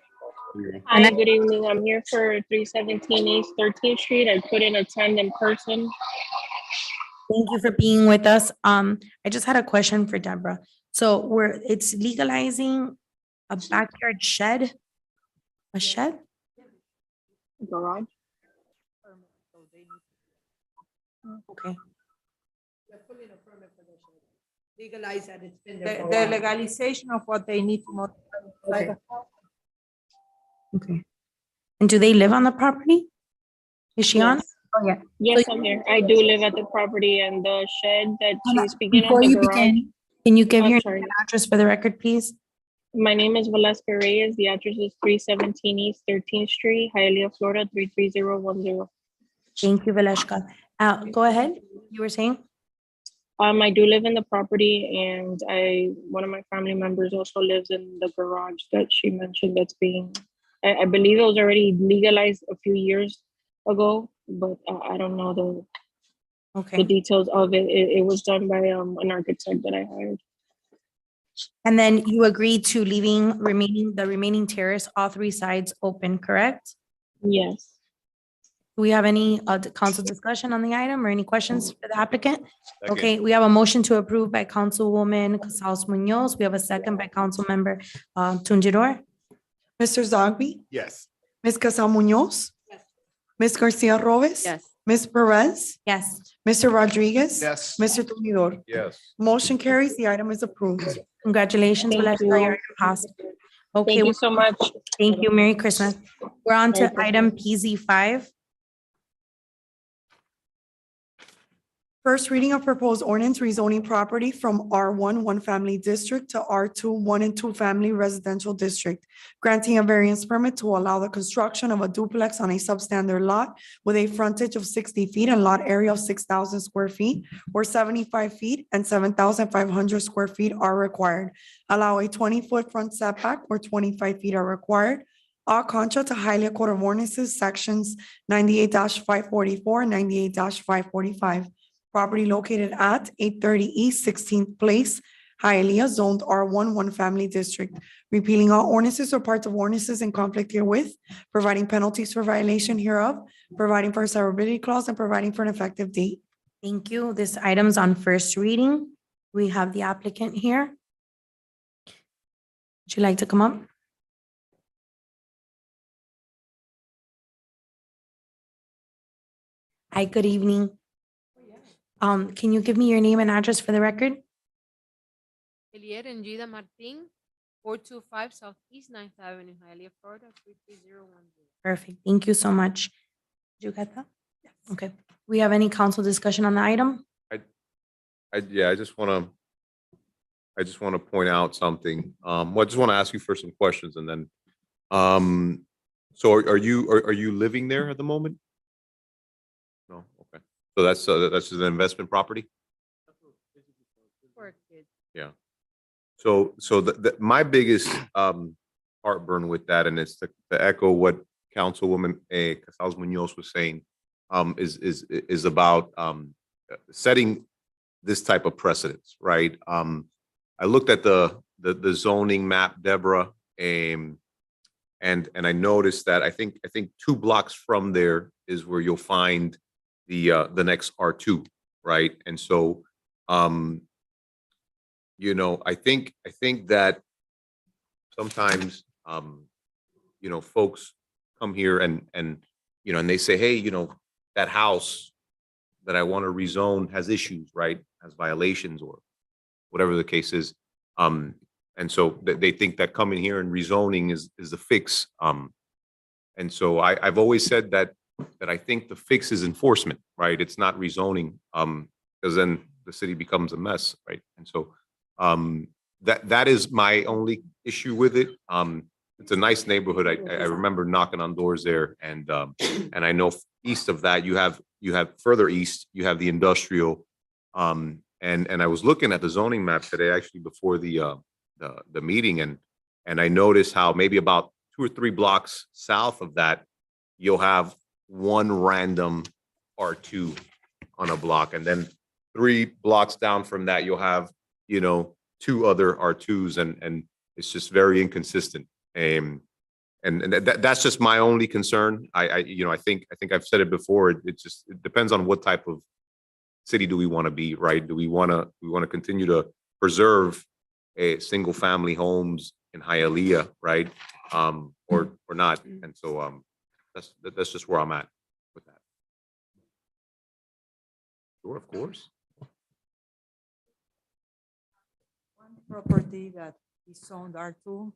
Hi, good evening. I'm here for 317 East 13th Street. I couldn't attend in person. Thank you for being with us. I just had a question for Deborah. So it's legalizing a backyard shed? A shed? Garage. Okay. They're pulling a permit for the shed. Legalize that it's been there for a The while. legalization of what they need to modify. Okay. Okay. And do they live on the property? Is she on? Yes. Oh, yeah. Yes, So- I'm here. I do live at the property and the shed that she's speaking of, Before the you garage. begin, can you give I'm your sorry. address for the record, please? My name is Velasquez Reyes. The address is 317 East 13th Street, Hialeah, Florida, 33010. Thank you, Veleshka. Go ahead. You were saying? I do live in the property and one of my family members also lives in the garage that she mentioned that's being, I believe it was already legalized a few years ago, but I don't know the Okay. details of it. It was done by an architect that I hired. And then you agreed to leaving the remaining terrace, all 3 sides open, correct? Yes. Do we have any council discussion on the item or any questions for the applicant? Second. Okay, we have a motion to approve by Councilwoman Casals Munoz. We have a second by Councilmember Tunjidor. Mr. Zogby, Yes. Ms. Casal Munoz, Ms. Garcia Robles. Yes. Ms. Perez, Yes. Mr. Rodriguez. Yes. Mr. Tumidor. Yes. Motion carries. The item is approved. Congratulations, Thank Veleshka, you. your item passed. Okay, Thank you so much. thank you. Merry Christmas. We're on to Merry Christmas. item PZ5. First reading of proposed ordinance rezoning property from R1 One Family District to R2 1 and 2 Family Residential District, granting a variance permit to allow the construction of a duplex on a substandard lot with a frontage of 60 feet and lot area of 6,000 square feet, where 75 feet and 7,500 square feet are required. Allow a 20-foot front setback where 25 feet are required. All contrary to Hialeah Code of Ordinances, sections 98-544, 98-545. Property located at 830 East 16th Place, Hialeah, zoned R1 One Family District, repealing all ordinances or parts of ordinances in conflict herewith, providing penalties for violation hereof, providing for a severability clause, and providing for an effective date. Thank you. This item's on first reading. We have the applicant here. Would you like to come up? Hi, good evening. Can you give me your name and address for the record? Elier Ngida Martin, 425 Southeast 9th Avenue, Hialeah, Florida, 33010. Perfect. Thank you so much. Did you get that? Yes. Okay. We have any council discussion on the item? I just want to point out something. Well, I just want to ask you for some questions and then, so are you living there at the moment? No, okay. So that's an investment property? For a kid. Yeah. So my biggest heartburn with that, and it's to echo what Councilwoman Casals Munoz was saying, is about setting this type of precedence, right? I looked at the zoning map, Deborah, and I noticed that I think 2 blocks from there is where you'll find the next R2, right? And so you know, I think that sometimes you know, folks come here and you know, and they say, hey, you know, that house that I want to rezone has issues, right? Has violations or whatever the case is. And so they think that coming here and rezoning is the fix. And so I've always said that I think the fix is enforcement, right? It's not rezoning, because then the city becomes a mess, right? And so that is my only issue with it. It's a nice neighborhood. I remember knocking on doors there, and I know east of that you have further east you have the industrial, and I was looking at the zoning map today actually before the meeting, and I noticed how maybe about 2 or 3 blocks south of that you'll have one random R2 on a block, and then 3 blocks down from that you'll have, you know, 2 other R2s, and it's just very inconsistent. And that's just my only concern. You know, I think I've said it before. It depends on what type of city do we want to be, right? Do we want to continue to preserve a single family homes in Hialeah, right? Or not? And so that's just where I'm at with that. Sure, of course. One property that is zoned R2,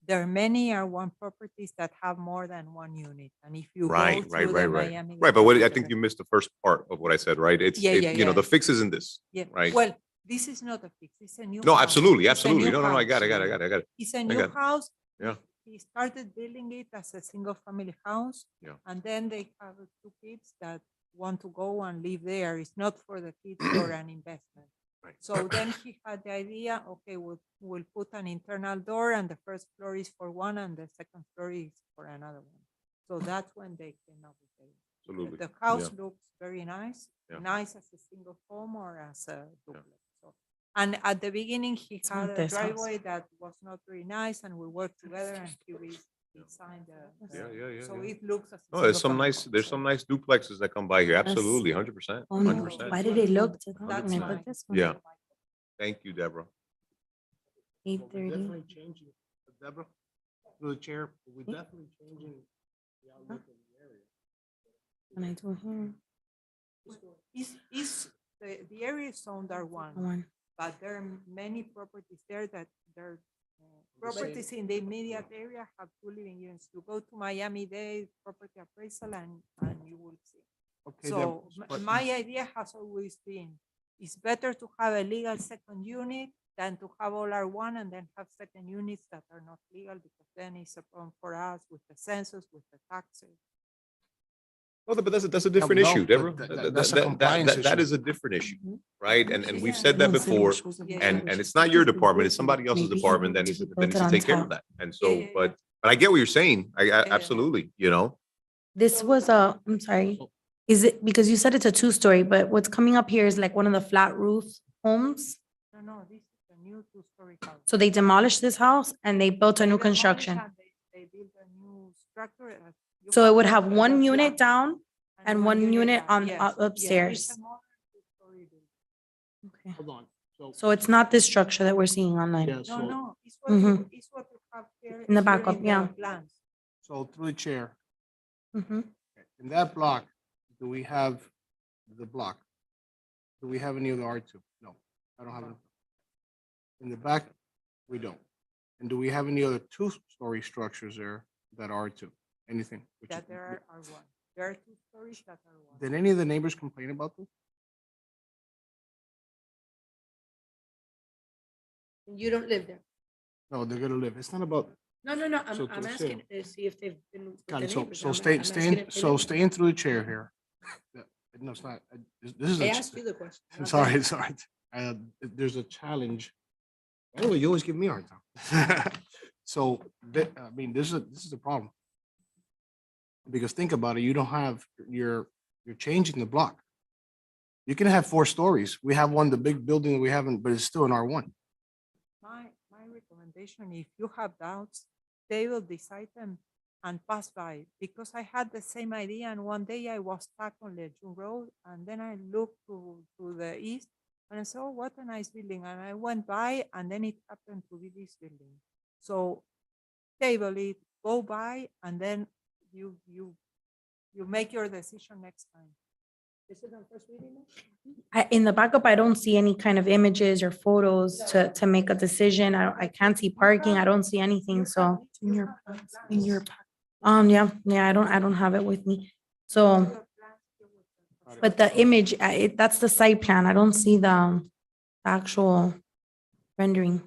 there are many R1 properties that have more than 1 unit. And if you go Right. to the Miami. Right, but I think you missed the first part of what I said, right? It's, Yeah, you know, yeah. the fix isn't this, Yeah, right? well, this is not a fix, it's a new. No, house. absolutely, It's a absolutely. new No, I house. got it. It's a I new got it. house. Yeah. He started building it as a single family house. Yeah. And then they have 2 kids that want to go and live there. It's not for the kids for an investment. Right. So then he had the idea, okay, we'll put an internal door and the first floor is for one and the second floor is for another one. So that's when they came up with it. Absolutely. The house Yeah. looks very nice, Yeah. nice as a single home or as a duplex. So, and at the beginning, he had not a this house. driveway that was not very nice and we worked together and he designed Yeah. so it looks as. a No, there's single family home. some nice duplexes that come by here. Absolutely, 100%, Oh, no. 100%. Why did it look? Can I That's put this one? Yeah. Thank you, Deborah. 8:30. Definitely changing, Deborah, through the chair, we're definitely changing the outlook in the area. Can I do here? The area is zoned R1. One. But there are many properties there that there properties in the immediate area have 2 living units. You go to Miami-Dade property appraisal and you will see. Okay, So but- my idea has always been, it's better to have a legal second unit than to have all R1 and then have second units that are not legal, because then it's a problem for us with the census, with the taxes. No, but that's a different no, issue, but Deborah. that's a compliance That issue. is a different issue, right? And we've Yeah. said that No, before, Yeah. and it's not your department, it's somebody else's Maybe department that to needs to put it on take care of top. that. And so, Yeah. but I get what you're saying. Yeah. Absolutely, you know? This was I'm sorry. Is it, because you said it's a 2-story, but what's coming up here is like one of the flat roof homes? No, this is a new 2-story house. So they demolished this house and they built a new They demolished construction. and They built a new structure. You So it would look have at one the unit plan down and one unit down. on Yes, yes. upstairs. It's a modern Hold on. So it's not this structure that we're seeing online. Yeah, No, so, no, it's what Mhm. it's what you have here. In the here backup, in the yeah. plans. so through the chair, Mhm. in that block, do we have the block? Do we have any of the R2? No, I don't have it. In the back, we don't. And do we have any other two-story structures there that are R2? Anything? Which That is- there are one. There are 2 stories that are one. Did any of the neighbors complain about this? You don't live there. No, they're gonna live. It's not about, No, no, no, So I'm to asking say- to see if they've been with the got it. So, neighbors. so I'm stay, asking staying, if so they- staying through the chair here. No, it's not, this is. I a- asked you the question. I'm not sorry, them. sorry. There's a challenge. Anyway, you always give me a hard time. So, I mean, this is a problem. Because think about it, you don't have, you're changing the block. You can have 4 stories. We have one, the big building that we haven't, but it's still in R1. My recommendation, if you have doubts, they will decide them and pass by, because I had the same idea, and one day I was stuck on Lejeune Road, and then I looked to the east, and I saw, what a nice building, and I went by, and then it happened to be this building. So table it, go by, and then you make your decision next time. This is on first reading now? In the backup, I don't see any kind of images or photos to make a decision. I can't see parking. I don't see anything, so. In your plans, in your pack. Yeah, I don't have it with me. So, but the image, that's the site plan. I don't see the actual rendering.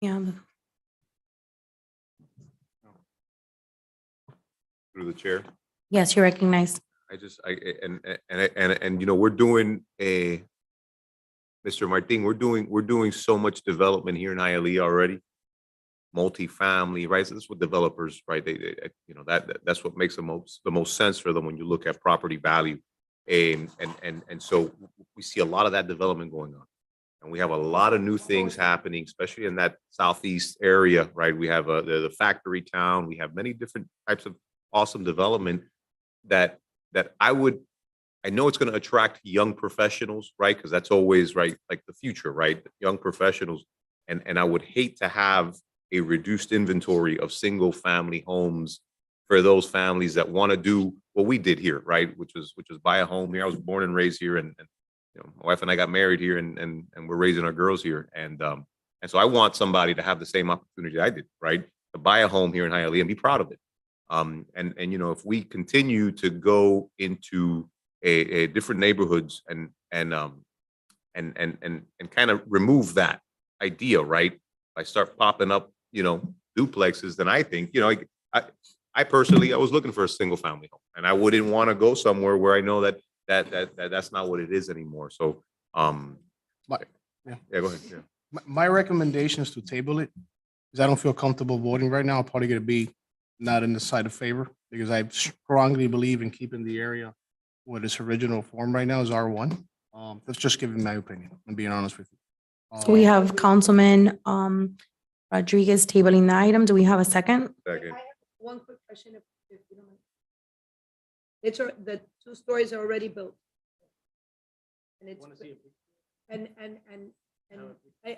Yeah, Through the chair. yes, you're recognized. And you know, we're doing Mr. Martin, we're doing so much development here in Hialeah already. Multifamily, right? So this is what developers, right? You know, that's what makes the most sense for them when you look at property value. And so we see a lot of that development going on. And we have a lot of new things happening, especially in that southeast area, right? We have the factory town. We have many different types of awesome development that I know it's going to attract young professionals, right? Because that's always right, like the future, right? Young professionals. And I would hate to have a reduced inventory of single family homes for those families that want to do what we did here, right? Which was buy a home here. I was born and raised here, and you know, my wife and I got married here, and we're raising our girls here. And so I want somebody to have the same opportunity I did, right? To buy a home here in Hialeah and be proud of it. And you know, if we continue to go into a different neighborhoods and kind of remove that idea, right? I start popping up, you know, duplexes, then I think, you know, I personally, I was looking for a single family home, and I wouldn't want to go somewhere where I know that's not what it is anymore. So, But, yeah. yeah, go ahead. Yeah. My recommendation is to table it, because I don't feel comfortable voting right now. I'm probably gonna be not in the side of favor, because I strongly believe in keeping the area what its original form right now is R1. That's just giving my opinion, I'm being honest with you. So we have Councilman Rodriguez tabling the item. Do we have a second? Second. I have one quick question, if you don't mind. It's, the 2 stories are already built. And it's, and,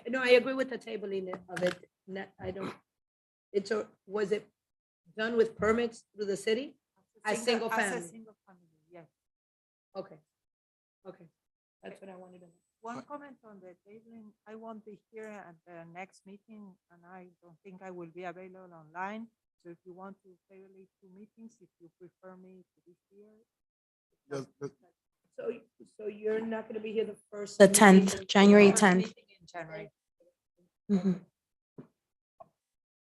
no, I agree with the tabling of it. I don't, was it done with permits through the city? As single As a family? single family, yes. Okay, that's what I wanted to know. One comment on the tabling, I won't be here at the next meeting, and I don't think I will be available online. So if you want to table it 2 meetings, if you prefer me to be here. So you're not gonna be here the first? The meeting 10th, in- January First 10th. meeting in January. Mhm.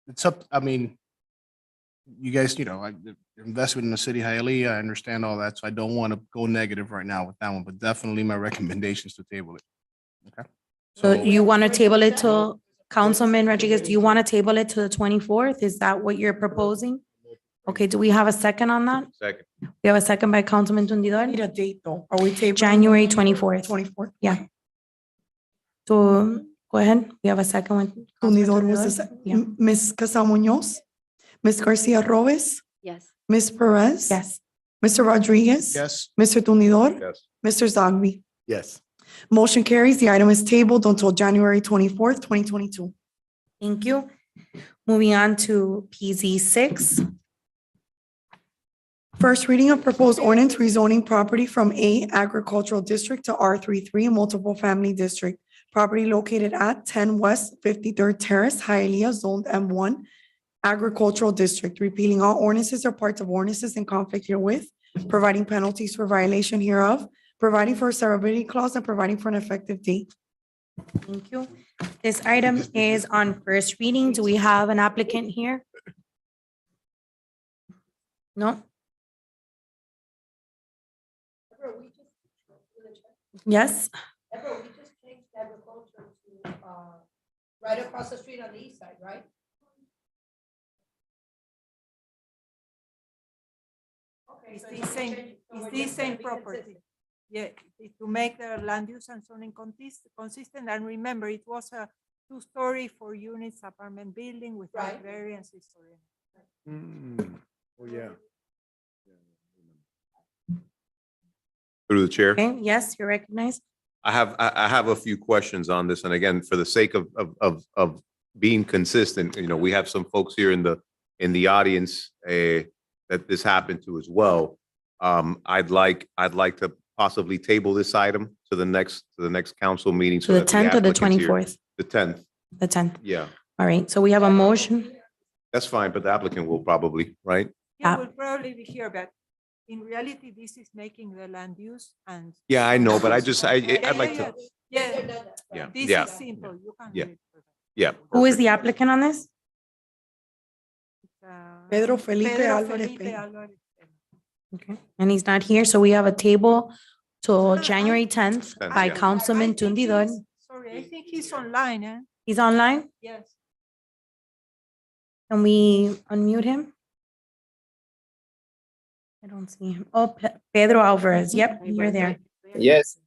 It's up, I mean, you guys, you know, investment in the city of Hialeah, I understand all that, so I don't want to go negative right now with that one, but definitely my recommendation is to table it. Okay? So you want to table it till, Councilman Rodriguez, do you want to table it to the 24th? Is that what you're proposing? Okay, do we have a second on that? Second. We have a second by Councilman Need Tundidor, a date though. Are we tabling? January 24th. 24th. Yeah. So go ahead. We have a second one. Tundidor was the second. Yeah. Ms. Casal Munoz, Ms. Garcia Robes, Yes. Ms. Perez. Yes. Mr. Rodriguez? Yes. Mr. Tumidor? Yes. Mr. Zogby? Yes. Motion carries. The item is tabled until January 24th, 2022. Thank you. Moving on to PZ 6. First reading of proposed ordinance rezoning property from A agricultural district to R33 multiple family district. Property located at 10 West 53rd Terrace, Hialeah, zoned M1, agricultural district, repealing all ordinances or parts of ordinances in conflict herewith, providing penalties for violation hereof, providing for a severability clause, and providing for an effective date. Thank you. This item is on first reading. Do we have an applicant here? No? Yes? Deborah, we just changed agriculture to, right across the street on the east side, right? Okay, so It's the same property. Yeah, to make the land use and zoning consistent, and remember, it was a 2-story, 4 units apartment building with Right. variances. Oh, yeah. Through the chair. Okay, yes, you're recognized. I have a few questions on this. And again, for the sake of being consistent, we have some folks here in the audience that this happened to as well. I'd like to possibly table this item to the next council meeting. So the that 10th or the applicant's here. 24th? The 10th, The 10th. yeah. All right, so we have a motion. That's fine, but the applicant will probably, right? He will probably be here, but in reality, this is making the land use and. Yeah, I know, but I'd Yeah, like to, Yeah, yeah, this yeah, is simple. You can Yeah. do it. yeah. Who is the applicant on this? Pedro Felipe Pedro Alvarez Felipe Peña. Alvarez. Okay, and he's not here, so we have a table till January 10th 10th, by yeah. Councilman Tundidor. Sorry, I think he's online, eh? He's online? Yes. Can we unmute him? I don't see him. Oh, Pedro Alvarez. Yep, you're there. Yes,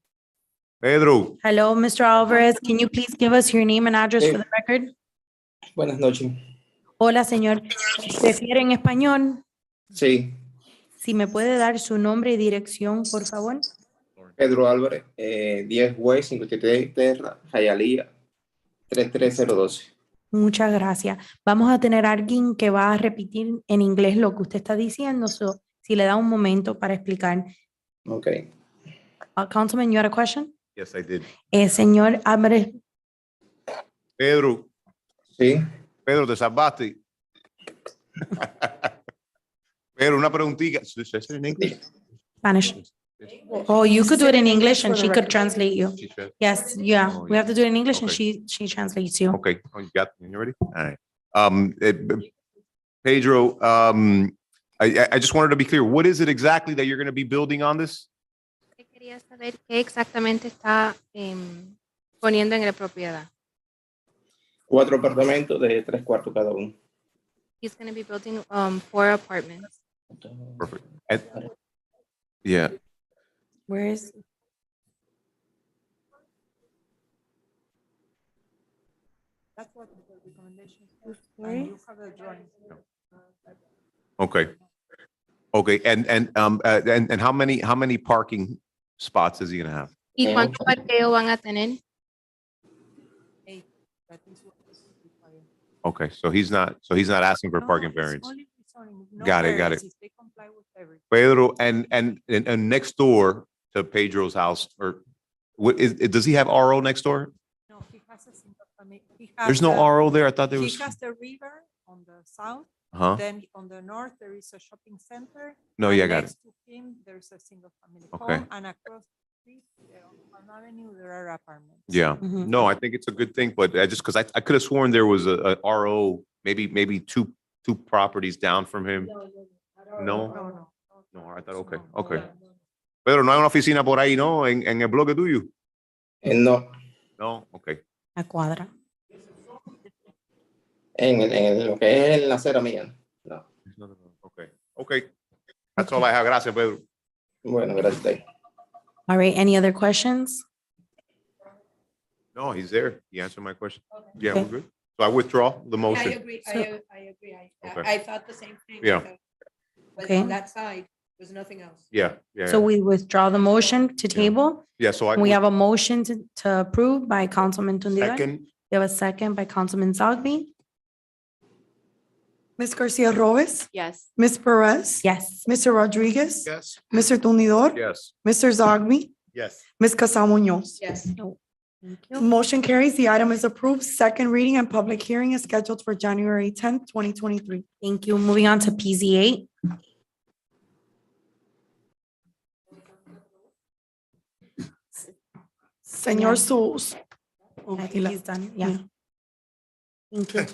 Pedro, Hello, Mr. Alvarez. Can you please give us your name and address for the record? buenas noches. Hola, señor. ¿Prefiere en español? Sí, Si me puede dar su nombre y dirección, por favor. Pedro Álvarez, 10 West 53 Terra, Hialeah, 33012. Muchas gracias. Vamos a tener a alguien que va a repetir en inglés lo que usted está diciendo. So, si le da un momento para explicar. Okay. Councilman, you had a question? yes, I did. Señor Álvarez, Pedro, Sí, Pedro, te salvaste. Pedro, una preguntita. Should I say it in English? Spanish. Oh, you could do it in English and For the she could record. translate you. She said- Yes, yeah, Oh, we have to do it in English and Okay. she translates you. Okay, oh, you got, you ready? All right. Pedro, I just wanted to be clear, what is it exactly that you're going to be building on this? Quería saber qué exactamente está poniendo en la propiedad. 4 apartamentos de 3 cuartos cada uno. He's going to be building 4 apartments. Perfect. Yeah, Where is? That's what the recommendation is. Sorry? And you have a drawing. okay. Okay, and how many parking spots is he going to have? ¿Y cuánto parqueo van a tener? That is what is required. Okay, so he's not asking for No, parking it's variance. only rezoning, no Got it. variances. They comply with everything. Pedro, and next door to Pedro's house, or does he have RO next door? No, he has a single family. There's no RO there? I thought there was. He has the river on the south. Huh? Then on the north, there is a shopping center. No, and yeah, I got it. next to him, there's a single family Okay. home, and across the street, on Palm Avenue, there are apartments. Yeah, Mhm. no, I think it's a good thing, but because I could have sworn there was a RO, maybe two properties down from him. No, no, I thought, okay. Pedro, no hay una oficina por ahí, ¿no? En el bloque tuyo. No, No, okay. La cuadra. en lo que es la acera mía. No. Okay. That's all I have. Gracias, Pedro. Bueno, gracias. a usted. All right, any other questions? No, he's there. He answered my question. Yeah, Okay. we're good. So I withdraw the I motion. agree, So- I agree. Okay. I thought the same thing. Yeah. But Okay. on that side, There's nothing else. Yeah, yeah. So we withdraw the motion to table. Yeah, so I. We have a motion to approve by Councilman Tundidor. Second. We have a second by Councilman Zogby. Ms. Garcia Robles, Yes. Ms. Perez. Yes. Mr. Rodriguez. Yes. Mr. Tundidor. Yes. Mr. Zogby, Yes. Ms. Casa Munoz. Yes. Thank you. Motion carries. The item is approved. Second reading and public hearing is scheduled for January 10th, 2023. Thank you. Moving on to PZ8. Señor Sus. I think he's done. Yeah. Thank you.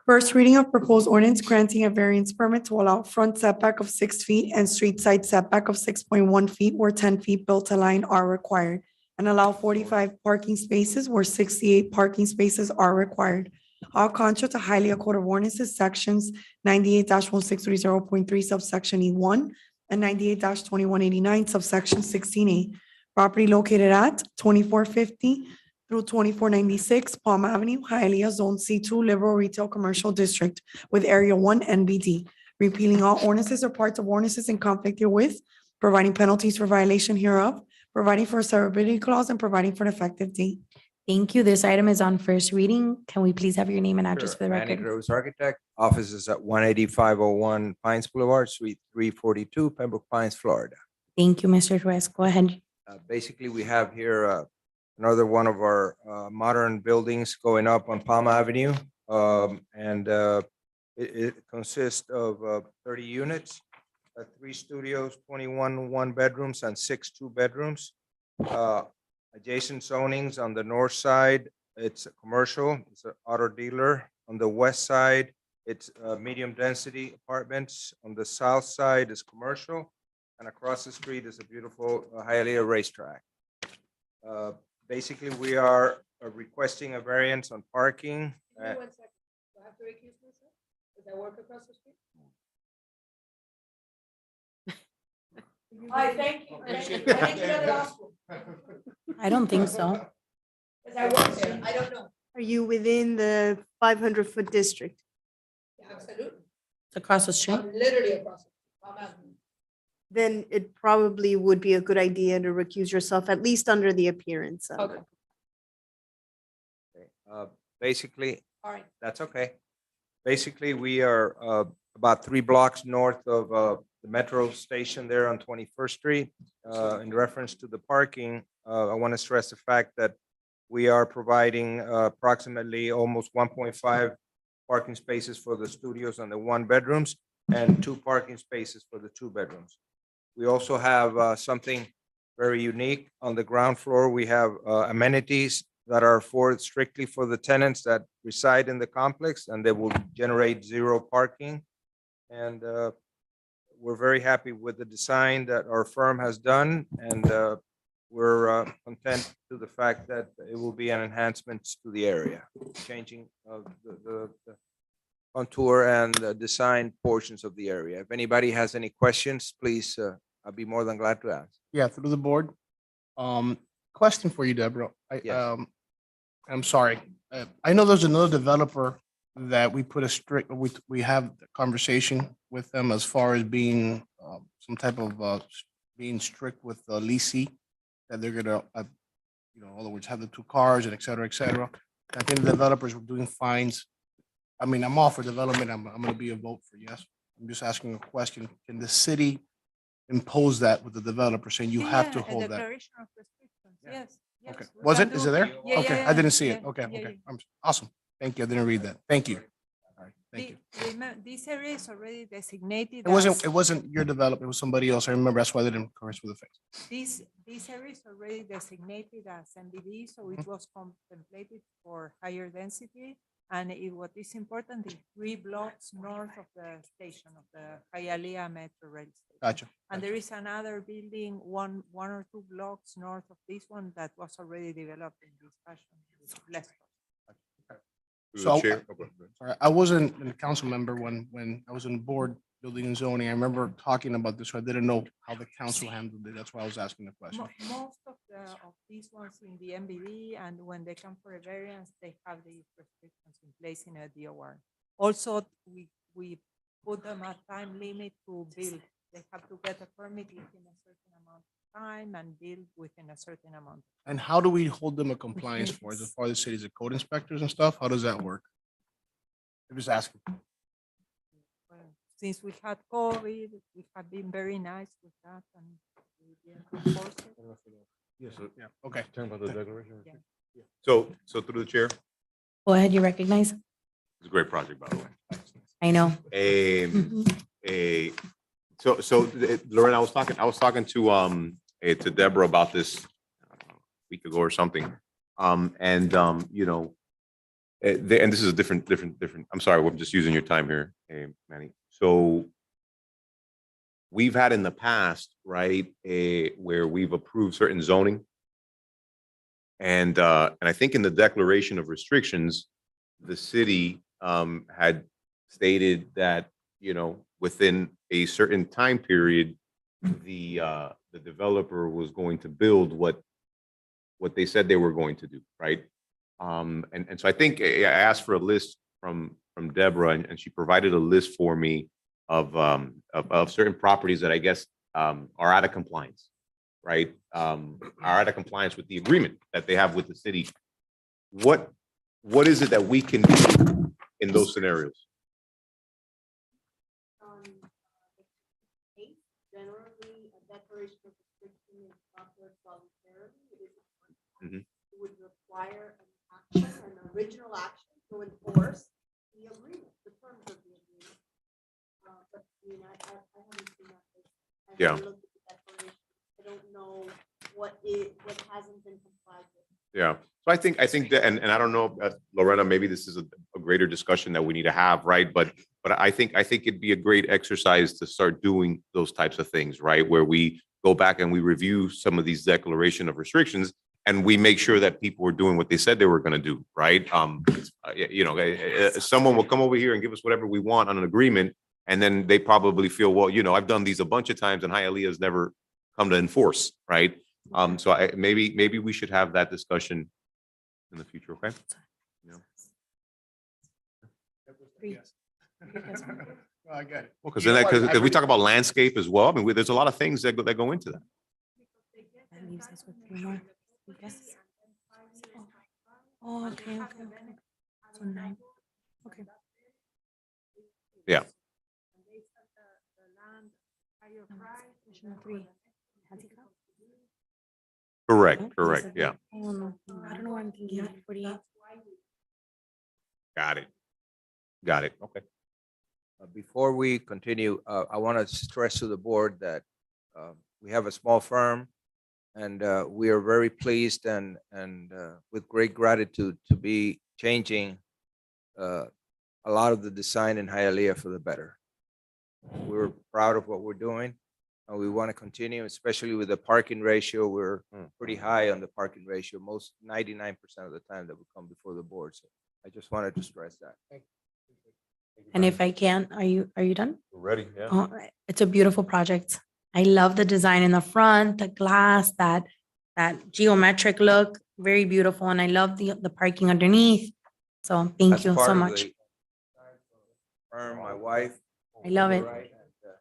First reading of proposed ordinance granting a variance permit to allow front setback of 6 feet and street side setback of 6.1 feet where 10 feet built to line are required, and allow 45 parking spaces where 68 parking spaces are required. All contrary to Hialeah Code of Ordinances, sections 98-1630.3 subsection E1 and 98-2189 subsection 16A. Property located at 2450 through 2496 Palm Avenue, Hialeah, Zone C2, Liberal Retail Commercial District with Area 1 NBD. Repealing all ordinances or parts of ordinances in conflict herewith, providing penalties for violation hereof, providing for a severability clause, and providing for an effective date. Thank you. This item is on first reading. Can we please have your name and address Sure. for the Manny record? Groves Architect, office is at 18501 Pines Boulevard, Suite 342, Pembroke Pines, Florida. Thank you, Mr. Ruiz. Go ahead. Basically, we have here another one of our modern buildings going up on Palm Avenue. And it consists of 30 units, 3 studios, 21 one-bedrooms, and 6 two-bedrooms. Adjacent zonings on the north side, it's a commercial, it's an auto dealer. On the west side, it's medium-density apartments. On the south side is commercial. And across the street is a beautiful Hialeah racetrack. Basically, we are requesting a variance on parking. Give me 1 second. Do I have to recuse myself? Does that work across the street? Hi, thank you. Thank you. I think you're at law school. I don't think so. Because I work there. I don't know. Are you within the 500-foot district? Yeah, absolutely. It's across the street. I'm literally across the street. Palm Avenue. Then it probably would be a good idea to recuse yourself, at least under the appearance of it. Basically, All right. that's okay. Basically, we are about 3 blocks north of the metro station there on 21st Street. In reference to the parking, I want to stress the fact that we are providing approximately almost 1.5 parking spaces for the studios and the one-bedrooms and 2 parking spaces for the 2-bedrooms. We also have something very unique. On the ground floor, we have amenities that are strictly for the tenants that reside in the complex, and they will generate 0 parking. And we're very happy with the design that our firm has done, and we're content to the fact that it will be an enhancement to the area, changing of the contour and the design portions of the area. If anybody has any questions, please, I'll be more than glad to answer. Yeah, through the board. Question for you, Deborah. Yes. I'm sorry. I know there's another developer that we put a strict, we have a conversation with them as far as being some type of being strict with the leasing, that they're gonna, in other words, have the 2 cars and et cetera, et cetera. I think the developers were doing fines. I mean, I'm all for development. I'm gonna be a vote for yes. I'm just asking a question. Can the city impose that with the developer saying you have to hold that? Declaration of restrictions, yes. yes, Okay. we Was can it? Is do. it there? Yeah, Okay, yeah, I didn't see yeah, it. Okay, yeah, okay. yeah. Awesome. Thank you. I didn't read that. Thank you. All right, thank you. This area is already designated. It wasn't your developer, it was somebody else. I remember, that's why I didn't correct with the face. This area is already designated as MBD, so it was contemplated for higher density. And what is important is 3 blocks north of the station of the Hialeah Metro Rail Station. Gotcha. And there is another building, one or 2 blocks north of this one that was already developed in this fashion. with less cost. So, sorry, I wasn't a council member when I was on the board building and zoning. I remember talking about this, so I didn't know how the council handled it. That's why I was asking the question. Most of these ones in the MBD, and when they come for a variance, they have these restrictions in place in a DOR. Also, we put them a time limit to build. They have to get a permit within a certain amount of time and build within a certain amount. And how do we hold them a compliance for? Is it for the cities, the code inspectors and stuff? How does that work? I'm just asking. Well, since we had COVID, we have been very nice with that and we didn't enforce it. Yes, yeah, okay. Talking about the declaration. Yeah. So through the chair, Go ahead, you recognize? it's a great project, by the way. I know. Lorena, I was talking to Deborah about this a week ago or something. You know, and this is a different, I'm sorry, I'm just using your time here, Manny. So we've had in the past, right, where we've approved certain zoning. And I think in the declaration of restrictions, the city had stated that, you know, within a certain time period, the developer was going to build what they said they were going to do, right? And so I think I asked for a list from Deborah, and she provided a list for me of certain properties that I guess are out of compliance, right? Are out of compliance with the agreement that they have with the city. What is it that we can do in those scenarios? Generally, a declaration of restriction is offered voluntarily. It is Mhm. it would require an action, an original action to enforce the agreement, the terms of the agreement. But I mean, I haven't seen that. I haven't Yeah. looked at the declaration. I don't know what hasn't been complied with. Yeah, so I think that, and I don't know, Lorena, maybe this is a greater discussion that we need to have, right? But I think it'd be a great exercise to start doing those types of things, right? Where we go back and we review some of these declaration of restrictions and we make sure that people are doing what they said they were going to do, right? You know, someone will come over here and give us whatever we want on an agreement, and then they probably feel, well, you know, I've done these a bunch of times and Hialeah has never come to enforce, right? So maybe we should have that discussion in the future, okay? Yeah. I get it. Well, because we talk about landscape as well. I mean, there's a lot of things that go into that. That leaves us with 3 more. Yes. Oh, okay. So 9. Okay. Yeah. Additional 3. Has he come? Correct, yeah. Oh, no. I don't know why I'm thinking 48. Got it, okay. Before we continue, I want to stress to the board that we have a small firm and we are very pleased and with great gratitude to be changing a lot of the design in Hialeah for the better. We're proud of what we're doing and we want to continue, especially with the parking ratio. We're pretty high on the parking ratio, most 99% of the time that we come before the board. So I just wanted to stress that. And if I can, are you done? We're ready, yeah. Oh, it's a beautiful project. I love the design in the front, the glass, that geometric look, very beautiful. And I love the parking underneath. So thank That's you part so of much. the firm, my wife. I love it. Right, and,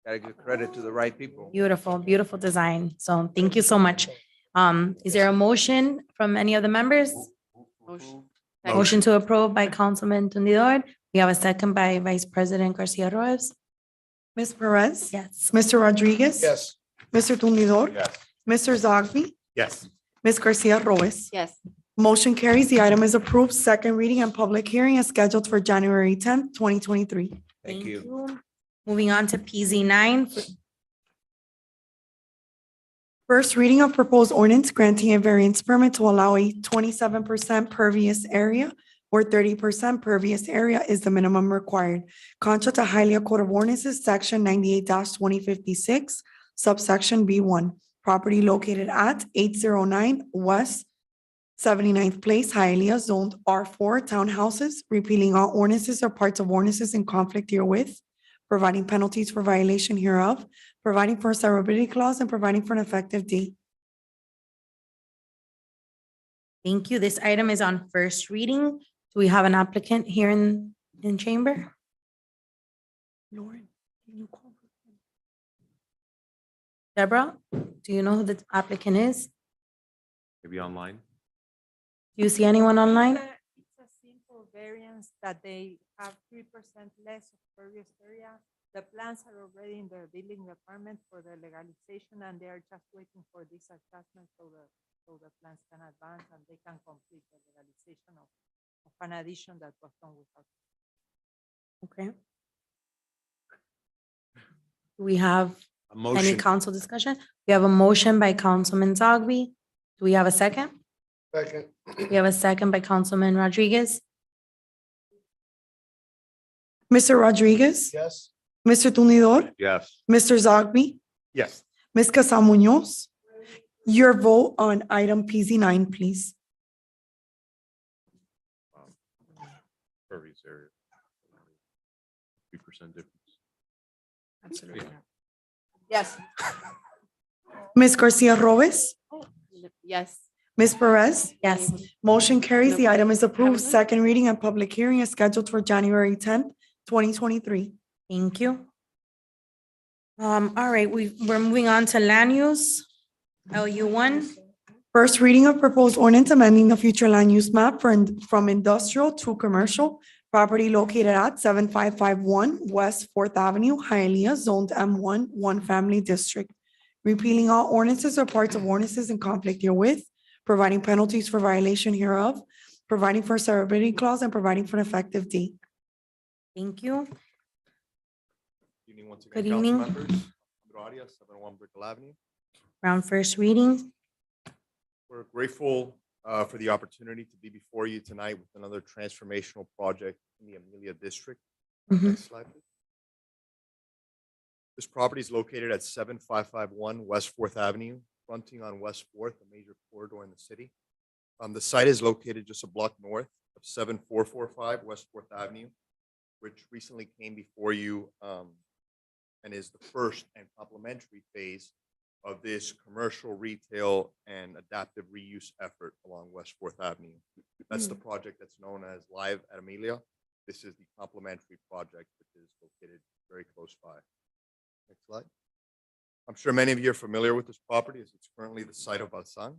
gotta give credit to the right people. Beautiful, beautiful design. So thank you so much. Is there a motion from any of the members? Motion to approve by Councilman Tundidor. We have a second by Vice President Garcia Rojas. Ms. Perez? Yes. Mr. Rodriguez? Yes. Mr. Tumidor? Yes. Mr. Zogby? Yes. Ms. Garcia Rojas? Yes. Motion carries. The item is approved. Second reading and public hearing is scheduled for January 10th, 2023. Thank you. Moving on to PZ 9. First reading of proposed ordinance granting a variance permit to allow a 27% pervious area where 30% pervious area is the minimum required. Contra to Hialeah Code of Ordinances, Section 98-2056, subsection B1. Property located at 809 West 79th Place, Hialeah, zoned R4 townhouses, repealing all ordinances or parts of ordinances in conflict herewith, providing penalties for violation hereof, providing for a severability clause, and providing for an effective date. Thank you. This item is on first reading. Do we have an applicant here in chamber? Lauren, can you call? Deborah, do you know who the applicant is? Maybe online? Do you see anyone online? It's a simple variance that they have 3% less of previous area. The plans are already in the building department for the legalization, and they are just waiting for this adjustment so the plans can advance and they can complete the legalization of an addition that was done without. Okay. Do we have A any motion. council discussion? We have a motion by Councilman Zogby. Do we have a second? Second. We have a second by Councilman Rodriguez. Mr. Rodriguez? Yes. Mr. Tumidor? Yes. Mr. Zogby? Yes. Ms. Casa Munoz? Your vote on item PZ9, please. Pervious area. 3% difference. Absolutely. Yes. Ms. Garcia Robes? Yes. Ms. Perez? Yes. Motion carries. The item is approved. Second reading and public hearing is scheduled for January 10th, 2023. Thank you. All right, we're moving on to land use, LU1. First reading of proposed ordinance amending the future land use map from industrial to commercial property located at 7551 West Fourth Avenue, Hialeah, zoned M1, one family district. Repealing all ordinances or parts of ordinances in conflict herewith, providing penalties for violation hereof, providing for a severability clause, and providing for an effective date. Thank you. Evening once again, Good council evening. members. Andrew Arias, 701 Brickell Avenue. Round first reading. We're grateful for the opportunity to be before you tonight with another transformational project in the Amelia District. Next slide, please. This property is located at 7551 West Fourth Avenue, fronting on West Fourth, a major corridor in the city. The site is located just a block north of 7445 West Fourth Avenue, which recently came before you and is the first and complementary phase of this commercial, retail, and adaptive reuse effort along West Fourth Avenue. That's the project that's known as Live at Amelia. This is the complementary project, which is located very close by. Next slide. I'm sure many of you are familiar with this property as it's currently the site of Balsan.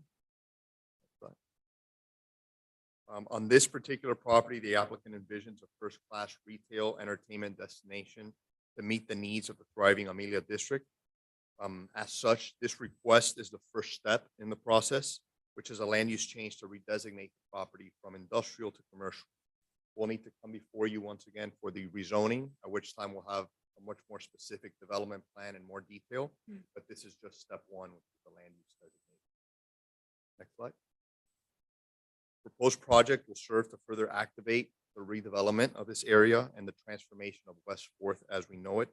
On this particular property, the applicant envisions a first-class retail entertainment destination to meet the needs of the thriving Amelia district. As such, this request is the first step in the process, which is a land use change to redesignate the property from industrial to commercial. We'll need to come before you once again for the rezoning, at which time we'll have a much more specific development plan in more detail, but this is just step one, which is the land use designation. Next slide. Proposed project will serve to further activate the redevelopment of this area and the transformation of West Fourth as we know it,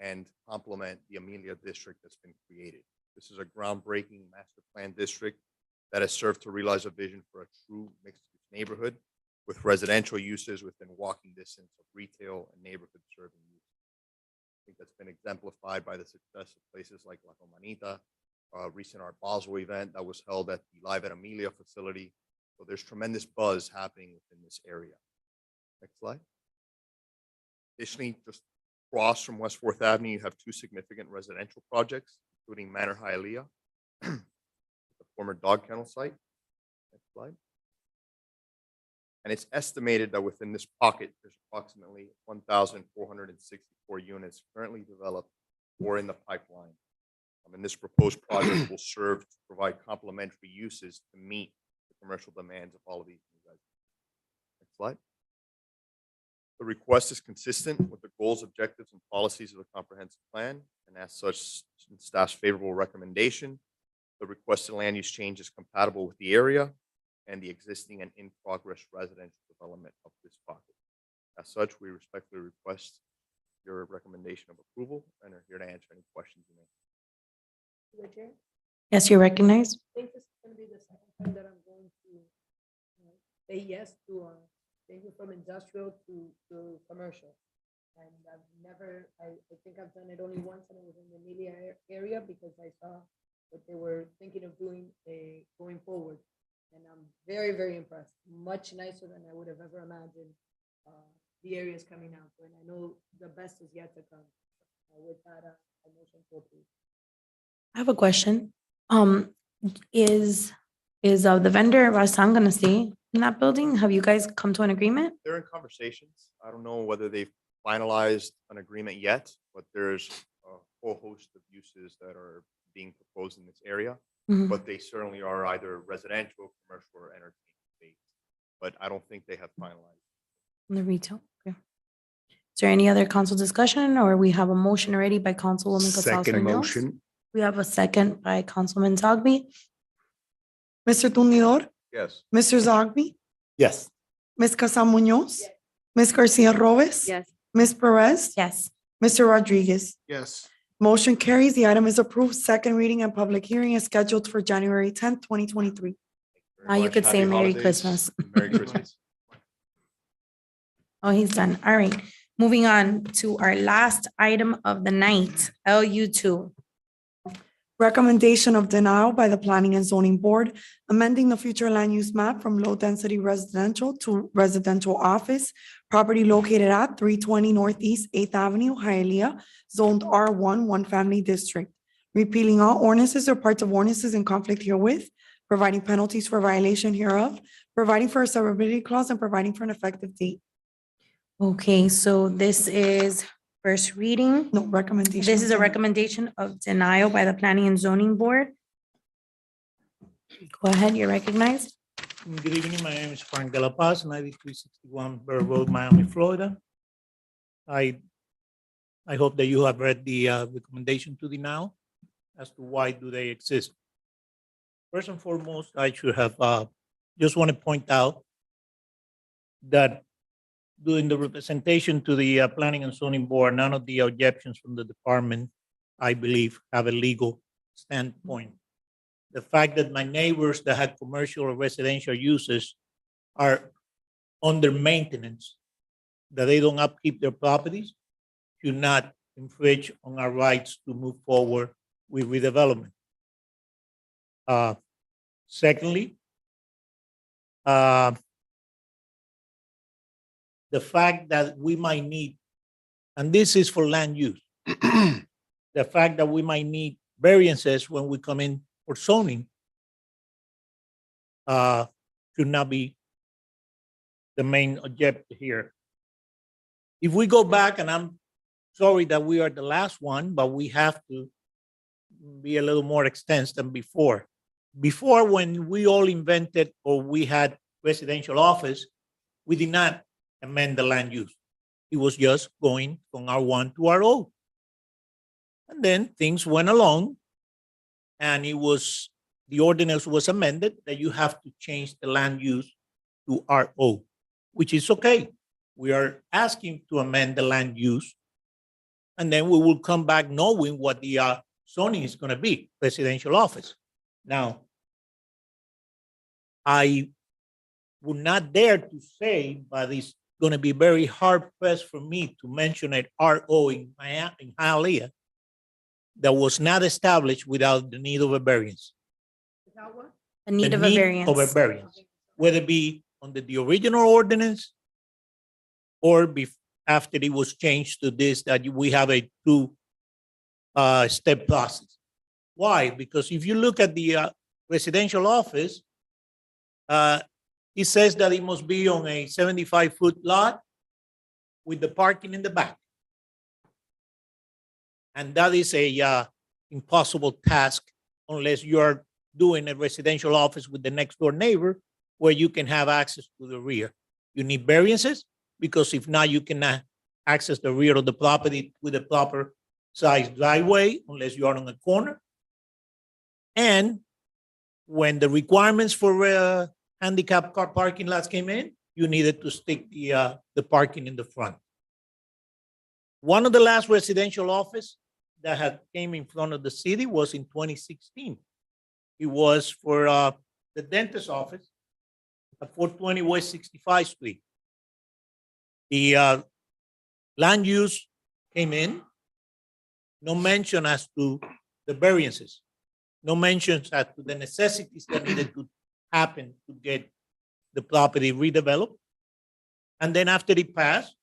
and complement the Amelia district that's been created. This is a groundbreaking master plan district that has served to realize a vision for a true mixed-use neighborhood with residential uses within walking distance of retail and neighborhood serving use. I think that's been exemplified by the success of places like La Romanita, recent Art Basel event that was held at the Live at Amelia facility. So there's tremendous buzz happening within this area. Next slide. Additionally, just across from West Fourth Avenue, you have two significant residential projects, including Manor Hialeah, the former dog kennel site. Next slide. And it's estimated that within this pocket, there's approximately 1,464 units currently developed or in the pipeline. And this proposed project will serve to provide complementary uses to meet the commercial demands of all of these new residents. Next slide. The request is consistent with the goals, objectives, and policies of the comprehensive plan, and as such, staff's favorable recommendation. The requested land use change is compatible with the area and the existing and in-progress residential development of this pocket. As such, we respectfully request your recommendation of approval and are here to answer any questions you may. Yes, you're recognized. I think this is going to be the second time that I'm going to say yes to changing from industrial to commercial. And I've never, I think I've done it only once, and it was in the Amelia area because I saw what they were thinking of doing going forward. And I'm very, very impressed. Much nicer than I would have ever imagined the area is coming out to, and I know the best is yet to come. With that, a motion to approve. I have a question. Is the vendor Rasan gonna stay in that building? Have you guys come to an agreement? They're in conversations. I don't know whether they've finalized an agreement yet, but there's a whole host of uses that are being proposed in this area. Mhm. But they certainly are either residential, commercial, or entertainment based. But I don't think they have finalized. The retail, okay. Is there any other council discussion, or we have a motion already by Councilwoman Casaus Second Munoz? motion. We have a second by Councilman Zogby. Mr. Tumnidor, Yes. Mr. Zogby, Yes. Ms. Casa Munoz, Ms. Garcia Robes, Yes. Ms. Perez, Yes. Mr. Rodriguez. Yes. Motion carries. The item is approved. Second reading and public hearing is scheduled for January 10th, 2023. Very Now you much. could say Happy Merry holidays. Christmas. Merry Christmas. Oh, he's done. All right. Moving on to our last item of the night, LU2. Recommendation of denial by the Planning and Zoning Board, amending the future land use map from low-density residential to residential office, property located at 320 Northeast 8th Avenue, Hialeah, zoned R1, one family district. Repealing all ordinances or parts of ordinances in conflict herewith, providing penalties for violation hereof, providing for a severability clause, and providing for an effective date. Okay, so this is first reading. No recommendation. This is a of denial. recommendation of denial by the Planning and Zoning Board. Go ahead, you're recognized. Good evening, my name is Frank De La Paz, 9361 Burr Road, Miami, Florida. I hope that you have read the recommendation to deny as to why do they exist. First and foremost, I should have, just want to point out that during the representation to the Planning and Zoning Board, none of the objections from the department, I believe, have a legal standpoint. The fact that my neighbors that had commercial or residential uses are under maintenance, that they don't upkeep their properties, should not infringe on our rights to move forward with redevelopment. Secondly, the fact that we might need, and this is for land use, the fact that we might need variances when we come in for zoning should not be the main objective here. If we go back, and I'm sorry that we are the last one, but we have to be a little more extensive than before. Before, when we all invented or we had residential office, we did not amend the land use. It was just going from R1 to RO. And then things went along, and the ordinance was amended that you have to change the land use to RO, which is okay. We are asking to amend the land use, and then we will come back knowing what the zoning is going to be, residential office. Now, I would not dare to say, but it's going to be very hard pressed for me to mention an RO in Hialeah that was not established without the need of a variance. The need The of a need variance. Of a variance, whether it be under the original ordinance or after it was changed to this, that we have a two-step process. Why? Because if you look at the residential office, it says that it must be on a 75-foot lot with the parking in the back. And that is a impossible task unless you are doing a residential office with the next door neighbor where you can have access to the rear. You need variances because if not, you cannot access the rear of the property with a proper size driveway unless you are on a corner. And when the requirements for handicap car parking lots came in, you needed to stick the parking in the front. One of the last residential office that had came in front of the city was in 2016. It was for the dentist's office at 420 West 65 Street. The land use came in, no mention as to the variances, no mentions as to the necessities that needed to happen to get the property redeveloped. And then after it passed,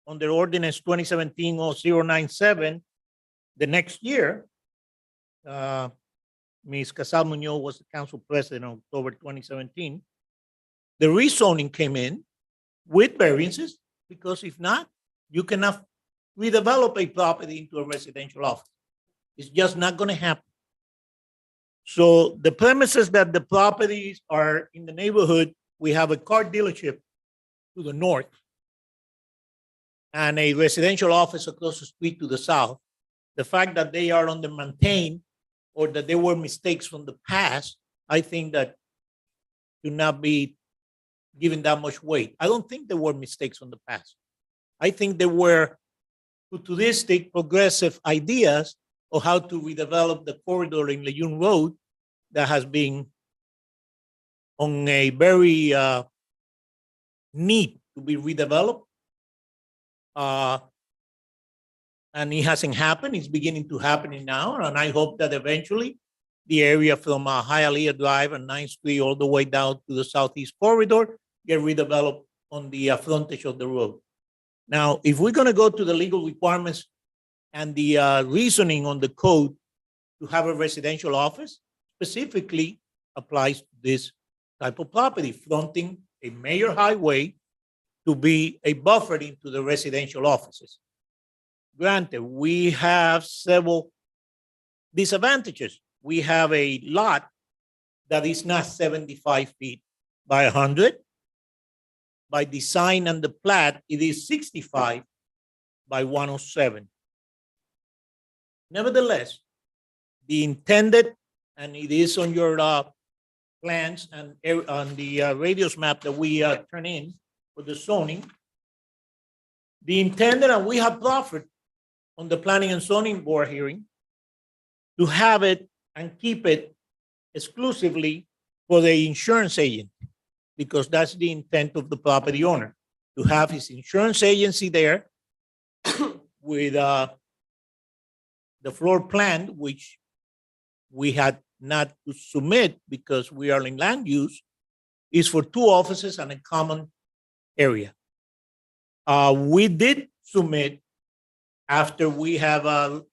under ordinance 2017-097, the next year, Ms. Casal Munoz was the council president in October 2017. The rezoning came in with variances, because if not, you cannot redevelop a property into a residential office. It's just not going to happen. So the premises that the properties are in the neighborhood, we have a car dealership to the north and a residential office across the street to the south. The fact that they are under-maintained or that there were mistakes from the past, I think that should not be given that much weight. I don't think there were mistakes from the past. I think there were futuristic, progressive ideas of how to redevelop the corridor in Lejeune Road that has been on a very need to be redeveloped. And it hasn't happened. It's beginning to happen now. And I hope that eventually the area from Hialeah Drive and 9th Street all the way down to the southeast corridor get redeveloped on the frontage of the road. Now, if we're going to go to the legal requirements and the reasoning on the code to have a residential office, specifically applies to this type of property, fronting a major highway to be a buffer into the residential offices. Granted, we have several disadvantages. We have a lot that is not 75 feet by 100. By design and the plat, it is 65 by 107. Nevertheless, the intended, and it is on your plans and on the radius map that we turn in for the zoning, the intended, and we have proffered on the planning and zoning board hearing to have it and keep it exclusively for the insurance agent, because that's the intent of the property owner, to have his insurance agency there with the floor plan, which we had not to submit because we are in land use, is for 2 offices and a common area. We did submit after we have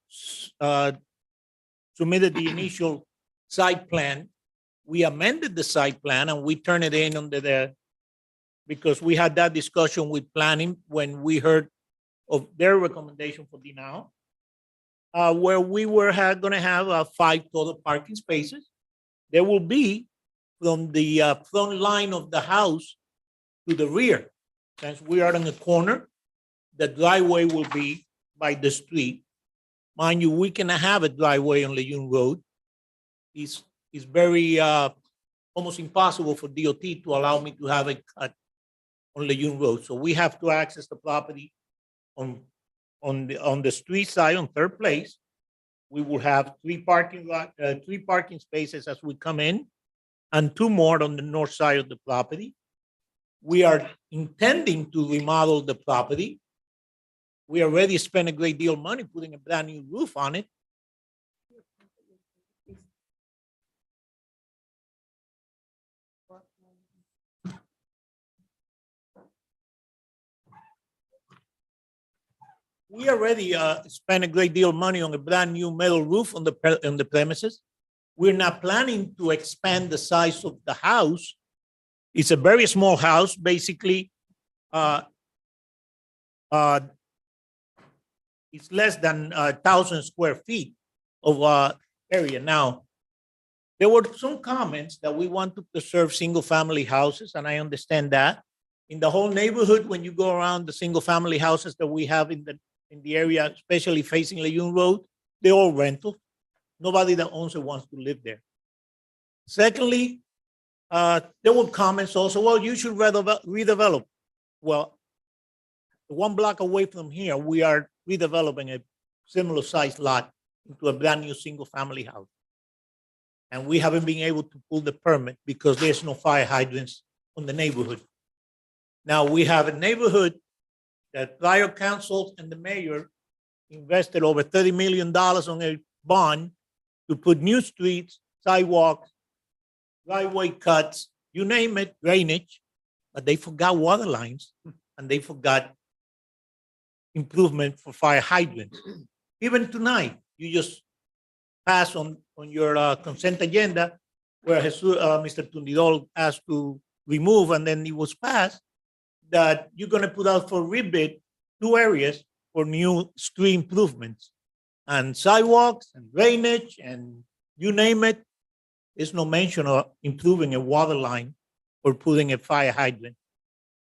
submitted the initial site plan. We amended the site plan and we turned it in under the, because we had that discussion with planning when we heard of their recommendation for denial, where we were going to have 5 total parking spaces. There will be from the front line of the house to the rear. Since we are on the corner, the driveway will be by the street. Mind you, we cannot have a driveway on Lejeune Road. It's very almost impossible for DOT to allow me to have a cut on Lejeune Road. So we have to access the property on the street side on Third Place. We will have 3 parking spaces as we come in, and 2 more on the north side of the property. We are intending to remodel the property. We already spent a great deal of money putting a brand new roof on it. We already spent a great deal of money on a brand new metal roof on the premises. We're not planning to expand the size of the house. It's a very small house, basically. It's less than 1,000 square feet of area. Now, there were some comments that we want to preserve single-family houses, and I understand that. In the whole neighborhood, when you go around the single-family houses that we have in the area, especially facing Lejeune Road, they're all rental. Nobody that owns it wants to live there. Secondly, there were comments also, well, you should redevelop. Well, 1 block away from here, we are redeveloping a similar sized lot into a brand new single family house. And we haven't been able to pull the permit because there's no fire hydrants on the neighborhood. Now we have a neighborhood that prior councils and the mayor invested over $30 million on a bond to put new streets, sidewalks, driveway cuts, you name it, drainage, but they forgot water lines and they forgot improvement for fire hydrants. Even tonight, you just pass on your consent agenda where Mr. Tundidol asked to remove, and then it was passed, that you're gonna put out for rebid 2 areas for new street improvements and sidewalks and drainage and you name it. There's no mention of improving a water line or putting a fire hydrant.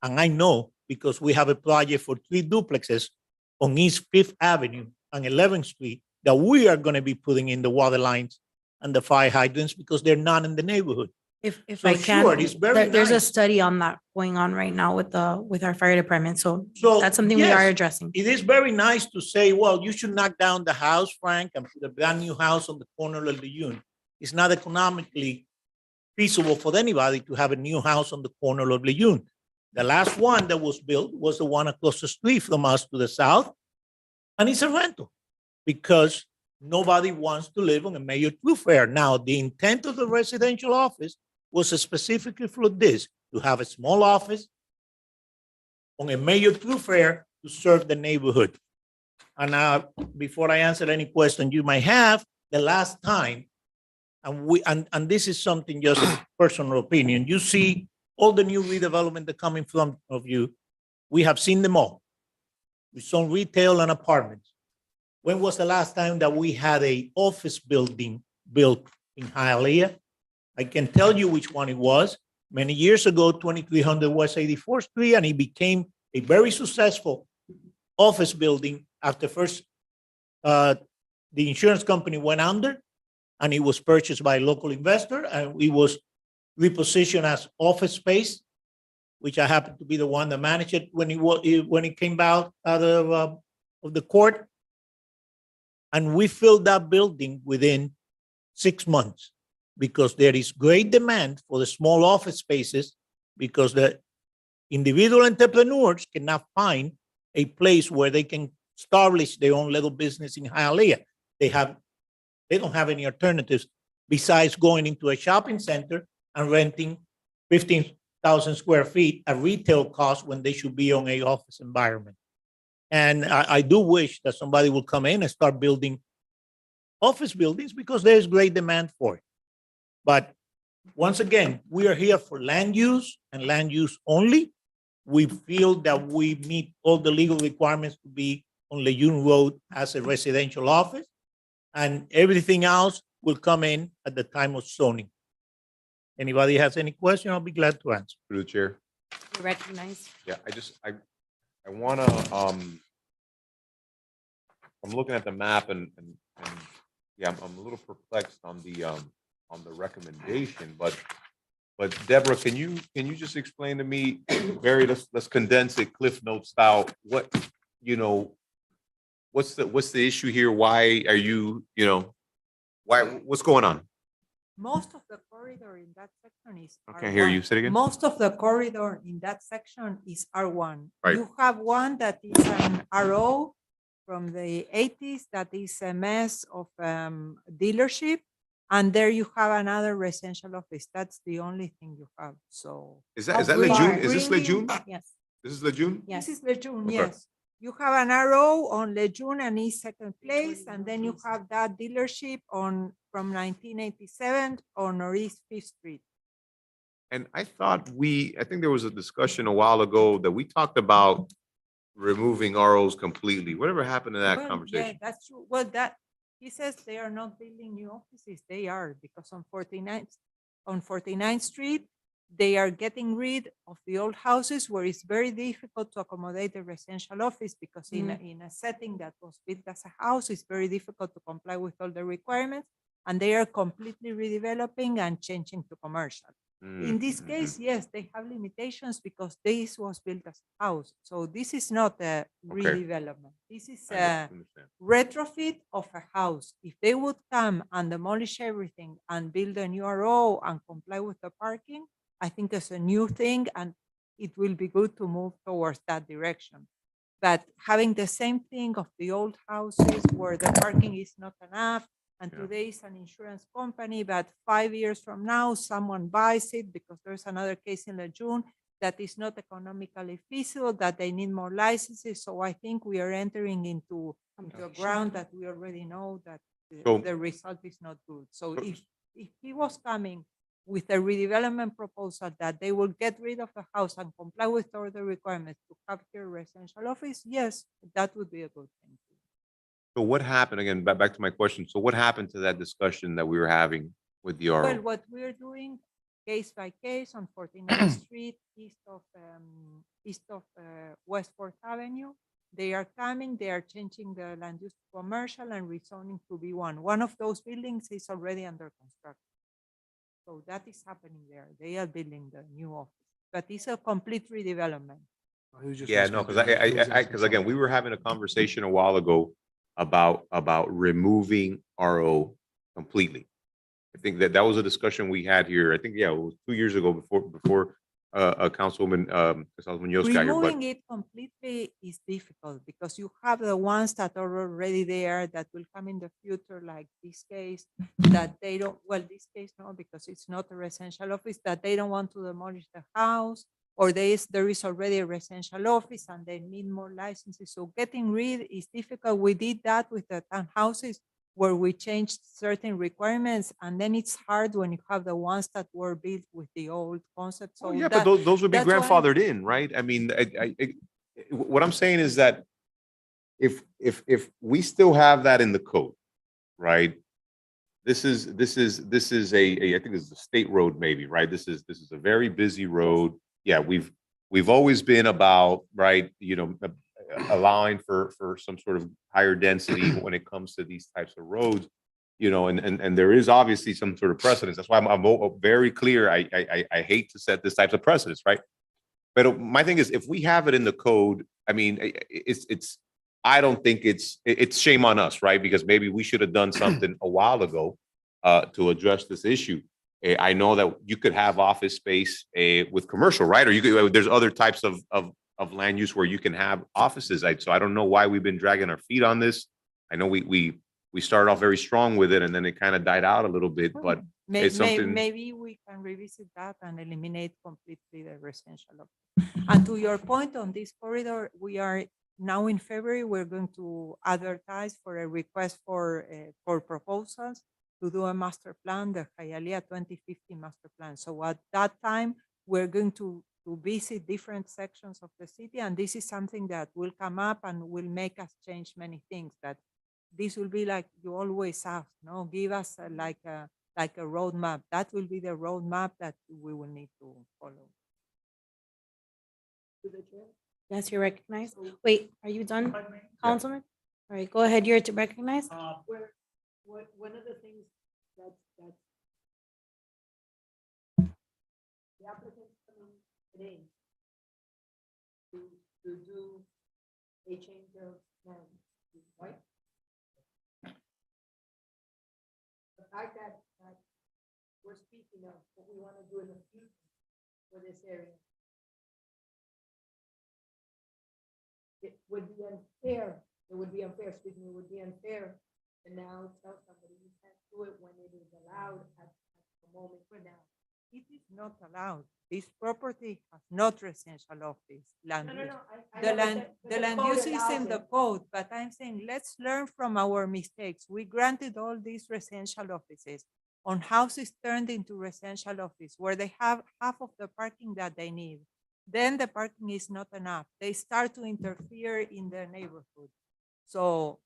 And I know because we have a project for 3 duplexes on East Fifth Avenue and 11th Street that we are gonna be putting in the water lines and the fire hydrants because they're not in the neighborhood. If So I can, sure, it's very there's a nice. study on that going on right now with our fire department. So So that's something we are yes, addressing. It is very nice to say, well, you should knock down the house, Frank, and put a brand new house on the corner of the Lejeune. It's not economically feasible for anybody to have a new house on the corner of Lejeune. The last one that was built was the one across the street from us to the south, and it's a rental because nobody wants to live on a major thoroughfare. Now, the intent of the residential office was specifically for this, to have a small office on a major thoroughfare to serve the neighborhood. And before I answer any question you might have, the last time, and this is something just personal opinion, you see all the new redevelopment that come in front of you, we have seen them all. We saw retail and apartments. When was the last time that we had a office building built in Hialeah? I can tell you which one it was. Many years ago, 2300 West 84th Street, and it became a very successful office building after first the insurance company went under and it was purchased by a local investor and it was repositioned as office space, which I happened to be the one that managed it when it came out of the court. And we filled that building within 6 months because there is great demand for the small office spaces because the individual entrepreneurs cannot find a place where they can establish their own little business in Hialeah. They don't have any alternatives besides going into a shopping center and renting 15,000 square feet at retail cost when they should be on a office environment. And I do wish that somebody will come in and start building office buildings because there's great demand for it. But once again, we are here for land use and land use only. We feel that we meet all the legal requirements to be on Lejeune Road as a residential office, and everything else will come in at the time of zoning. Anybody has any question, I'll be glad to answer. Through the chair. You recognize. Yeah, I wanna, I'm looking at the map and yeah, I'm a little perplexed on the recommendation, but Deborah, can you just explain to me, Barry, let's condense it, Cliff Note style, what, what's the issue here? Why are you, what's going on? Most of the corridor in that section is I can't hear you. Say it again. Most of the corridor in that section is R1. Right. You have one that is an RO from the 80s that is a mess of dealership. And there you have another residential office. That's the only thing you have. So Is that Lejeune? Is this bringing- Lejeune? Yes. This is Lejeune? This is Lejeune, Okay. yes. You have an arrow on Lejeune and East Second Place, and then you have that dealership from 1987 on Northeast Fifth Street. And I think there was a discussion a while ago that we talked about removing ROs completely. Whatever happened to that Well, conversation? Yeah, that's true. Well, he says they are not building new offices. They are, because on 49th Street, they are getting rid of the old houses where it's very difficult to accommodate the residential office because in a setting that was built as a house, it's very difficult to comply with all the requirements. And they are completely redeveloping and changing to commercial. In this case, yes, they have limitations because this was built as a house. So this is not a redevelopment. This is a retrofit of a house. If they would come and demolish everything and build a new RO and comply with the parking, I think it's a new thing and it will be good to move towards that direction. But having the same thing of the old houses where the parking is not enough, and today is an insurance company, but 5 years from now, someone buys it because there's another case in Lejeune. that is not economically feasible, that they need more licenses. So I think we are entering into a ground that we already know that So- the result is not good. So if he was coming with a redevelopment proposal that they will get rid of the house and comply with all the requirements to have here residential office, yes, that would be a good thing. So what happened, again, back to my question, so what happened to that discussion that we were having with the Well, RO? what we're doing case by case on 49th Street, east of West Fourth Avenue. They are coming, they are changing the land use to commercial and rezoning to B1. One of those buildings is already under construction. So that is happening there. They are building the new office, but it's a complete redevelopment. Yeah, no, because because again, we were having a conversation a while ago about removing RO completely. I think that was a discussion we had here. I think, yeah, it was 2 years ago before Councilwoman Gonzalez Munoz got here, but Removing it completely is difficult because you have the ones that are already there that will come in the future, like this case, that they don't, well, this case, no, because it's not a residential office, that they don't want to demolish the house, or there is already a residential office and they need more licenses. So getting rid is difficult. We did that with the townhouses where we changed certain requirements, and then it's hard when you have the ones that were built with the old concept. So oh, yeah, but those would be grandfathered in, right? I mean, what I'm saying is that if we still have that in the code, right? This is I think this is a state road maybe, right? This is a very busy road. Yeah, we've always been about, right, allowing for some sort of higher density when it comes to these types of roads, and there is obviously some sort of precedence. That's why I'm very clear. I hate to set this types of precedents, right? But my thing is, if we have it in the code, I mean, I don't think it's shame on us, right? Because maybe we should have done something a while ago to address this issue. I know that you could have office space with commercial, right? Or you could, there's other types of land use where you can have offices. So I don't know why we've been dragging our feet on this. I know we started off very strong with it and then it kind of died out a little bit, but it's something. Maybe we can revisit that and eliminate completely the residential office. And to your point on this corridor, we are now in February, we're going to advertise for a request for proposals to do a master plan, the Hialeah 2050 master plan. So at that time, we're going to visit different sections of the city, and this is something that will come up and will make us change many things. That this will be like you always ask, no, give us like a roadmap. That will be the roadmap that we will need to follow. Yes, you're recognized. Wait, are you done, Councilman? All right, go ahead. You're to recognize. One of the things that the applicants coming today to do a change of plan, right? The fact that we're speaking of what we want to do in the future for this area. It would be unfair, it would be unfair to now tell somebody you can't do it when it is allowed at the moment for now. It is not allowed. This property has not residential office land use. The land use is in the code, but I'm saying let's learn from our mistakes. We granted all these residential offices on houses turned into residential office where they have half of the parking that they need. Then the parking is not enough. They start to interfere in the neighborhood. So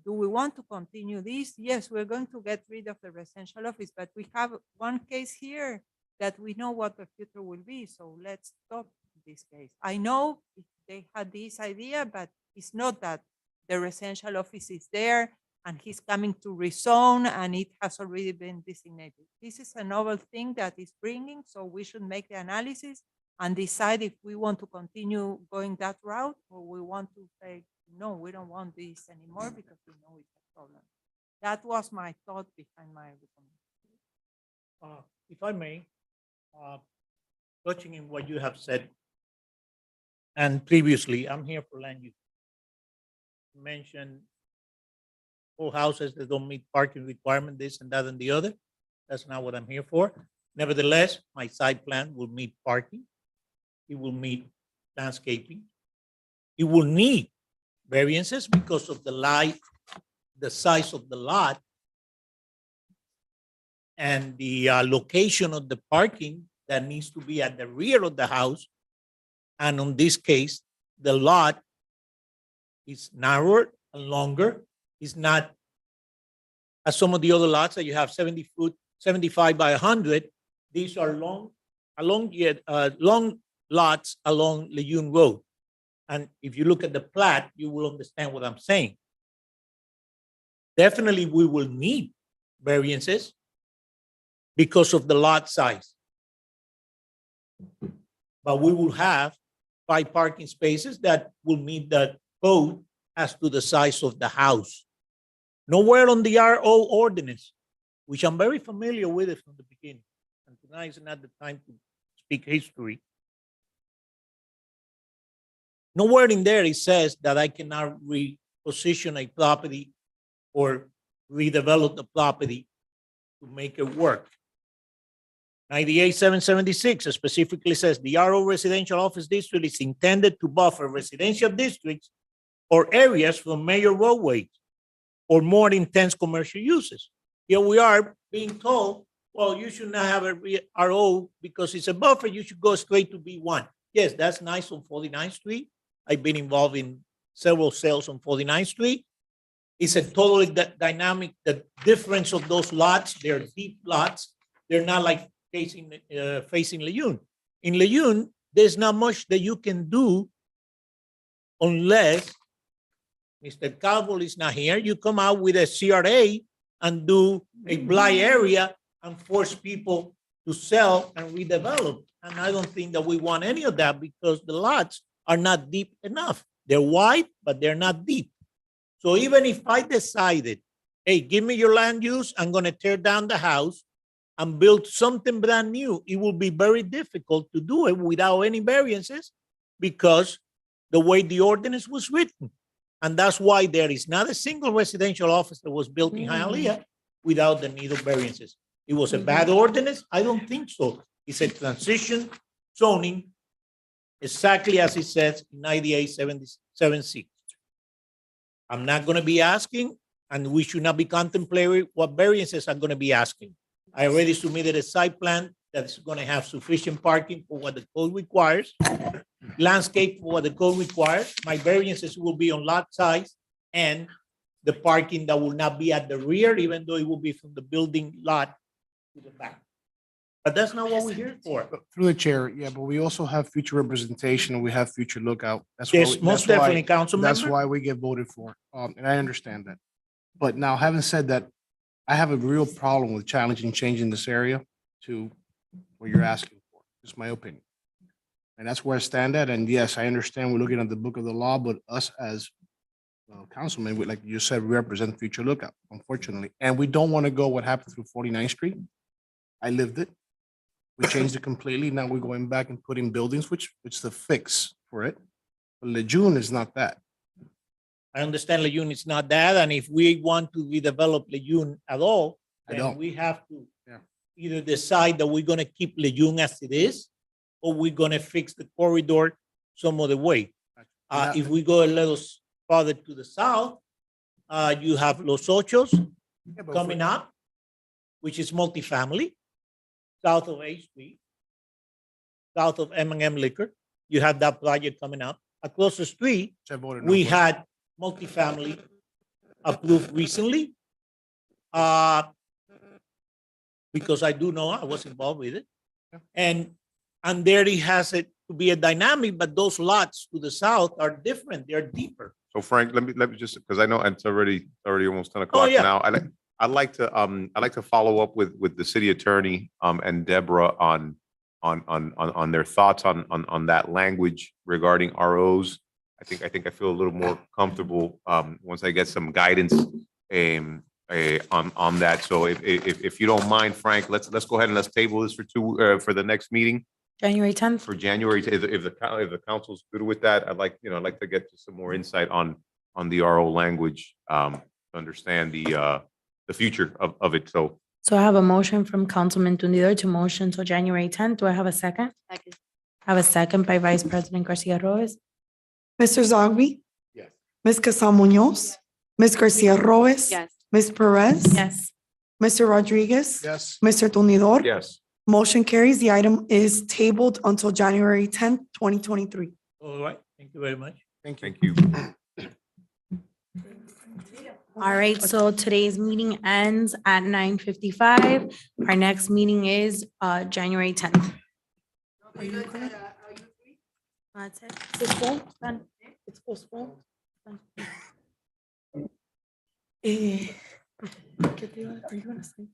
do we want to continue this? Yes, we're going to get rid of the residential office, but we have one case here that we know what the future will be. So let's stop this case. I know they had this idea, but it's not that the residential office is there and he's coming to rezone and it has already been designated. This is a novel thing that is bringing, so we should make the analysis and decide if we want to continue going that route or we want to say, no, we don't want this anymore because we know it's a problem. That was my thought behind my recommendation. If I may, touching in what you have said, and previously, I'm here for land use. You mentioned whole houses that don't meet parking requirement, this and that and the other. That's not what I'm here for. Nevertheless, my site plan will meet parking. it will meet landscaping. It will need variances because of the size of the lot and the location of the parking that needs to be at the rear of the house. And in this case, the lot is narrower and longer. It's not as some of the other lots that you have 70 foot, 75 by 100. These are long lots along Lejeune Road. And if you look at the plat, you will understand what I'm saying. Definitely, we will need variances because of the lot size. But we will have 5 parking spaces that will meet the code as to the size of the house. Nowhere on the RO ordinance, which I'm very familiar with it from the beginning, and tonight is not the time to speak history. Nowhere in there it says that I cannot reposition a property or redevelop the property to make it work. 98-776 specifically says the RO residential office district is intended to buffer residential districts or areas from major roadways or more intense commercial uses. Here we are being told, well, you should not have a RO because it's a buffer, you should go straight to B1. Yes, that's nice on 49th Street. I've been involved in several sales on 49th Street. It's a totally dynamic, the difference of those lots, they're deep lots. They're not like facing Lejeune. In Lejeune, there's not much that you can do unless Mr. Calvo is not here. You come out with a CRA and do a blight area and force people to sell and redevelop. And I don't think that we want any of that because the lots are not deep enough. They're wide, but they're not deep. So even if I decided, hey, give me your land use, I'm going to tear down the house and build something brand new, it will be very difficult to do it without any variances because the way the ordinance was written. And that's why there is not a single residential office that was built in Hialeah without the need of variances. It was a bad ordinance? I don't think so. It's a transition zoning, exactly as it says in 98-776. I'm not going to be asking, and we should not be contemplating what variances I'm going to be asking. I already submitted a site plan that's going to have sufficient parking for what the code requires, landscape for what the code requires. My variances will be on lot size and the parking that will not be at the rear, even though it will be from the building lot to the back. But that's not what we're here for. Through the chair, yeah, but we also have future representation. We have future lookout. That's why Yes, we- most that's why- definitely, council That's member. why we get voted for. And I understand that. But now, having said that, I have a real problem with changing this area to what you're asking for. It's my opinion. And that's where I stand at. And yes, I understand we're looking at the book of the law, but us as councilmen, we, like you said, we represent future lookout, unfortunately. And we don't want to go what happened through 49th Street. I lived it. We changed it completely. Now we're going back and putting buildings, which is the fix for it. But Lejeune is not that. I understand Lejeune is not that, and if we want to redevelop Lejeune at all, I then don't. we have to Yeah. either decide that we're gonna keep Lejeune as it is, or we're gonna fix the corridor some other way. Yeah. If we go a little farther to the south, you have Los Ochos Yeah, but coming up, which is multifamily, south of H Street, south of M&M Liquor. You have that project coming up. Across the street, I voted no we for. had multifamily approved recently. Because I do know I was involved with it. And there it has it to be a dynamic, but those lots to the south are different. They're deeper. So Frank, let me just, because I know it's already almost 10 o'clock yeah. now. I'd like to follow up with the city attorney and Deborah on their thoughts on that language regarding ROs. I think I feel a little more comfortable once I get some guidance on that. So if you don't mind, Frank, let's go ahead and let's table this for the next meeting. January 10th. For January, if the council's good with that, I'd like to get some more insight on the RO language, to understand the future of it. So So I have a motion from Councilman Tundido to motion till January 10th. Do I have a second? Second. I Have a second by Vice President Garcia Roes. Mr. Zogby, Yes. Ms. Casal Munoz, Ms. Garcia Roes. Yes. Ms. Perez. Yes. Mr. Rodriguez. Yes. Mr. Tonidor. Yes. Motion carries. The item is tabled until January 10th, 2023. All right, thank you very much. Thank you. Thank you. All right, so today's meeting ends at 9:55. Our next meeting is January 10th. That's it. It's postponed. Done. It's postponed. Done. ¿Qué te iba? Are you gonna say?